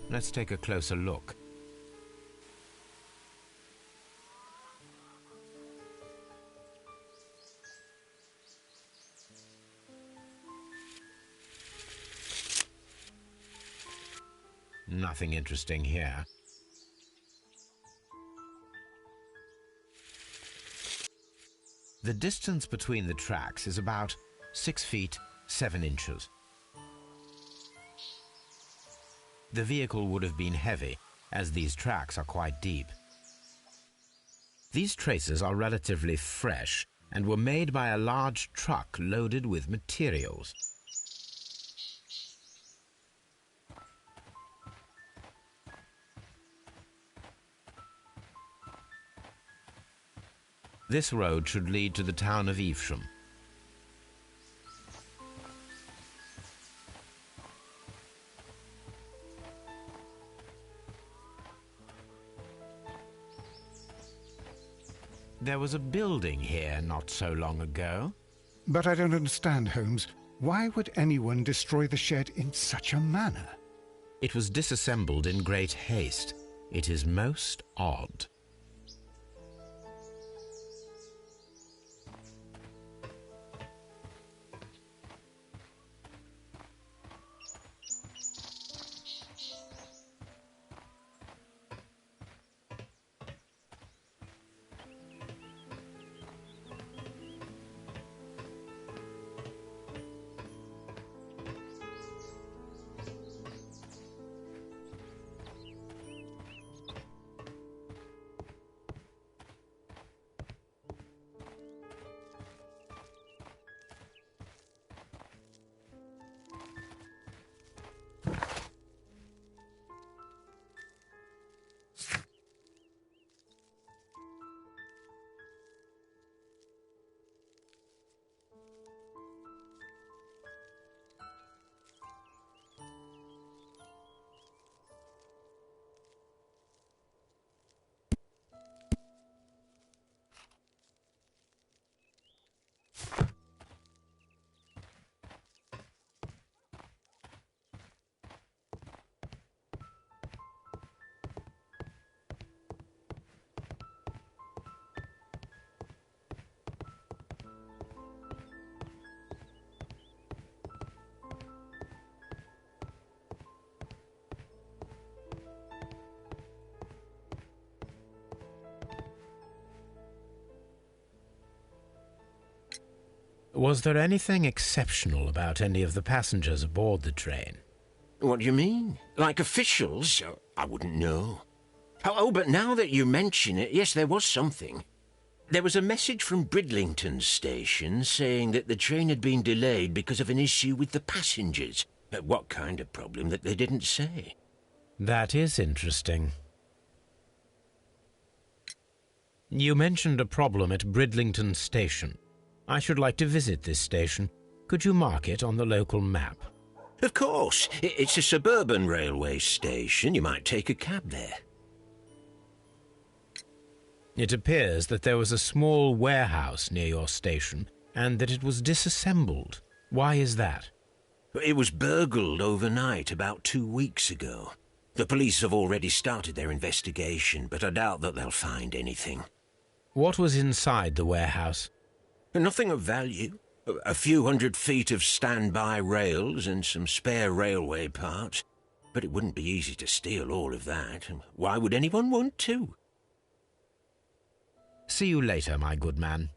Speaker 2: Let's take a closer look. Nothing interesting here. The distance between the tracks is about 6 feet 7 inches. The vehicle would have been heavy, as these tracks are quite deep. These traces are relatively fresh and were made by a large truck loaded with materials. This road should lead to the town of Evesham. There was a building here not so long ago.
Speaker 1: But I don't understand, Holmes. Why would anyone destroy the shed in such a manner?
Speaker 2: It was disassembled in great haste. It is most odd. Was there anything exceptional about any of the passengers aboard the train?
Speaker 7: What do you mean? Like officials? I wouldn't know. But now that you mention it, yes, there was something. There was a message from Bridlington station saying that the train had been delayed because of an issue with the passengers. What kind of problem that they didn't say?
Speaker 2: That is interesting. You mentioned a problem at Bridlington station. I should like to visit this station. Could you mark it on the local map?
Speaker 7: Of course. It's a suburban railway station. You might take a cab there.
Speaker 2: It appears that there was a small warehouse near your station and that it was disassembled. Why is that?
Speaker 7: It was burgled overnight about 2 weeks ago. The police have already started their investigation, but I doubt that they'll find anything.
Speaker 2: What was inside the warehouse?
Speaker 7: Nothing of value. A few 100 feet of standby rails and some spare railway parts. But it wouldn't be easy to steal all of that. Why would anyone want to?
Speaker 2: See you later, my good man.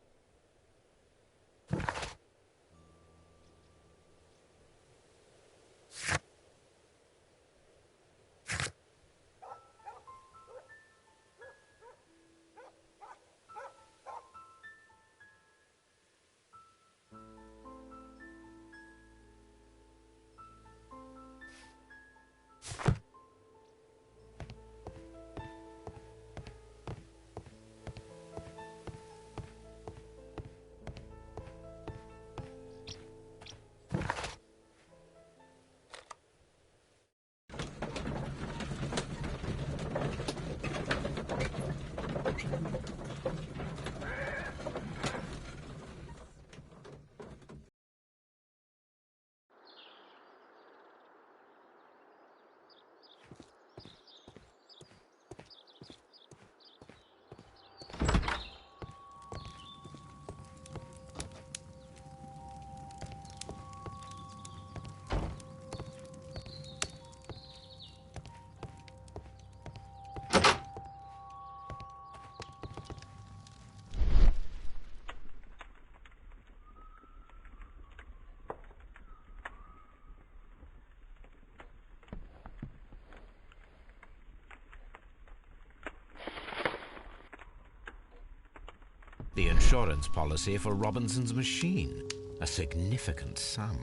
Speaker 2: The insurance policy for Robinson's machine. A significant sum.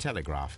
Speaker 2: telegraph.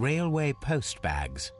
Speaker 2: Railway post bags.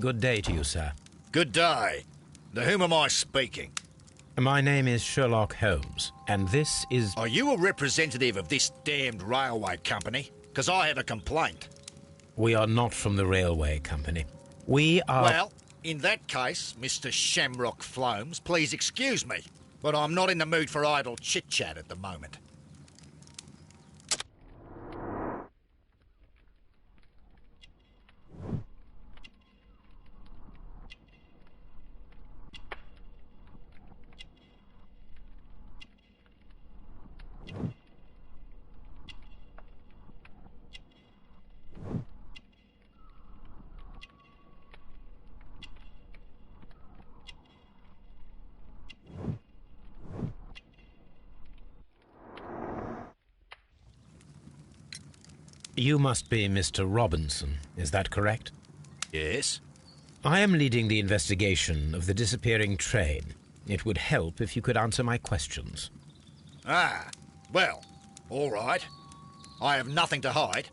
Speaker 2: Good day to you, sir.
Speaker 3: Good day. To whom am I speaking?
Speaker 2: My name is Sherlock Holmes, and this is...
Speaker 3: Are you a representative of this damned railway company? Because I have a complaint.
Speaker 2: We are not from the railway company. We are...
Speaker 3: Well, in that case, Mr. Shamrock Flomes, please excuse me, but I'm not in the mood for idle chit-chat at the moment.
Speaker 2: You must be Mr. Robinson, is that correct?
Speaker 3: Yes.
Speaker 2: I am leading the investigation of the disappearing train. It would help if you could answer my questions.
Speaker 3: Ah, well, all right. I have nothing to hide.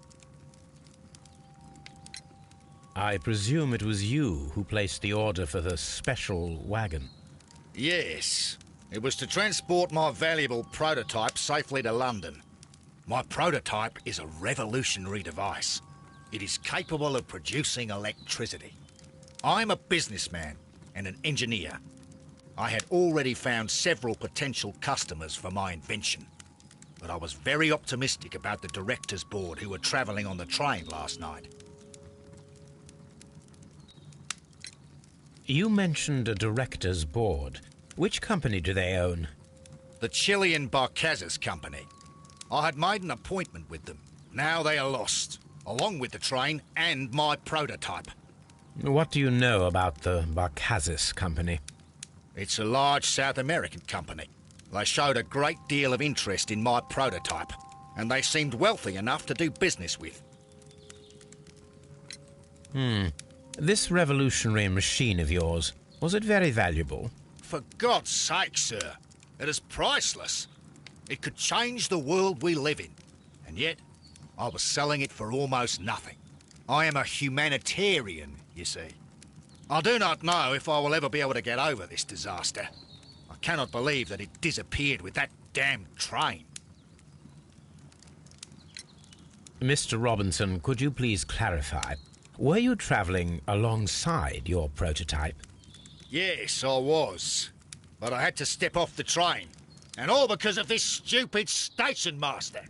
Speaker 2: I presume it was you who placed the order for the special wagon.
Speaker 3: Yes. It was to transport my valuable prototype safely to London. My prototype is a revolutionary device. It is capable of producing electricity. I'm a businessman and an engineer. I had already found several potential customers for my invention, but I was very optimistic about the directors' board who were travelling on the train last night.
Speaker 2: You mentioned a directors' board. Which company do they own?
Speaker 3: The Chilean Barcazas Company. I had made an appointment with them. Now they are lost, along with the train and my prototype.
Speaker 2: What do you know about the Barcazas Company?
Speaker 3: It's a large South American company. They showed a great deal of interest in my prototype, and they seemed wealthy enough to do business with.
Speaker 2: This revolutionary machine of yours, was it very valuable?
Speaker 3: For God's sake, sir, it is priceless. It could change the world we live in, and yet I was selling it for almost nothing. I am a humanitarian, you see. I do not know if I will ever be able to get over this disaster. I cannot believe that it disappeared with that damned train.
Speaker 2: Mr. Robinson, could you please clarify? Were you travelling alongside your prototype?
Speaker 3: Yes, I was. But I had to step off the train. And all because of this stupid station master.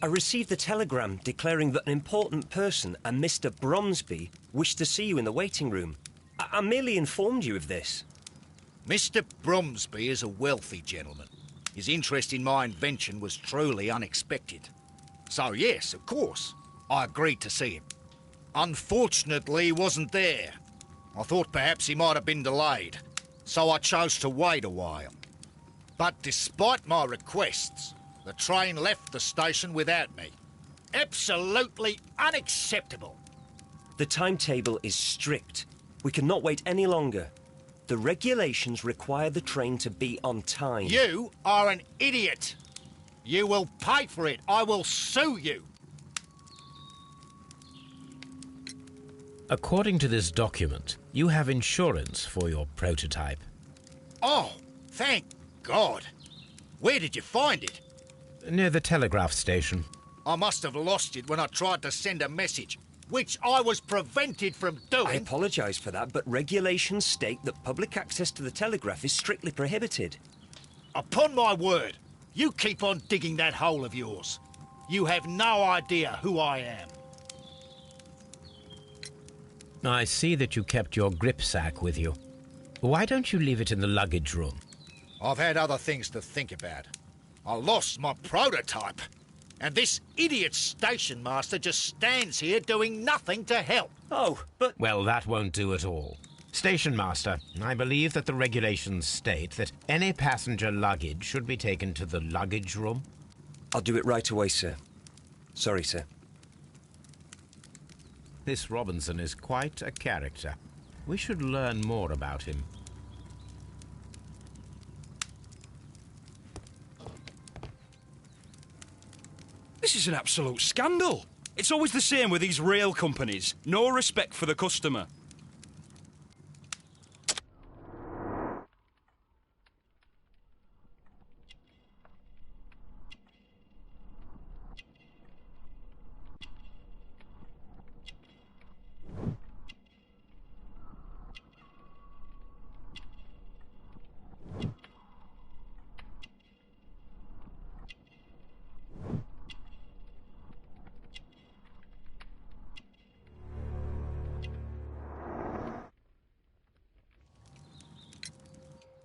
Speaker 12: I received a telegram declaring that an important person, a Mr. Bromsby, wished to see you in the waiting room. I merely informed you of this.
Speaker 3: Mr. Bromsby is a wealthy gentleman. His interest in my invention was truly unexpected. So yes, of course, I agreed to see him. Unfortunately, he wasn't there. I thought perhaps he might have been delayed, so I chose to wait a while. But despite my requests, the train left the station without me. Absolutely unacceptable.
Speaker 12: The timetable is strict. We cannot wait any longer. The regulations require the train to be on time.
Speaker 3: You are an idiot. You will pay for it. I will sue you.
Speaker 2: According to this document, you have insurance for your prototype.
Speaker 3: Oh, thank God. Where did you find it?
Speaker 2: Near the telegraph station.
Speaker 3: I must have lost it when I tried to send a message, which I was prevented from doing.
Speaker 12: I apologise for that, but regulations state that public access to the telegraph is strictly prohibited.
Speaker 3: Upon my word, you keep on digging that hole of yours. You have no idea who I am.
Speaker 2: I see that you kept your gripsack with you. Why don't you leave it in the luggage room?
Speaker 3: I've had other things to think about. I lost my prototype, and this idiot station master just stands here doing nothing to help.
Speaker 12: Oh, but...
Speaker 2: Well, that won't do at all. Station master, I believe that the regulations state that any passenger luggage should be taken to the luggage room.
Speaker 12: I'll do it right away, sir. Sorry, sir.
Speaker 2: This Robinson is quite a character. We should learn more about him.
Speaker 13: This is an absolute scandal. It's always the same with these rail companies. No respect for the customer.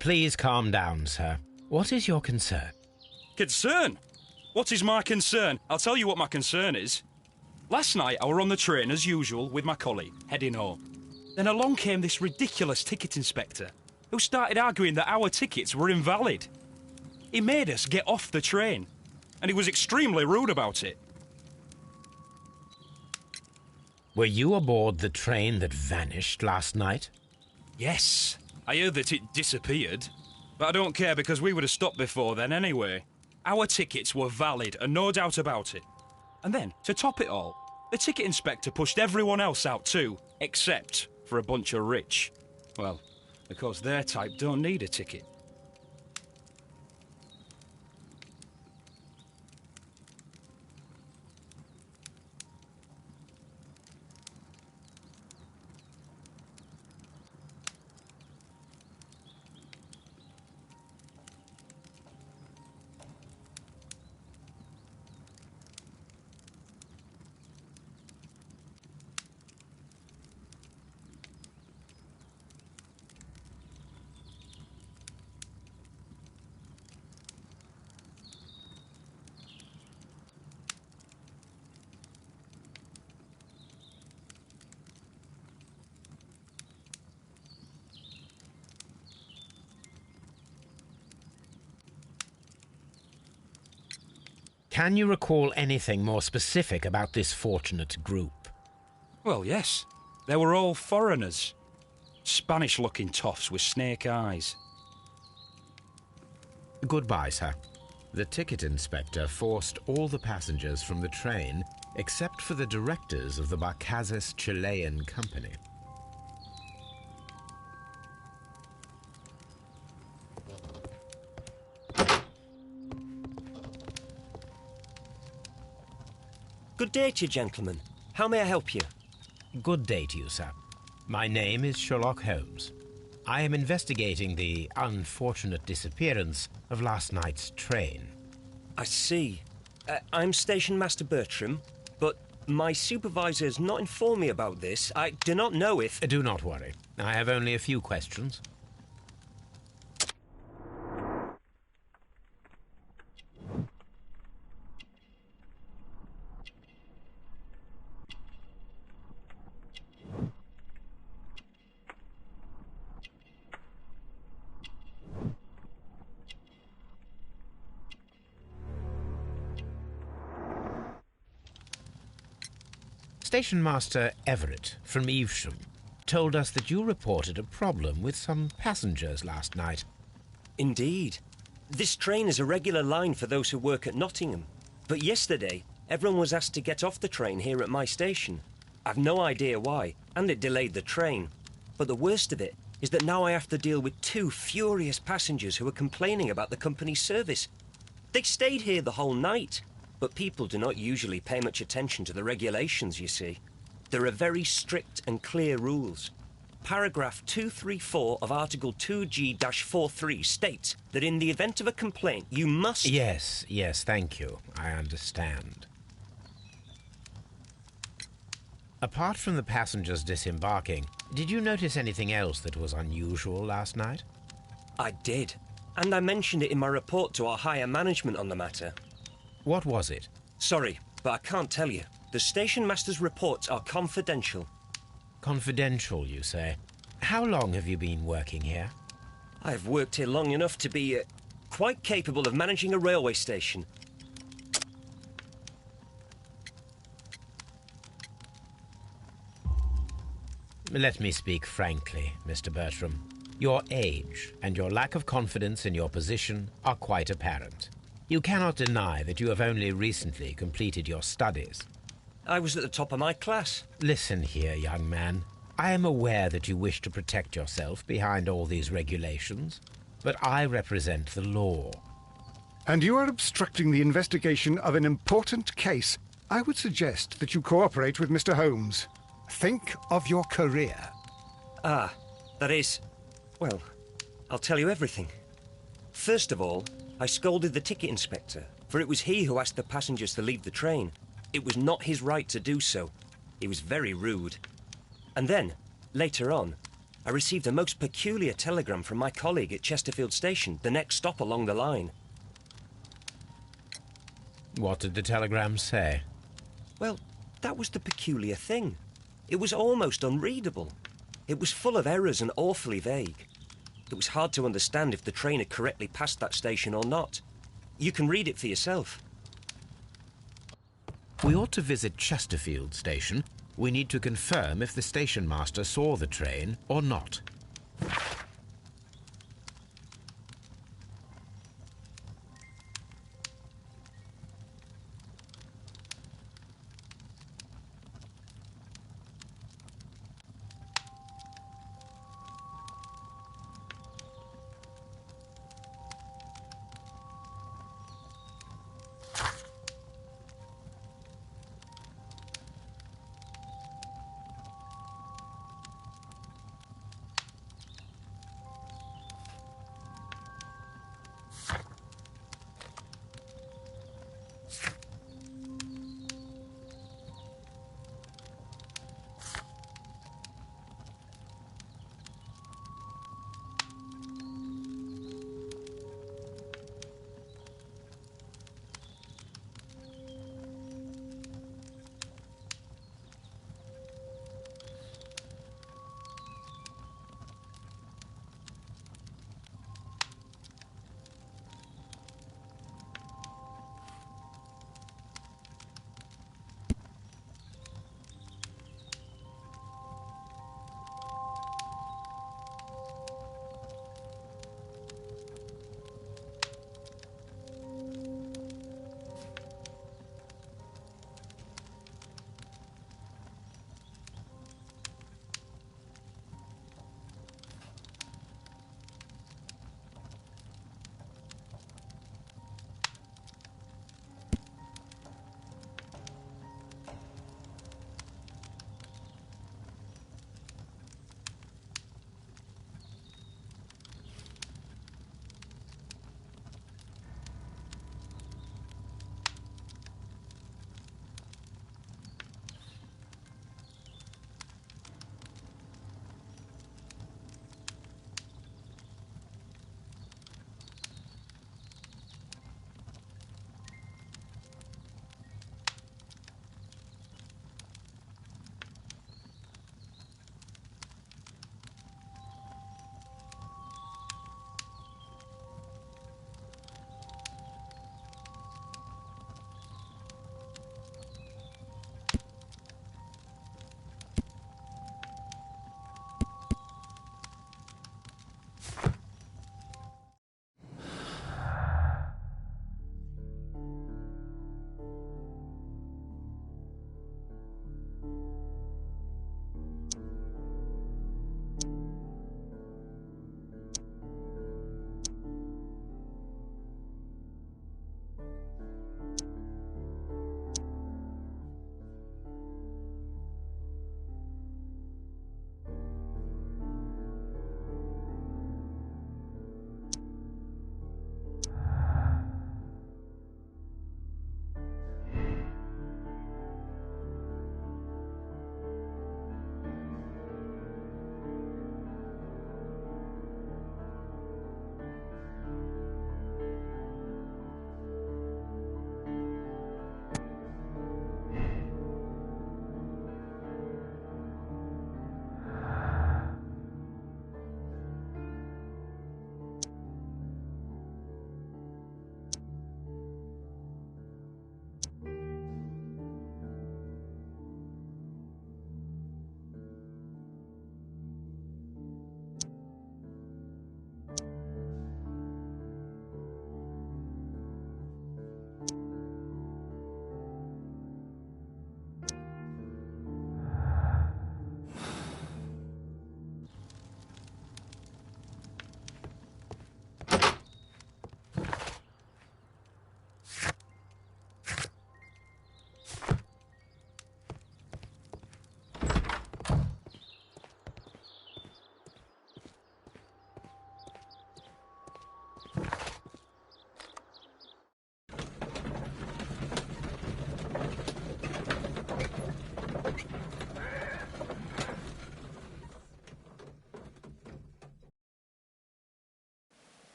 Speaker 2: Please calm down, sir. What is your concern?
Speaker 13: Concern? What is my concern? I'll tell you what my concern is. Last night I were on the train as usual with my colleague, heading home. Then along came this ridiculous ticket inspector, who started arguing that our tickets were invalid. He made us get off the train, and he was extremely rude about it.
Speaker 2: Were you aboard the train that vanished last night?
Speaker 13: Yes, I heard that it disappeared, but I don't care because we would have stopped before then anyway. Our tickets were valid and no doubt about it. And then, to top it all, the ticket inspector pushed everyone else out too, except for a bunch of rich. Well, because their type don't need a ticket.
Speaker 2: Can you recall anything more specific about this fortunate group?
Speaker 13: Well, yes. They were all foreigners. Spanish-looking toffs with snake eyes.
Speaker 2: Goodbye, sir. The ticket inspector forced all the passengers from the train except for the directors of the Barcazes Chilean Company.
Speaker 12: Good day to you, gentlemen. How may I help you?
Speaker 2: Good day to you, sir. My name is Sherlock Holmes. I am investigating the unfortunate disappearance of last night's train.
Speaker 12: I see. I'm Station Master Bertram, but my supervisor has not informed me about this. I do not know if...
Speaker 2: Do not worry. I have only a few questions. Station Master Everett from Evesham told us that you reported a problem with some passengers last night.
Speaker 12: Indeed. This train is a regular line for those who work at Nottingham. But yesterday, everyone was asked to get off the train here at my station. I've no idea why, and it delayed the train. But the worst of it is that now I have to deal with two furious passengers who are complaining about the company's service. They stayed here the whole night. But people do not usually pay much attention to the regulations, you see. There are very strict and clear rules. Paragraph 234 of Article 2G-43 states that in the event of a complaint, you must...
Speaker 2: Yes, thank you. I understand. Apart from the passengers disembarking, did you notice anything else that was unusual last night?
Speaker 12: I did. And I mentioned it in my report to our higher management on the matter.
Speaker 2: What was it?
Speaker 12: Sorry, but I can't tell you. The station master's reports are confidential.
Speaker 2: Confidential, you say? How long have you been working here?
Speaker 12: I've worked here long enough to be quite capable of managing a railway station.
Speaker 2: Let me speak frankly, Mr. Bertram. Your age and your lack of confidence in your position are quite apparent. You cannot deny that you have only recently completed your studies.
Speaker 12: I was at the top of my class.
Speaker 2: Listen here, young man. I am aware that you wish to protect yourself behind all these regulations, but I represent the law.
Speaker 1: And you are obstructing the investigation of an important case. I would suggest that you cooperate with Mr. Holmes. Think of your career.
Speaker 12: Ah, that is... Well, I'll tell you everything. First of all, I scolded the ticket inspector, for it was he who asked the passengers to leave the train. It was not his right to do so. He was very rude. And then, later on, I received a most peculiar telegram from my colleague at Chesterfield Station, the next stop along the line.
Speaker 2: What did the telegram say?
Speaker 12: Well, that was the peculiar thing. It was almost unreadable. It was full of errors and awfully vague. It was hard to understand if the train had correctly passed that station or not. You can read it for yourself.
Speaker 2: We ought to visit Chesterfield Station. We need to confirm if the station master saw the train or not.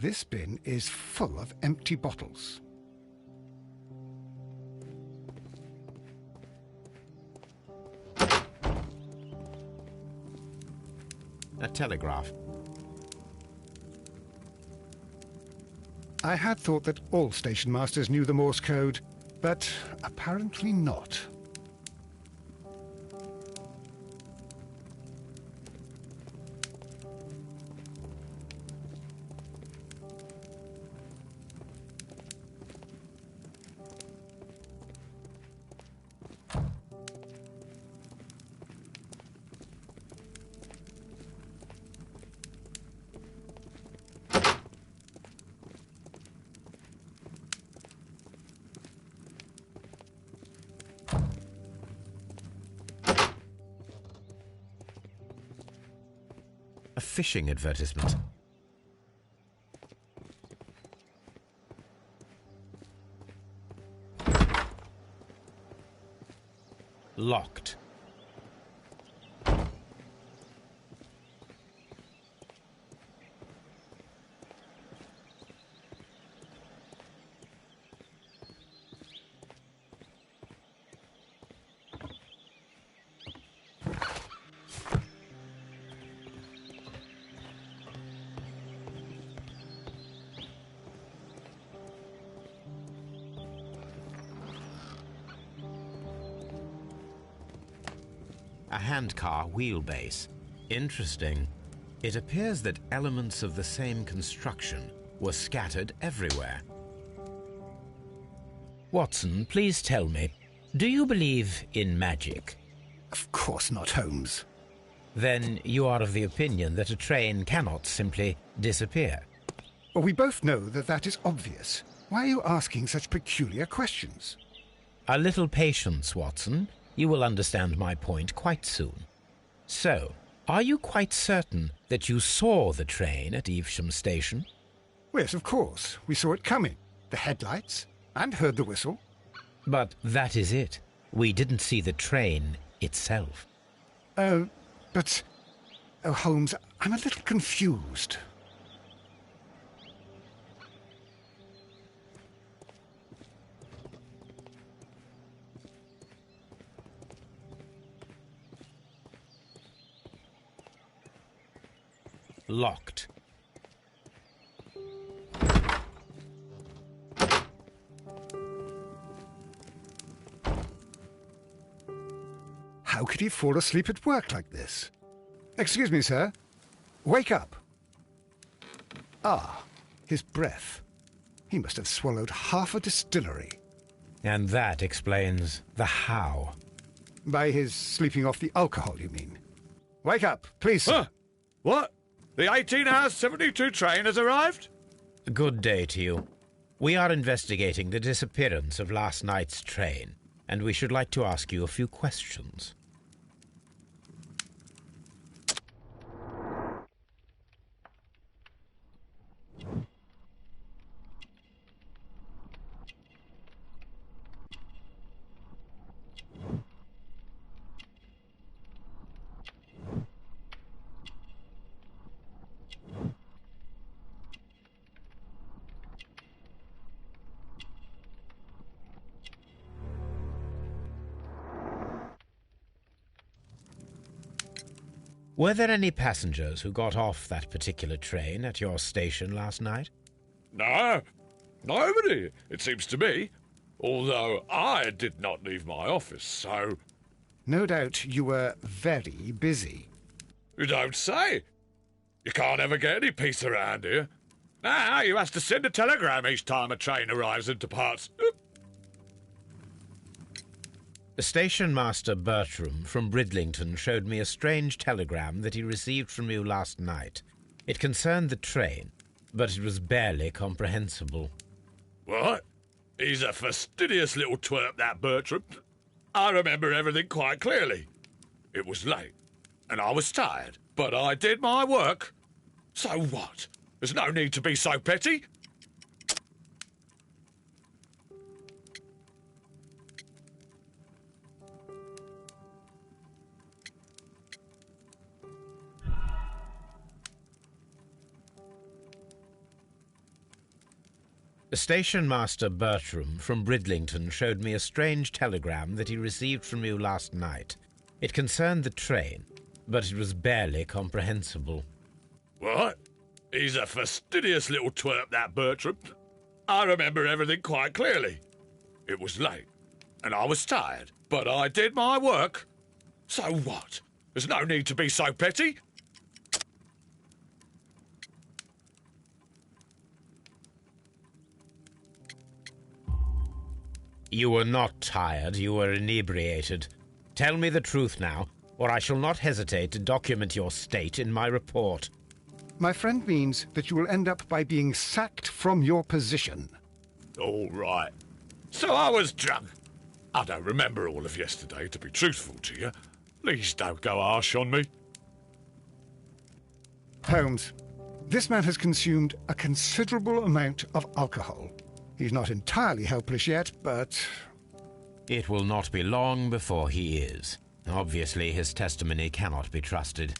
Speaker 1: This bin is full of empty bottles.
Speaker 2: A telegraph.
Speaker 1: I had thought that all station masters knew the Morse code, but apparently not.
Speaker 2: A fishing advertisement. Locked. A handcar wheelbase. Interesting. It appears that elements of the same construction were scattered everywhere.
Speaker 14: Watson, please tell me, do you believe in magic?
Speaker 1: Of course not, Holmes.
Speaker 14: Then you are of the opinion that a train cannot simply disappear?
Speaker 1: Well, we both know that that is obvious. Why are you asking such peculiar questions?
Speaker 14: A little patience, Watson. You will understand my point quite soon. So, are you quite certain that you saw the train at Evesham Station?
Speaker 1: Yes, of course. We saw it coming. The headlights, and heard the whistle.
Speaker 14: But that is it. We didn't see the train itself.
Speaker 1: But... Oh, Holmes, I'm a little confused.
Speaker 14: Locked.
Speaker 1: How could he fall asleep at work like this? Excuse me, sir. Wake up. Ah, his breath. He must have swallowed half a distillery.
Speaker 14: And that explains the how.
Speaker 1: By his sleeping off the alcohol, you mean? Wake up, please, sir.
Speaker 11: Huh? What? The 18-hour 72 train has arrived?
Speaker 14: Good day to you. We are investigating the disappearance of last night's train, and we should like to ask you a few questions. Were there any passengers who got off that particular train at your station last night?
Speaker 11: No, nobody, it seems to me. Although I did not leave my office, so...
Speaker 1: No doubt you were very busy.
Speaker 11: You don't say. You can't ever get any peace around here. Now you have to send a telegram each time a train arrives and departs.
Speaker 14: Station Master Bertram from Bridlington showed me a strange telegram that he received from you last night. It concerned the train, but it was barely comprehensible.
Speaker 11: What? He's a fastidious little twerp, that Bertram. I remember everything quite clearly. It was late, and I was tired, but I did my work. So what? There's no need to be so petty.
Speaker 14: Station Master Bertram from Bridlington showed me a strange telegram that he received from you last night. It concerned the train, but it was barely comprehensible.
Speaker 15: What? He's a fastidious little twerp, that Bertram. I remember everything quite clearly. It was late, and I was tired, but I did my work. So what? There's no need to be so petty.
Speaker 14: You were not tired, you were inebriated. Tell me the truth now, or I shall not hesitate to document your state in my report.
Speaker 1: My friend means that you will end up by being sacked from your position.
Speaker 15: All right. So I was drunk. I don't remember all of yesterday, to be truthful to you. Please don't go harsh on me.
Speaker 1: Holmes, this man has consumed a considerable amount of alcohol. He's not entirely helpless yet, but...
Speaker 14: It will not be long before he is. Obviously, his testimony cannot be trusted.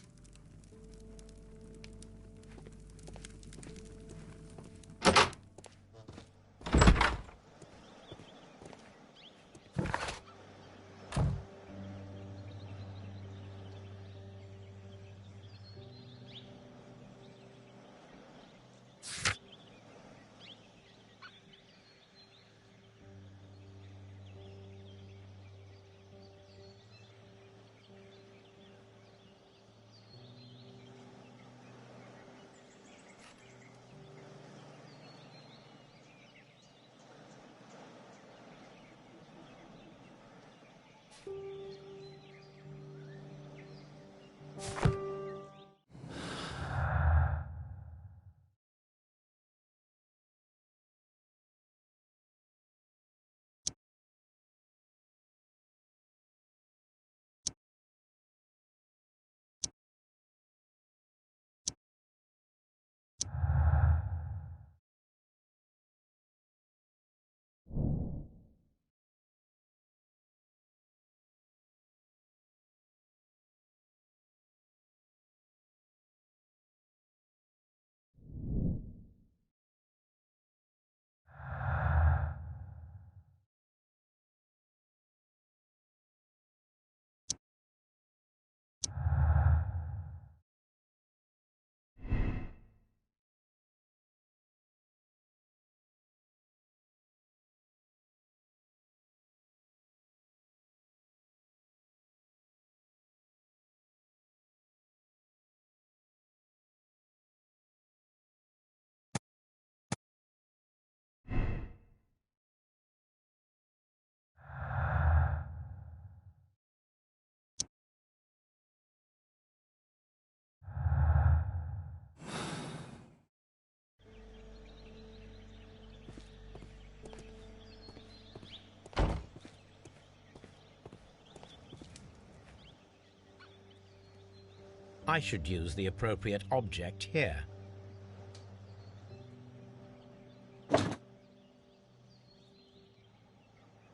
Speaker 14: I should use the appropriate object here.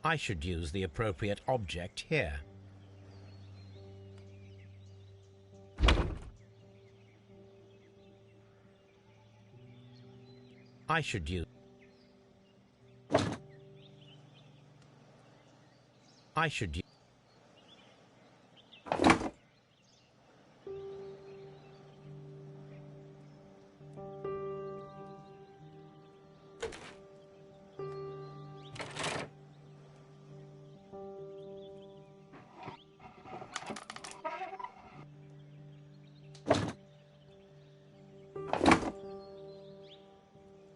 Speaker 14: I should use the appropriate object here. I should use... I should use...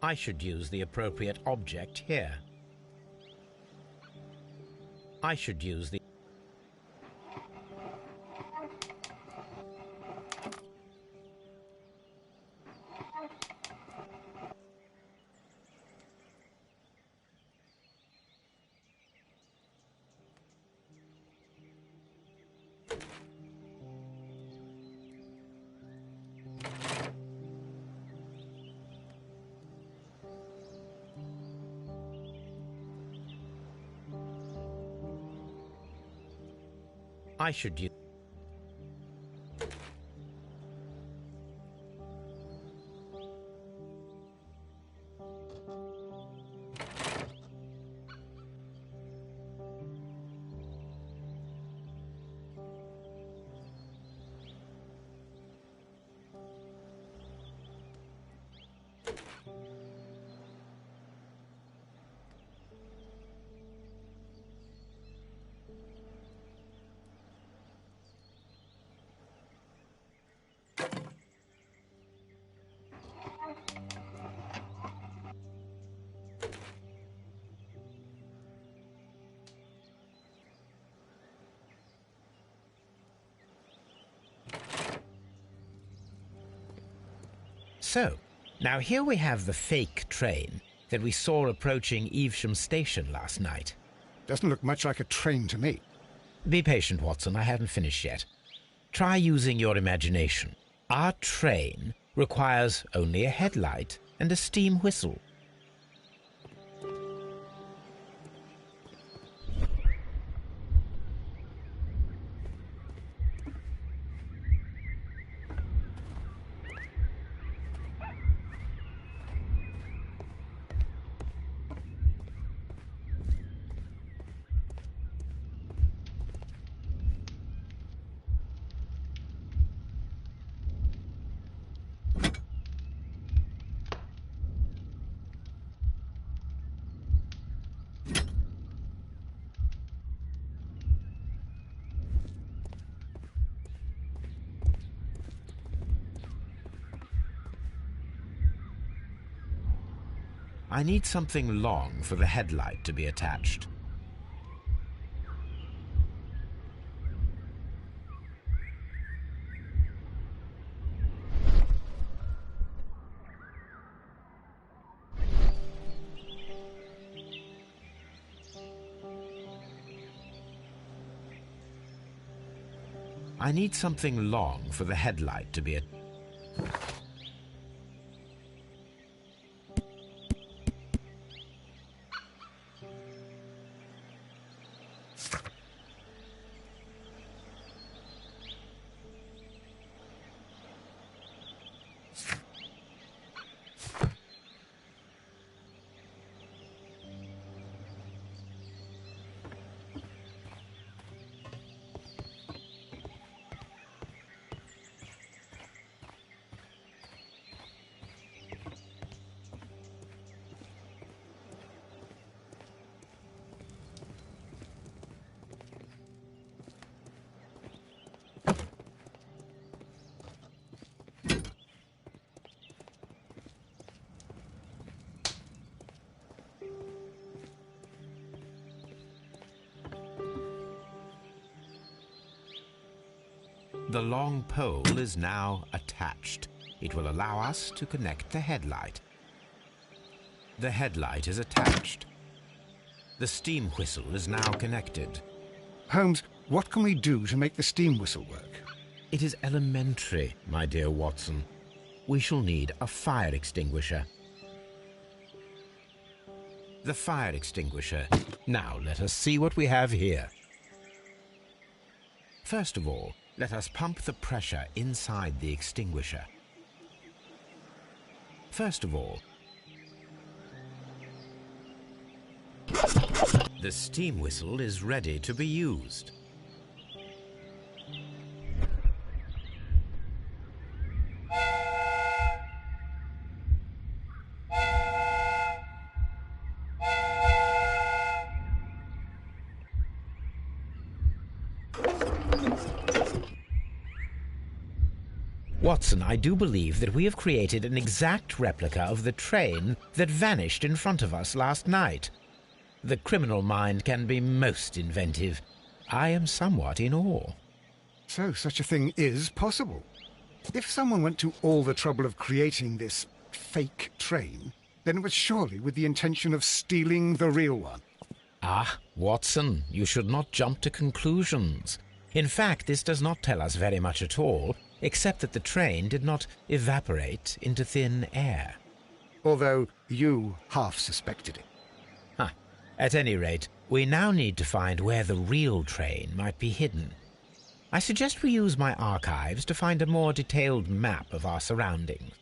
Speaker 14: I should use the appropriate object here. I should use the... I should use... So, now here we have the fake train that we saw approaching Evesham Station last night.
Speaker 1: Doesn't look much like a train to me.
Speaker 14: Be patient, Watson. I haven't finished yet. Try using your imagination. Our train requires only a headlight and a steam whistle. I need something long for the headlight to be attached. I need something long for the headlight to be attached. The long pole is now attached. It will allow us to connect the headlight. The headlight is attached. The steam whistle is now connected.
Speaker 1: Holmes, what can we do to make the steam whistle work?
Speaker 14: It is elementary, my dear Watson. We shall need a fire extinguisher. The fire extinguisher. Now let us see what we have here. First of all, let us pump the pressure inside the extinguisher. First of all, the steam whistle is ready to be used. Watson, I do believe that we have created an exact replica of the train that vanished in front of us last night. The criminal mind can be most inventive. I am somewhat in awe.
Speaker 1: So such a thing is possible. If someone went to all the trouble of creating this fake train, then it was surely with the intention of stealing the real one.
Speaker 14: Ah, Watson, you should not jump to conclusions. In fact, this does not tell us very much at all, except that the train did not evaporate into thin air.
Speaker 1: Although you half suspected it.
Speaker 14: At any rate, we now need to find where the real train might be hidden. I suggest we use my archives to find a more detailed map of our surroundings.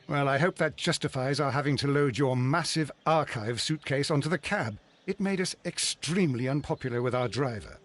Speaker 1: Well, I hope that justifies our having to load your massive archive suitcase onto the cab. It made us extremely unpopular with our driver.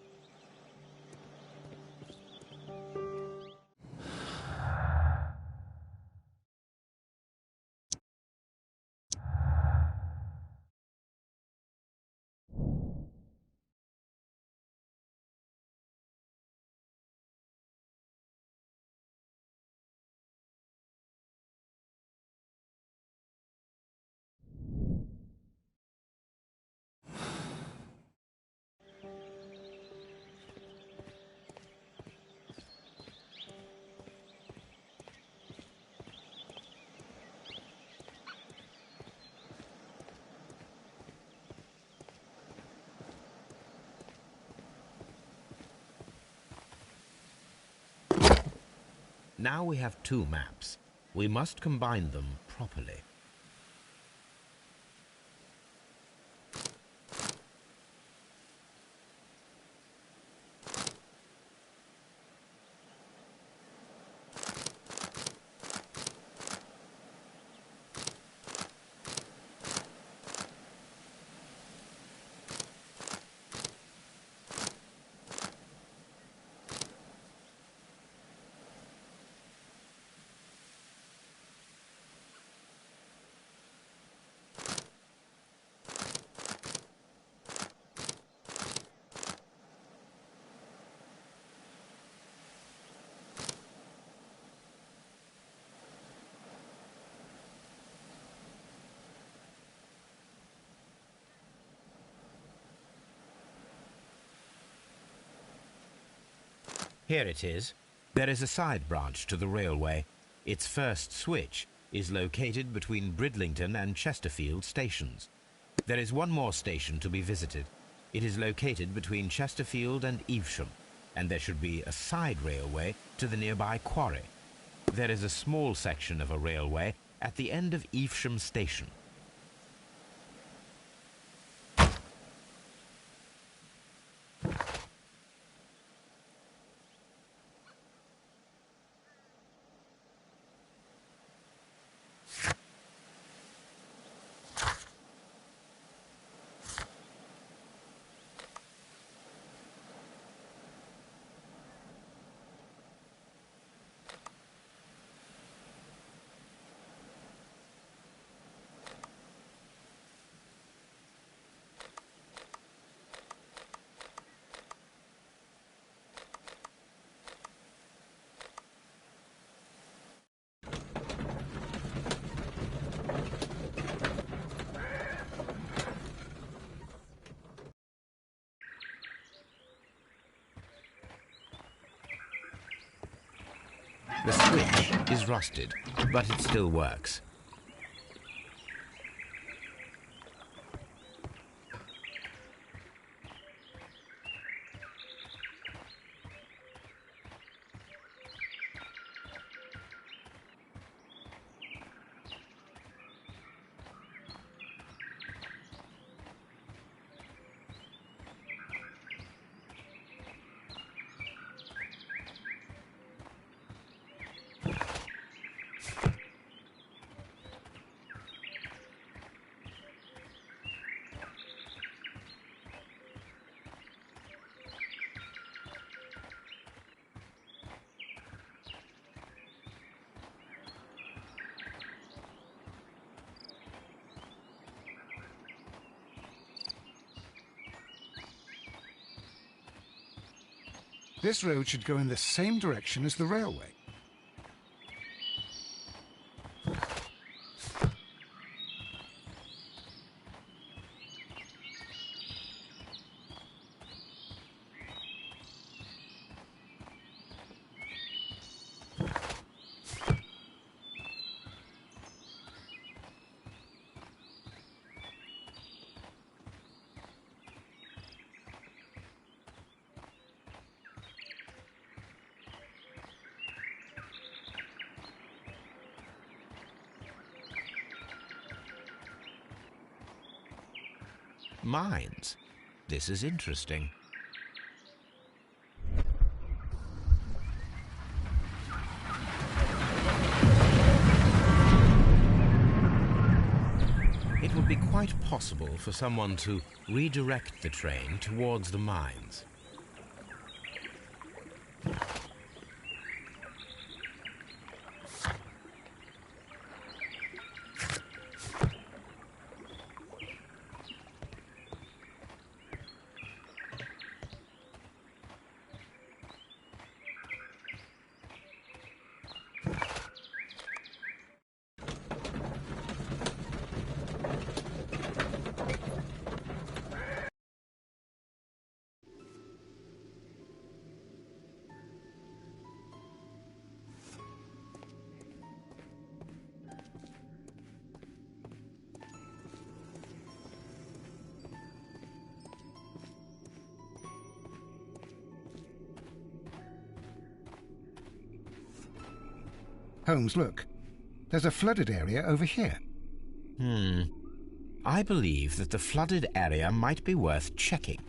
Speaker 14: Now we have two maps. We must combine them properly. Here it is. There is a side branch to the railway. Its first switch is located between Bridlington and Chesterfield stations. There is one more station to be visited. It is located between Chesterfield and Evesham, and there should be a side railway to the nearby quarry. There is a small section of a railway at the end of Evesham station. The switch is rusted, but it still works.
Speaker 1: This road should go in the same direction as the railway.
Speaker 14: Mines. This is interesting. It would be quite possible for someone to redirect the train towards the mines.
Speaker 1: Holmes, look. There's a flooded area over here.
Speaker 14: I believe that the flooded area might be worth checking.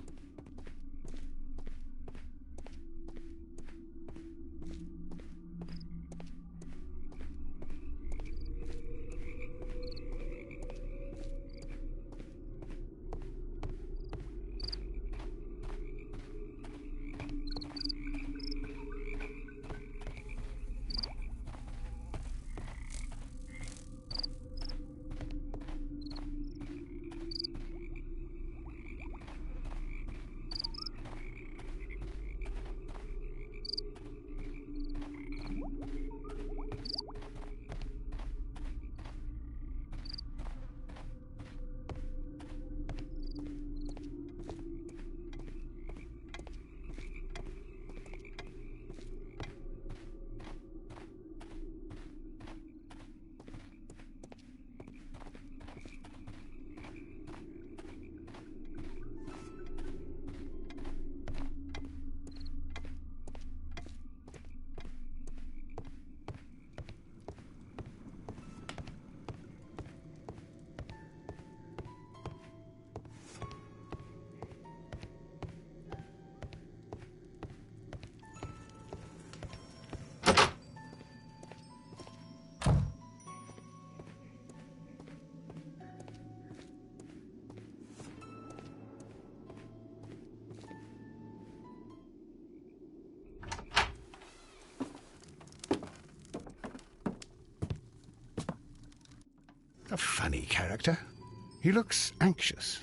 Speaker 1: A funny character. He looks anxious.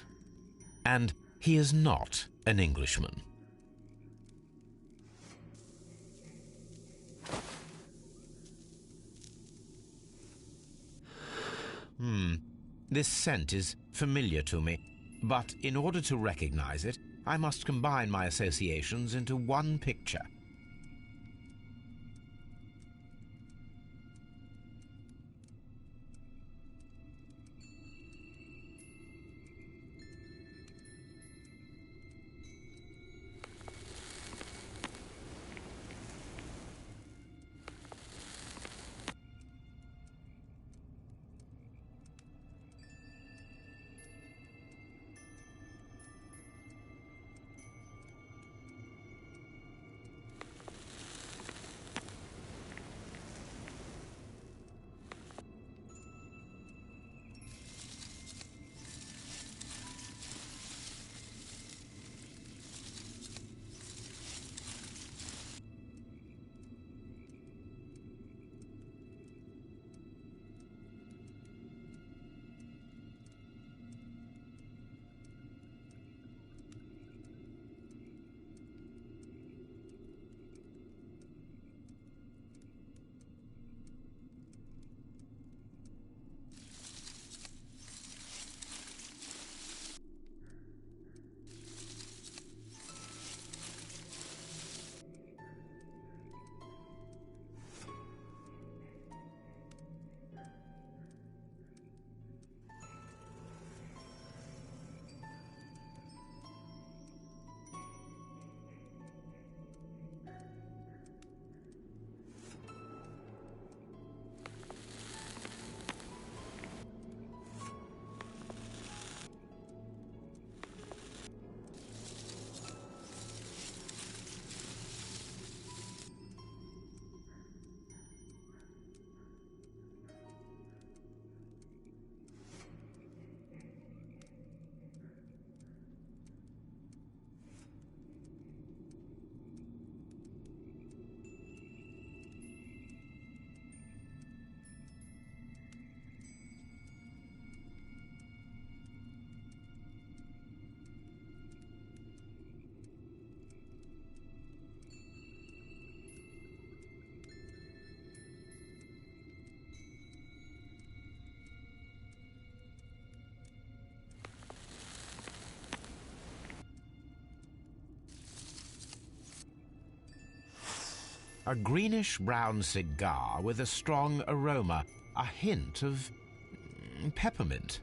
Speaker 14: And he is not an Englishman. This scent is familiar to me, but in order to recognize it, I must combine my associations into one picture. A greenish-brown cigar with a strong aroma, a hint of peppermint.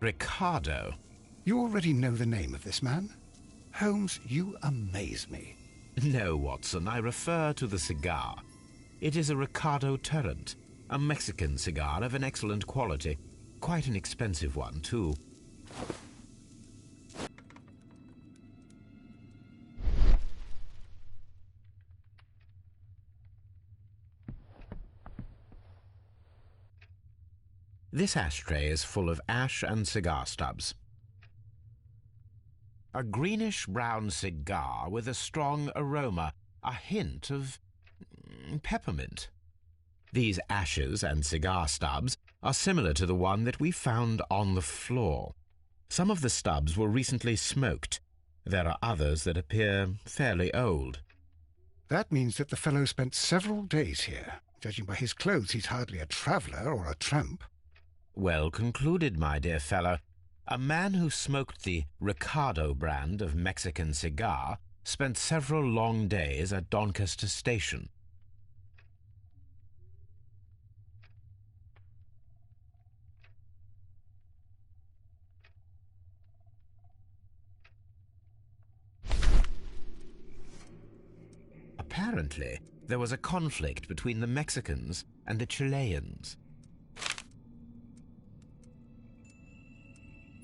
Speaker 14: Ricardo.
Speaker 1: You already know the name of this man? Holmes, you amaze me.
Speaker 14: No, Watson, I refer to the cigar. It is a Ricardo Turrent, a Mexican cigar of an excellent quality. Quite an expensive one, too. This ashtray is full of ash and cigar stubs. A greenish-brown cigar with a strong aroma, a hint of peppermint. These ashes and cigar stubs are similar to the one that we found on the floor. Some of the stubs were recently smoked. There are others that appear fairly old.
Speaker 1: That means that the fellow spent several days here. Judging by his clothes, he's hardly a traveller or a tramp.
Speaker 14: Well concluded, my dear fellow. A man who smoked the Ricardo brand of Mexican cigar spent several long days at Doncaster Station. Apparently, there was a conflict between the Mexicans and the Chileans.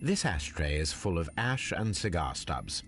Speaker 14: This ashtray is full of ash and cigar stubs.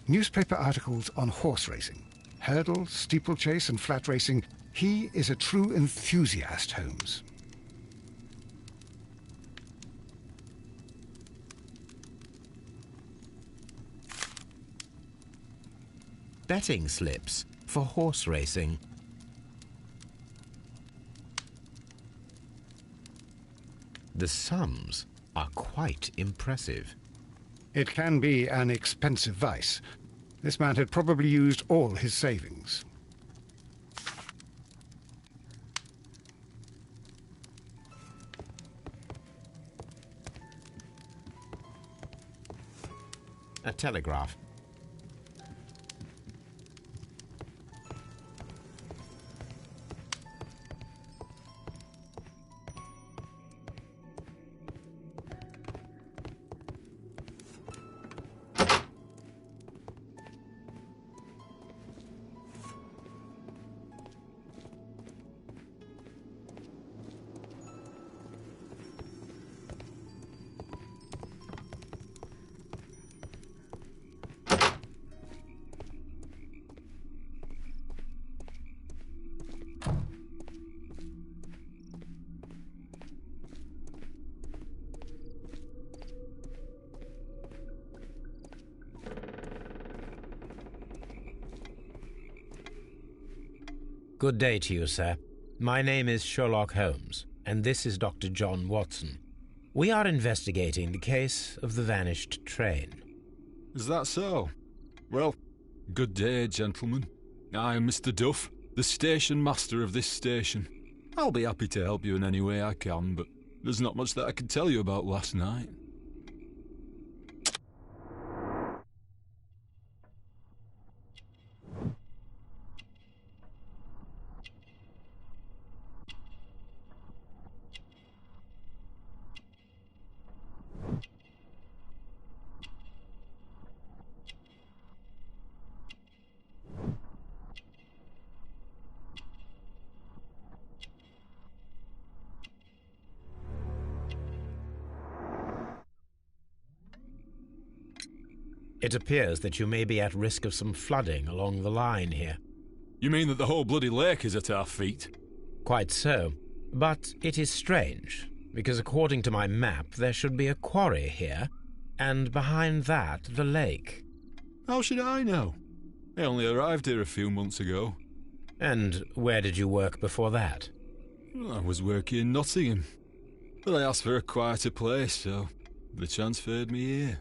Speaker 1: Newspaper articles on horse racing, hurdle, steeplechase and flat racing. He is a true enthusiast, Holmes.
Speaker 14: Betting slips for horse racing. The sums are quite impressive.
Speaker 1: It can be an expensive vice. This man had probably used all his savings.
Speaker 14: A telegraph. Good day to you, sir. My name is Sherlock Holmes, and this is Dr. John Watson. We are investigating the case of the vanished train.
Speaker 16: Is that so? Well, good day, gentlemen. I am Mr. Duff, the station master of this station. I'll be happy to help you in any way I can, but there's not much that I can tell you about last night.
Speaker 14: It appears that you may be at risk of some flooding along the line here.
Speaker 16: You mean that the whole bloody lake is at our feet?
Speaker 14: Quite so. But it is strange, because according to my map, there should be a quarry here, and behind that, the lake.
Speaker 16: How should I know? I only arrived here a few months ago.
Speaker 14: And where did you work before that?
Speaker 16: I was working in Nottingham, but I asked for a quieter place, so they transferred me here.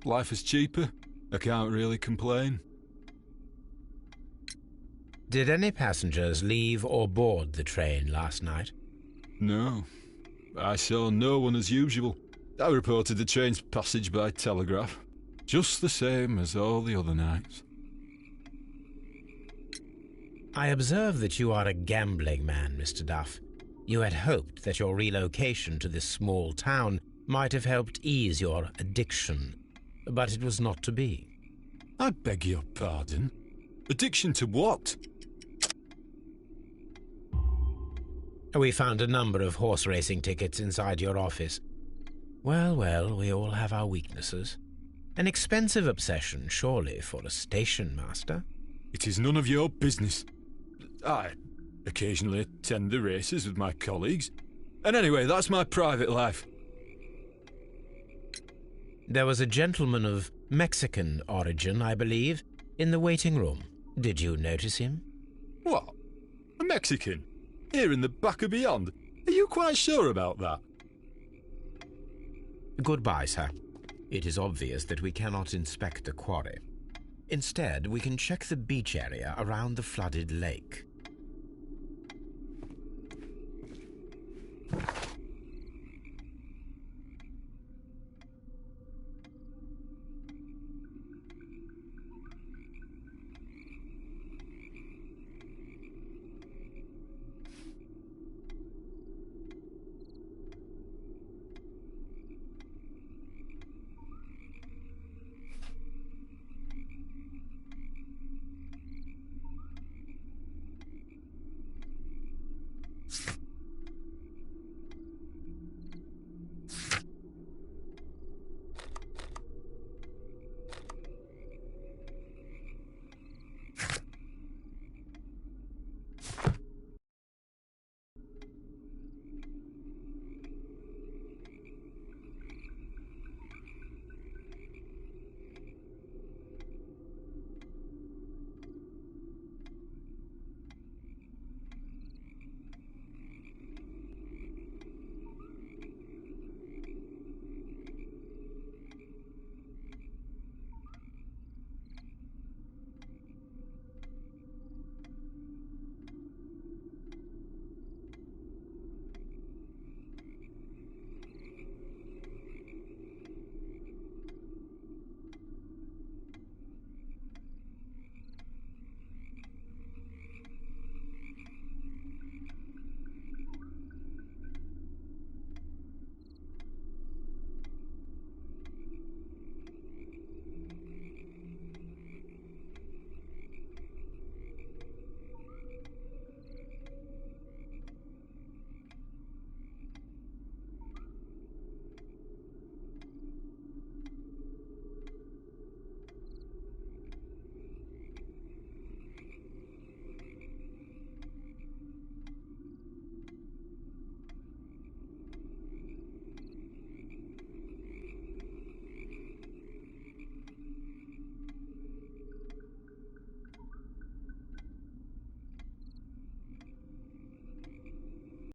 Speaker 16: life is cheaper. I can't really complain.
Speaker 14: Did any passengers leave or board the train last night?
Speaker 16: No. I saw no one as usual. I reported the train's passage by telegraph. Just the same as all the other nights.
Speaker 14: I observe that you are a gambling man, Mr. Duff. You had hoped that your relocation to this small town might have helped ease your addiction, but it was not to be.
Speaker 16: I beg your pardon? Addiction to what?
Speaker 14: We found a number of horse racing tickets inside your office. Well, well, we all have our weaknesses. An expensive obsession, surely, for a station master.
Speaker 16: It is none of your business. I occasionally attend the races with my colleagues. And anyway, that's my private life.
Speaker 14: There was a gentleman of Mexican origin, I believe, in the waiting room. Did you notice him?
Speaker 16: What? A Mexican? Here in the back of beyond? Are you quite sure about that?
Speaker 14: Goodbye, sir. It is obvious that we cannot inspect the quarry. Instead, we can check the beach area around the flooded lake.